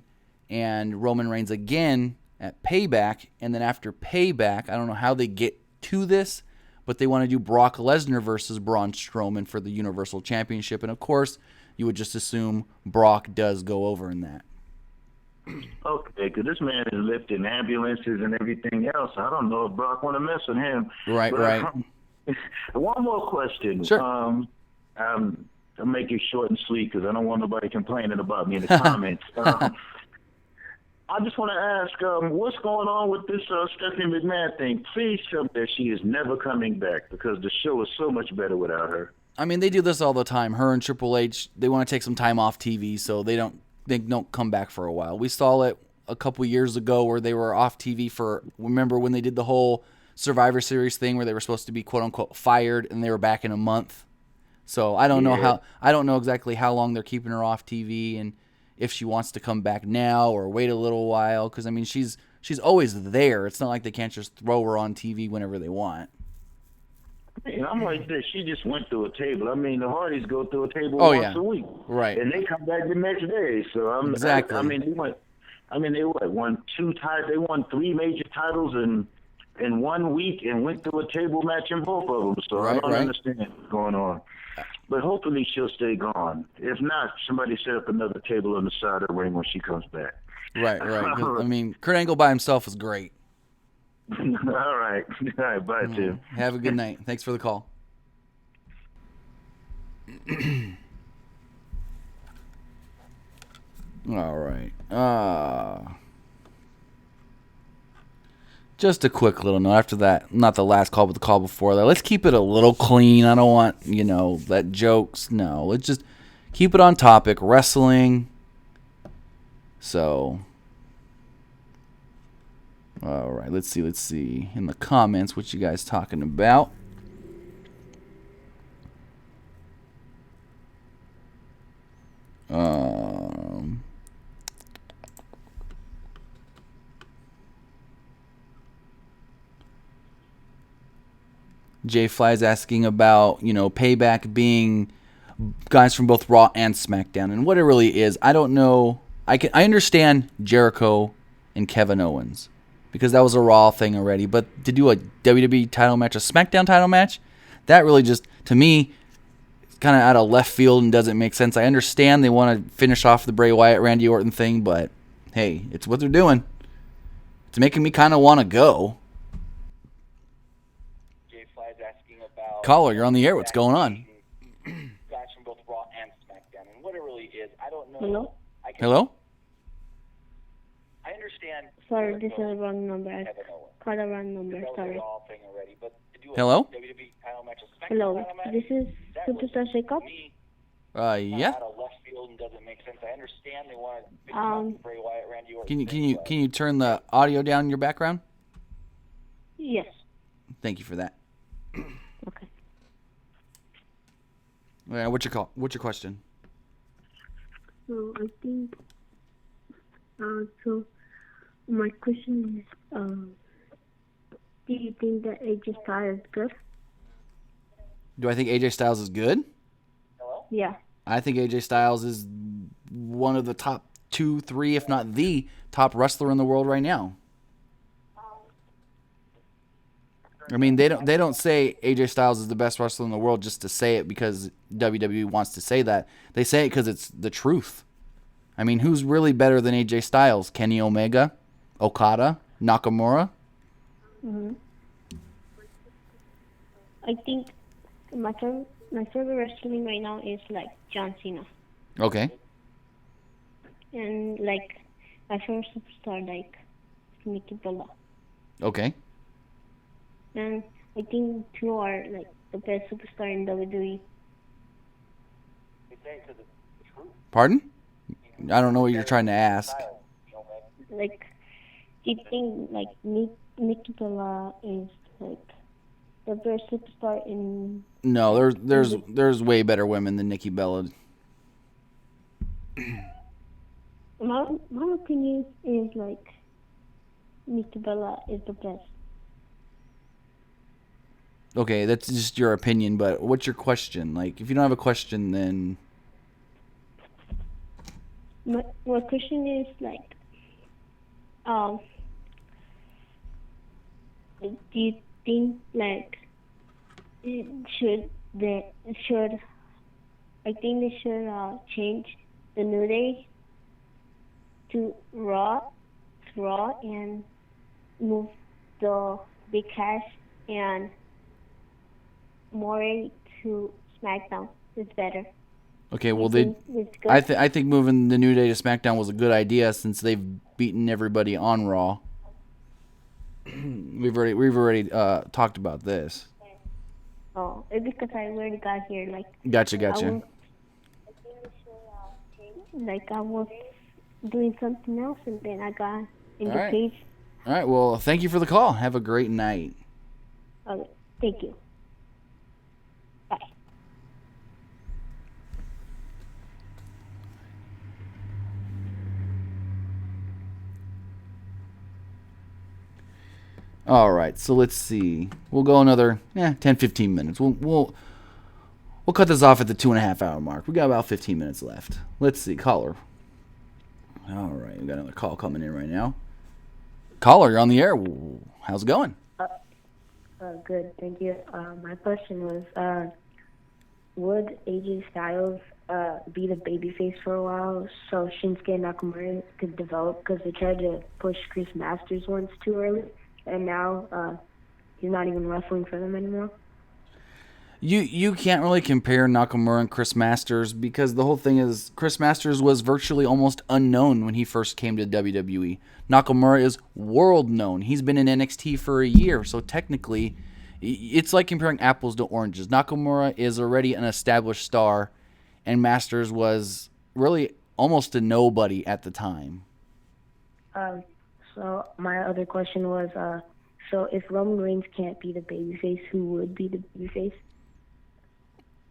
and Roman Reigns again at Payback, and then after Payback, I don't know how they get to this, but they want to do Brock Lesnar versus Braun Strowman for the Universal Championship, and of course, you would just assume Brock does go over in that. Okay, because this man is lifting ambulances and everything else. I don't know if Brock want to mess with him. Right, but, right. One more question. Sure. I'll make it short and sweet because I don't want nobody complaining about me in the comments. I just want to ask, what's going on with this Stephanie McMahon thing? Please tell me that she is never coming back because the show is so much better without her. I mean, they do this all the time. Her and Triple H, they want to take some time off TV, so they don't come back for a while. We saw it a couple years ago where they were off TV for, remember when they did the whole Survivor Series thing where they were supposed to be quote unquote fired and they were back in a month. So I don't know exactly how long they're keeping her off TV and if she wants to come back now or wait a little while, because I mean she's always there. It's not like they can't just throw her on TV whenever they want. And I'm like this. She just went through a table. I mean, the Hardys go through a table once a week, right? And they come back the next day. So exactly. They won 2 titles. They won 3 major titles in 1 week and went through a table match in both of them. So I don't understand what's going on. But hopefully she'll stay gone. If not, somebody set up another table on the side of the ring when she comes back. Right. I mean, Kurt Angle by himself is great. All right. Bye, Tim. Have a good night. Thanks for the call. All right. Just a quick little note after that. Not the last call, but the call before that. Let's keep it a little clean. I don't want, that jokes. No, let's just keep it on topic. Wrestling. So... all right, let's see in the comments what you guys talking about. Jay Fly's asking about, Payback being guys from both Raw and SmackDown, and what it really is. I don't know. I understand Jericho and Kevin Owens, because that was a Raw thing already. But to do a WWE title match, a SmackDown title match, that really just, to me, is kind of out of left field and doesn't make sense. I understand they want to finish off the Bray Wyatt, Randy Orton thing, but hey, it's what they're doing. It's making me kind of want to go. Jay Fly's asking about... Caller, you're on the air. What's going on? Guys from both Raw and SmackDown, and what it really is, I don't know... Hello? Hello? I understand... Sorry, this is the wrong number. I called the wrong number. Sorry. Hello? Hello, this is Superstar Shakeup. Yeah. Can you turn the audio down in your background? Yes. Thank you for that. Okay. Yeah, what's your question? So I think. So my question is, do you think that AJ Styles is good? Do I think AJ Styles is good? Yeah. I think AJ Styles is one of the top 2, 3, if not the top wrestler in the world right now. I mean, they don't say AJ Styles is the best wrestler in the world just to say it because WWE wants to say that. They say it because it's the truth. I mean, who's really better than AJ Styles? Kenny Omega, Okada, Nakamura? Mm-hmm. I think my favorite wrestling right now is like John Cena. Okay. and like my favorite superstar like Nikki Bella. Okay. And I think two are like the best superstar in WWE. Pardon? I don't know what you're trying to ask. Like, do you think like Nikki Bella is like the best superstar in? No, there's way better women than Nikki Bella. My opinion is like Nikki Bella is the best. Okay, that's just your opinion, but what's your question? Like, if you don't have a question, then My question is like, do you think like I think they should change the New Day to Raw and move the Big Cash and Maury to SmackDown. It's better. okay, well it's good. I think moving the New Day to SmackDown was a good idea since they've beaten everybody on Raw. We've already talked about this. Oh, it's because I already got here. Like Gotcha. I was doing something else, and then I got in All the right. page. All right, well, thank you for the call. Have a great night. Okay, thank you. Bye. All right, so let's see. We'll go another 10, 15 minutes. We'll cut this off at the 2.5 hour mark. We got about 15 minutes left. Let's see, caller. All right, we got another call coming in right now. Caller, you're on the air. How's it going? Good, thank you. My question was, would AJ Styles be the babyface for a while so Shinsuke Nakamura could develop? Because they tried to push Chris Masters once too early, and now he's not even wrestling for them anymore. You can't really compare Nakamura and Chris Masters because the whole thing is Chris Masters was virtually almost unknown when he first came to WWE. Nakamura is world known. He's been in NXT for a year, so technically it's like comparing apples to oranges. Nakamura is already an established star, and Masters was really almost a nobody at the time. So my other question was, so if Roman Reigns can't be the babyface, who would be the babyface?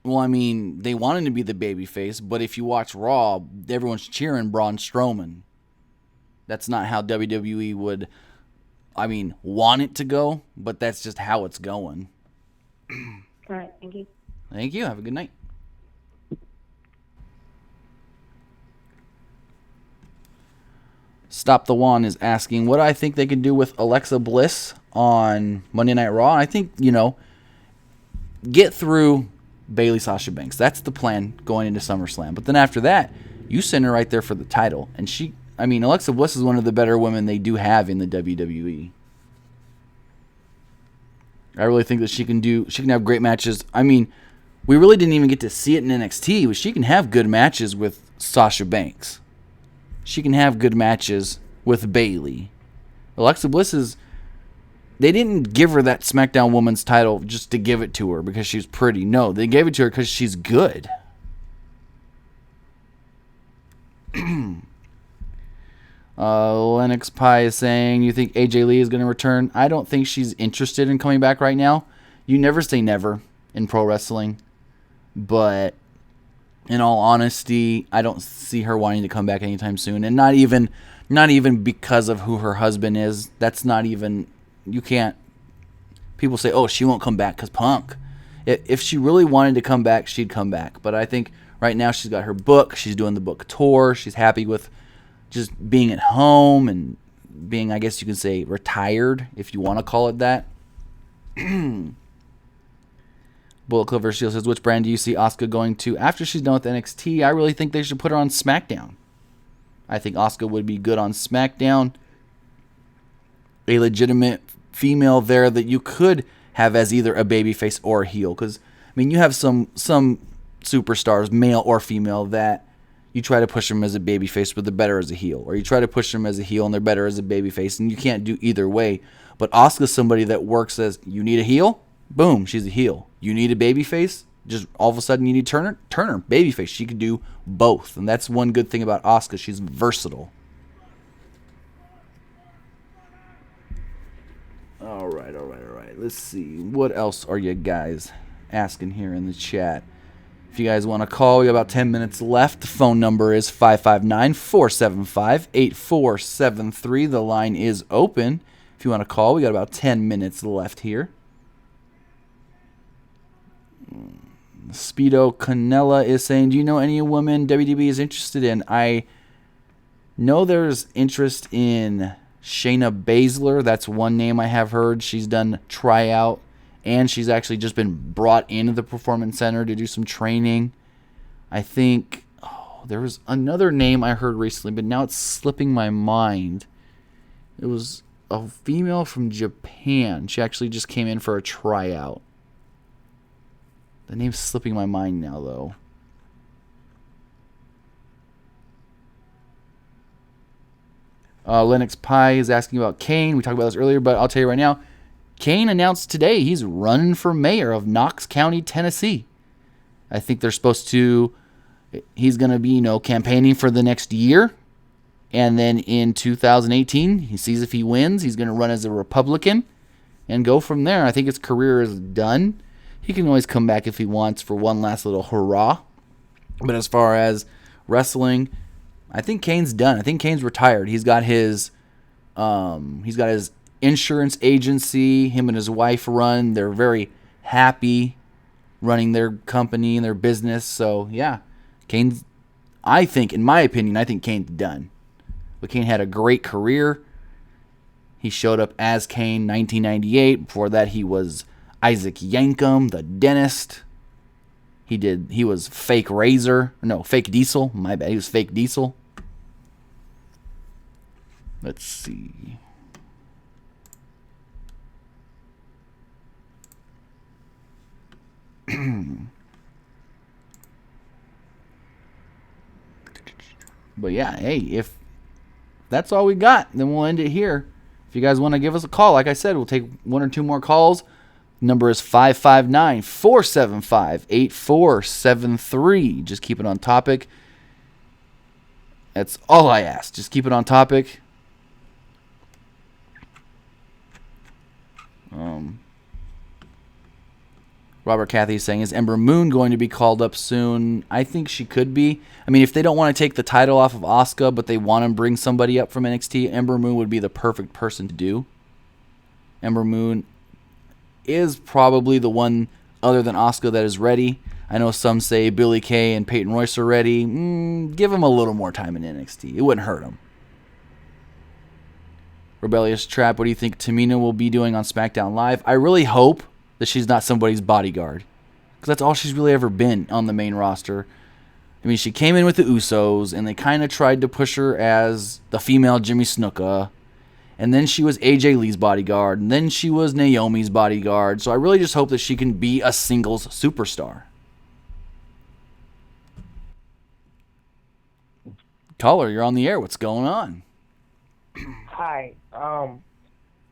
Well, I mean, they wanted to be the babyface, but if you watch Raw, everyone's cheering Braun Strowman. That's not how WWE would, want it to go, but that's just how it's going. All right, thank you. Thank you. Have a good night. Stop the One is asking what I think they could do with Alexa Bliss on Monday Night Raw. I think, get through Bayley Sasha Banks. That's the plan going into SummerSlam. But then after that, you send her right there for the title. And Alexa Bliss is one of the better women they do have in the WWE. I really think that she can have great matches. We really didn't even get to see it in NXT, but she can have good matches with Sasha Banks. She can have good matches with Bayley. Alexa Bliss they didn't give her that SmackDown Women's title just to give it to her because she's pretty. No, they gave it to her because she's good. Lennox Pie is saying, you think AJ Lee is going to return? I don't think she's interested in coming back right now. You never say never in pro wrestling. But in all honesty, I don't see her wanting to come back anytime soon. And not even because of who her husband is. That's not even... You can't... People say, oh, she won't come back because Punk. If she really wanted to come back, she'd come back. But I think right now she's got her book. She's doing the book tour. She's happy with just being at home and being, I guess you can say, retired, if you want to call it that. Bullet Clover Shield says, which brand do you see Asuka going to after she's done with NXT? I really think they should put her on SmackDown. I think Asuka would be good on SmackDown. A legitimate female there that you could have as either a babyface or a heel. Because, you have some superstars, male or female, that you try to push them as a babyface, but they're better as a heel. Or you try to push them as a heel and they're better as a babyface, and you can't do either way. But Asuka's somebody that works as, you need a heel? Boom, she's a heel. You need a babyface? Just all of a sudden you need Turner, babyface. She could do both. And that's one good thing about Asuka. She's versatile. All right. Let's see. What else are you guys asking here in the chat? If you guys want to call, we got about 10 minutes left. The phone number is 559-475-8473. The line is open. If you want to call, we got about 10 minutes left here. Speedo Canella is saying, do you know any women WWE is interested in? I know there's interest in Shayna Baszler. That's one name I have heard. She's done tryout, and she's actually just been brought into the Performance Center to do some training. I think there was another name I heard recently, but now it's slipping my mind. It was a female from Japan. She actually just came in for a tryout. The name's slipping my mind now, though. Lennox Pie is asking about Kane. We talked about this earlier, but I'll tell you right now. Kane announced today he's running for mayor of Knox County, Tennessee. I think they're supposed to... He's going to be, campaigning for the next year. And then in 2018, he sees if he wins, he's going to run as a Republican and go from there. I think his career is done. He can always come back if he wants for one last little hurrah. But as far as wrestling, I think Kane's done. I think Kane's retired. He's got his insurance agency. Him and his wife run. They're very happy running their company and their business. So yeah, Kane's. I think, in my opinion, Kane's done. But Kane had a great career. He showed up as Kane 1998. Before that, he was Isaac Yankem, the dentist. He was fake Diesel. My bad. He was fake Diesel. Let's see. But yeah, hey, if that's all we got, then we'll end it here. If you guys want to give us a call, like I said, we'll take one or two more calls. Number is 559-475-8473. Just keep it on topic. That's all I ask. Just keep it on topic. Robert Cathy is saying, is Ember Moon going to be called up soon? I think she could be. I mean, if they don't want to take the title off of Asuka, but they want to bring somebody up from NXT, Ember Moon would be the perfect person to do. Ember Moon is probably the one other than Asuka that is ready. I know some say Billie Kay and Peyton Royce are ready. Give them a little more time in NXT. It wouldn't hurt them. Rebellious Trap, what do you think Tamina will be doing on SmackDown Live? I really hope that she's not somebody's bodyguard, because that's all she's really ever been on the main roster. I mean, she came in with the Usos, and they kind of tried to push her as the female Jimmy Snuka, and then she was AJ Lee's bodyguard, and then she was Naomi's bodyguard. So I really just hope that she can be a singles superstar. Caller, you're on the air. What's going on? Hi. Do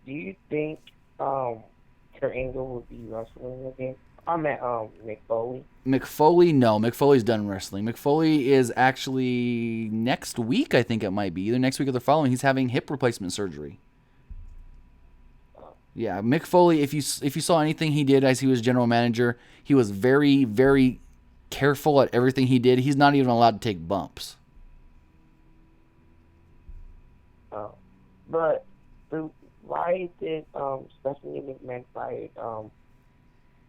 you think Kurt Angle will be wrestling again? I meant Mick Foley. Mick Foley? No, Mick Foley's done wrestling. Mick Foley is actually next week, I think it might be. Either next week or the following. He's having hip replacement surgery. Yeah, Mick Foley, if you saw anything he did as he was general manager, he was very, very careful at everything he did. He's not even allowed to take bumps. But why did Stephanie McMahon fight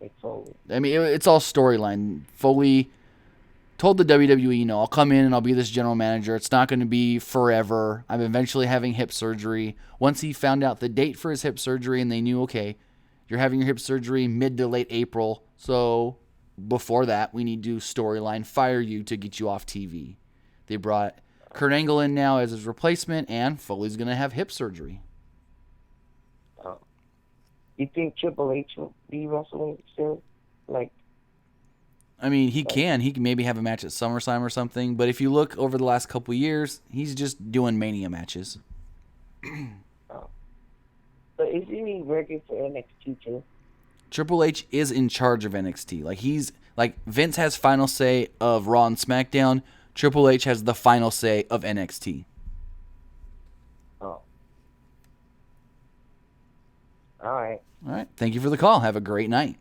Mick Foley? I mean, it's all storyline. Foley told the WWE, I'll come in and I'll be this general manager. It's not going to be forever. I'm eventually having hip surgery. Once he found out the date for his hip surgery and they knew, okay, you're having your hip surgery mid to late April, so before that, we need to storyline fire you to get you off TV. They brought Kurt Angle in now as his replacement, and Foley's going to have hip surgery. You think Triple H will be wrestling soon? I mean, he can maybe have a match at SummerSlam or something, but if you look over the last couple years, he's just doing Mania matches. But isn't he working for NXT too? Triple H is in charge of NXT. Like Vince has final say of Raw and SmackDown. Triple H has the final say of NXT. Oh. All right. All right. Thank you for the call. Have a great night.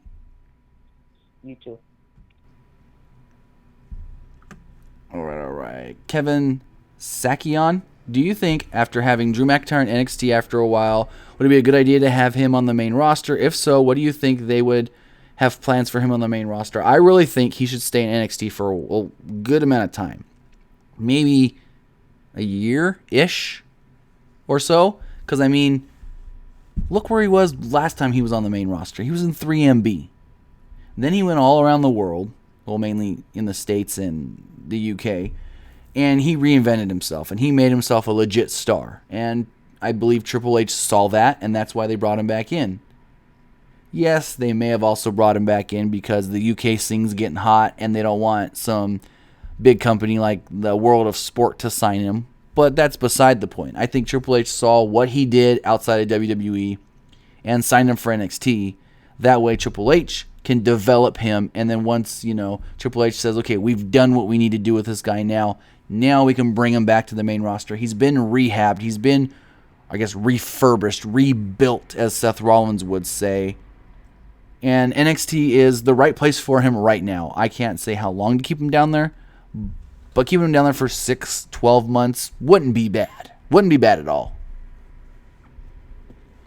You too. All right. Kevin Sakion, do you think after having Drew McIntyre in NXT after a while, would it be a good idea to have him on the main roster? If so, what do you think they would have plans for him on the main roster? I really think he should stay in NXT for a good amount of time. Maybe a year-ish or so. Because, I mean, look where he was last time he was on the main roster. He was in 3MB. Then he went all around the world, well, mainly in the States and the UK, and he reinvented himself, and he made himself a legit star. And I believe Triple H saw that, and that's why they brought him back in. Yes, they may have also brought him back in because the UK scene's getting hot, and they don't want some big company like the World of Sport to sign him. But that's beside the point. I think Triple H saw what he did outside of WWE and signed him for NXT. That way Triple H can develop him, and then once, Triple H says, okay, we've done what we need to do with this guy now we can bring him back to the main roster. He's been rehabbed. He's been, I guess, refurbished, rebuilt, as Seth Rollins would say. And NXT is the right place for him right now. I can't say how long to keep him down there, but keeping him down there for 6, 12 months wouldn't be bad. Wouldn't be bad at all.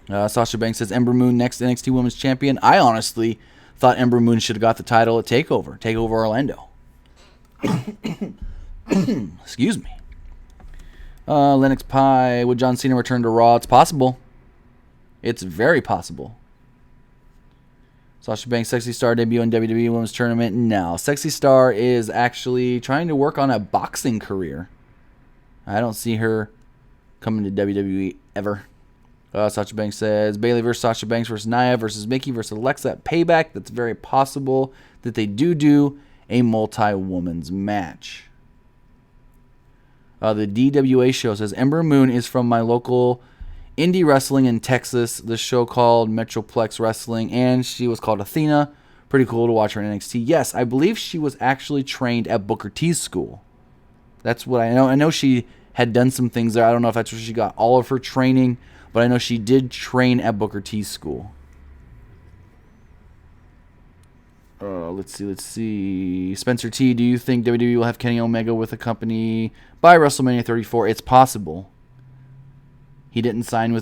Sasha Banks says, Ember Moon next NXT Women's Champion. I honestly thought Ember Moon should have got the title at TakeOver Orlando. Excuse me. Lennox Pie, would John Cena return to Raw? It's possible. It's very possible. Sasha Banks, Sexy Star debut in WWE Women's Tournament? No. Sexy Star is actually trying to work on a boxing career. I don't see her coming to WWE ever. Sasha Banks says, Bayley versus Sasha Banks versus Nia versus Mickey versus Alexa at Payback. That's very possible that they do a multi-woman's match. The DWA show says, Ember Moon is from my local indie wrestling in Texas. The show called Metroplex Wrestling, and she was called Athena. Pretty cool to watch her in NXT. Yes, I believe she was actually trained at Booker T's school. That's what I know. I know she had done some things there. I don't know if that's where she got all of her training, but I know she did train at Booker T's school. Let's see. Spencer T, do you think WWE will have Kenny Omega with the company by WrestleMania 34? It's possible. He re-signed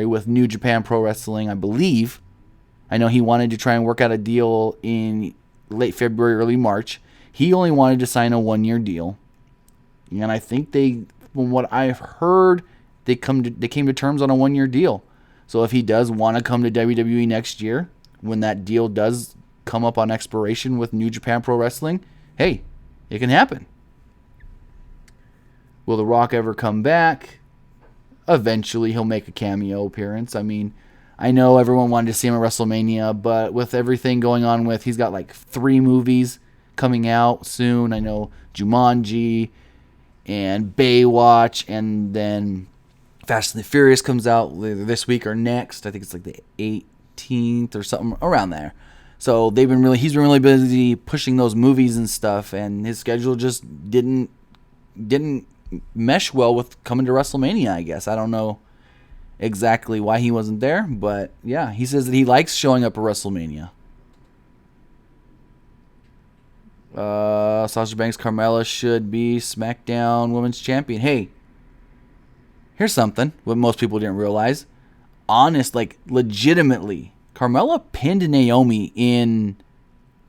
with New Japan Pro Wrestling, I believe. I know he wanted to try and work out a deal in late February, early March. He only wanted to sign a 1-year deal. And I think from what I've heard, they came to terms on a 1-year deal. So if he does want to come to WWE next year, when that deal does come up on expiration with New Japan Pro Wrestling, hey, it can happen. Will The Rock ever come back? Eventually, he'll make a cameo appearance. I mean, I know everyone wanted to see him at WrestleMania, but with everything going on he's got like 3 movies coming out soon. I know Jumanji and Baywatch, and then Fast and the Furious comes out later this week or next. I think it's like the 18th or something around there. So he's been really busy pushing those movies and stuff, and his schedule just didn't mesh well with coming to WrestleMania, I guess. I don't know exactly why he wasn't there, but yeah, he says that he likes showing up at WrestleMania. Sasha Banks, Carmella should be SmackDown Women's Champion. Hey, here's something what most people didn't realize. Legitimately, Carmella pinned Naomi in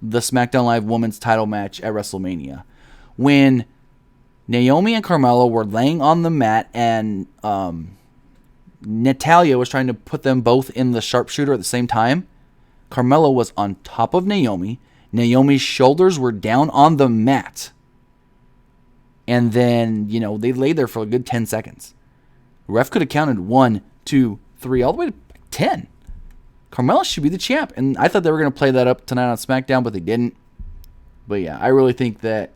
the SmackDown Live Women's title match at WrestleMania. When Naomi and Carmella were laying on the mat, and Natalya was trying to put them both in the sharpshooter at the same time, Carmella was on top of Naomi. Naomi's shoulders were down on the mat. And then, they laid there for a good 10 seconds. The ref could have counted 1, 2, 3, all the way to 10. Carmella should be the champ. And I thought they were going to play that up tonight on SmackDown, but they didn't. But yeah, I really think that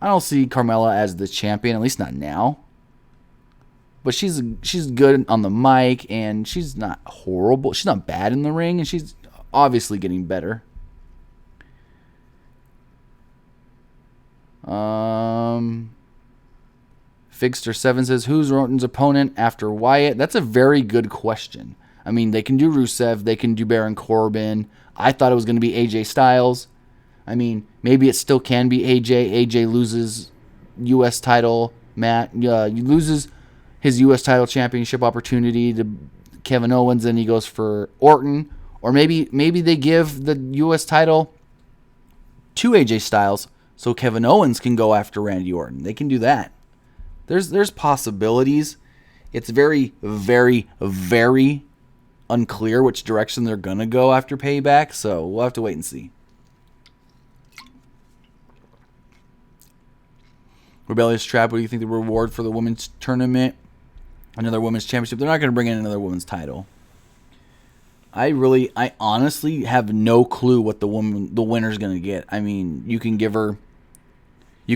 I don't see Carmella as the champion, at least not now. But she's good on the mic, and she's not horrible. She's not bad in the ring, and she's obviously getting better. Figster7 says, who's Orton's opponent after Wyatt? That's a very good question. I mean, they can do Rusev. They can do Baron Corbin. I thought it was going to be AJ Styles. I mean, maybe it still can be AJ. AJ loses U.S. title. He loses his U.S. title championship opportunity to Kevin Owens, and he goes for Orton. Or maybe they give the U.S. title to AJ Styles so Kevin Owens can go after Randy Orton. They can do that. There's possibilities. It's very, very, very unclear which direction they're going to go after Payback, so we'll have to wait and see. Rebellious Trap, what do you think the reward for the women's tournament? Another women's championship. They're not going to bring in another women's title. I honestly have no clue what the winner's going to get. I mean, you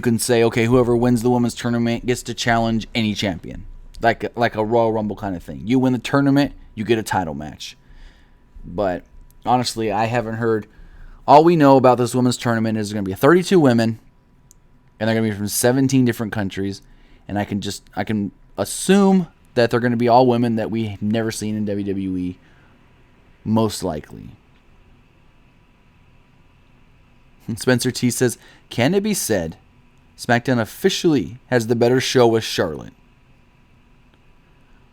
can say, okay, whoever wins the women's tournament gets to challenge any champion. Like a Royal Rumble kind of thing. You win the tournament, you get a title match. But honestly, I haven't heard. All we know about this women's tournament is there's going to be 32 women. And they're going to be from 17 different countries. And I can assume that they're going to be all women that we've never seen in WWE. Most likely. And Spencer T says, can it be said SmackDown officially has the better show with Charlotte?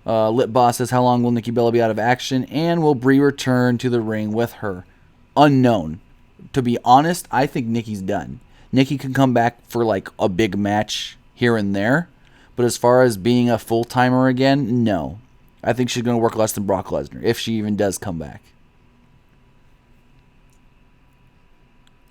Lit Boss says, how long will Nikki Bella be out of action? And will Brie return to the ring with her? Unknown. To be honest, I think Nikki's done. Nikki can come back for like a big match here and there. But as far as being a full-timer again, no. I think she's going to work less than Brock Lesnar, if she even does come back.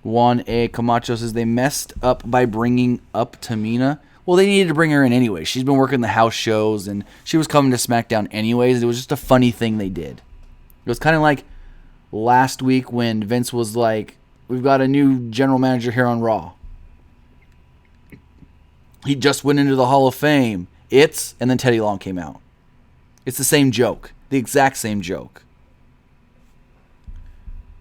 Juan A. Camacho says they messed up by bringing up Tamina. Well, they needed to bring her in anyway. She's been working the house shows, and she was coming to SmackDown anyways. It was just a funny thing they did. It was kind of like last week when Vince was like, we've got a new general manager here on Raw. He just went into the Hall of Fame. And then Teddy Long came out. It's the same joke. The exact same joke.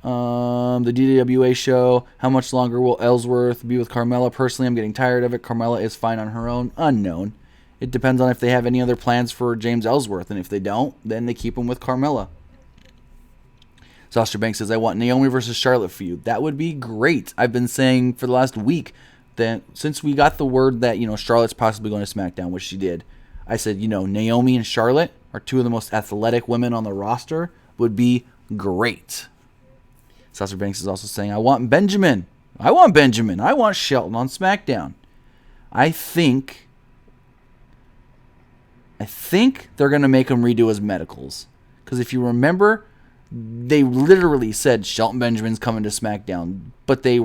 The DWA show. How much longer will Ellsworth be with Carmella? Personally, I'm getting tired of it. Carmella is fine on her own. Unknown. It depends on if they have any other plans for James Ellsworth. And if they don't, then they keep him with Carmella. Sasha Banks says, I want Naomi versus Charlotte feud. That would be great. I've been saying for the last week that since we got the word that, Charlotte's possibly going to SmackDown, which she did, I said, Naomi and Charlotte are two of the most athletic women on the roster. Would be great. Sasha Banks is also saying, I want Benjamin. I want Shelton on SmackDown. I think they're going to make him redo his medicals. Because if you remember, they literally said Shelton Benjamin's coming to SmackDown. But they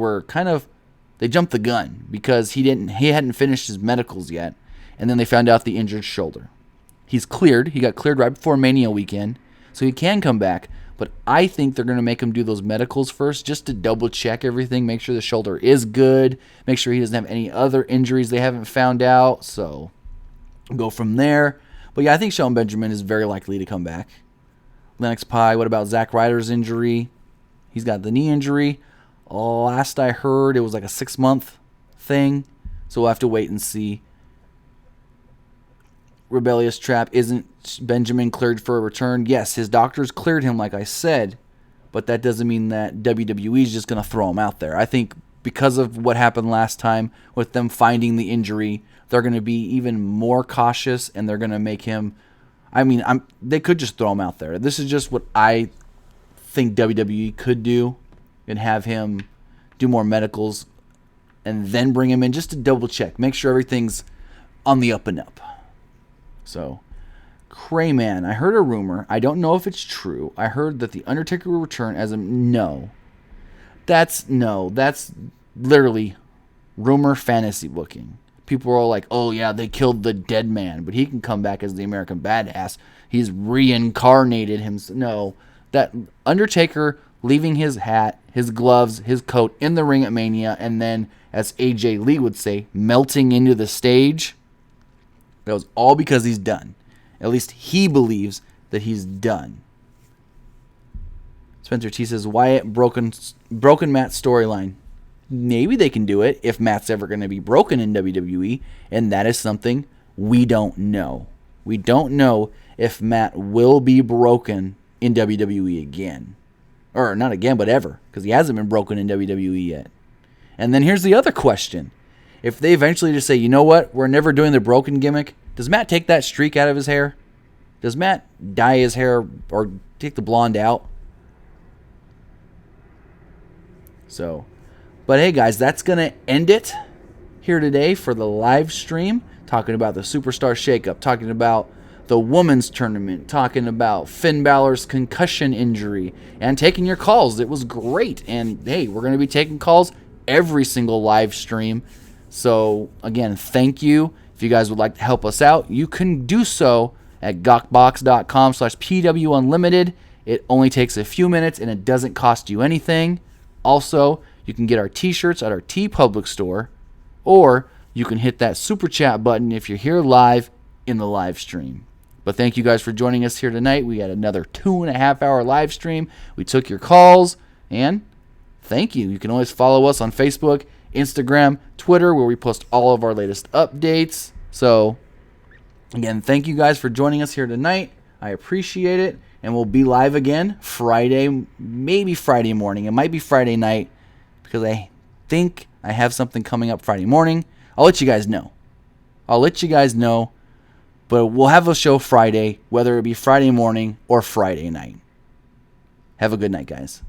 jumped the gun because he hadn't finished his medicals yet. And then they found out the injured shoulder. He's cleared. He got cleared right before Mania weekend. So he can come back. But I think they're going to make him do those medicals first just to double check everything. Make sure the shoulder is good. Make sure he doesn't have any other injuries they haven't found out. So go from there. But yeah, I think Shelton Benjamin is very likely to come back. Lennox Pie, what about Zack Ryder's injury? He's got the knee injury. Last I heard, it was like a 6-month thing. So we'll have to wait and see. Rebellious Trap, isn't Benjamin cleared for a return? Yes, his doctors cleared him, like I said. But that doesn't mean that WWE is just going to throw him out there. I think because of what happened last time with them finding the injury, they're going to be even more cautious, and they're going to make him... they could just throw him out there. This is just what I think WWE could do, and have him do more medicals and then bring him in just to double check. Make sure everything's on the up and up. So, Crayman, I heard a rumor. I don't know if it's true. I heard that The Undertaker will return as a... No. That's literally rumor fantasy booking. people are all like, oh, yeah, they killed the dead man, but he can come back as the American Badass. He's reincarnated himself. No, that Undertaker leaving his hat, his gloves, his coat in the ring at Mania, and then, as AJ Lee would say, melting into the stage, that was all because he's done. At least he believes that he's done. Spencer T says, Wyatt broken Matt storyline. Maybe they can do it if Matt's ever going to be broken in WWE, and that is something we don't know. We don't know if Matt will be broken in WWE again. Or not again, but ever, because he hasn't been broken in WWE yet. And then here's the other question. If they eventually just say, you know what, we're never doing the broken gimmick, does Matt take that streak out of his hair? Does Matt dye his hair or take the blonde out? So, but hey guys, that's going to end it here today for the live stream, talking about the Superstar Shakeup, talking about the women's tournament, talking about Finn Balor's concussion injury, and taking your calls. It was great. And hey, we're going to be taking calls every single live stream. So again, thank you. If you guys would like to help us out, you can do so at gawkbox.com/PWUnlimited. It only takes a few minutes and it doesn't cost you anything. Also, you can get our t-shirts at our TeePublic store, or you can hit that super chat button if you're here live in the live stream. But thank you guys for joining us here tonight. We had another 2.5 hour live stream. We took your calls, and thank you. You can always follow us on Facebook, Instagram, Twitter, where we post all of our latest updates. So, again, thank you guys for joining us here tonight. I appreciate it. And we'll be live again Friday, maybe Friday morning. It might be Friday night because I think I have something coming up Friday morning. I'll let you guys know. But we'll have a show Friday, whether it be Friday morning or Friday night. Have a good night, guys.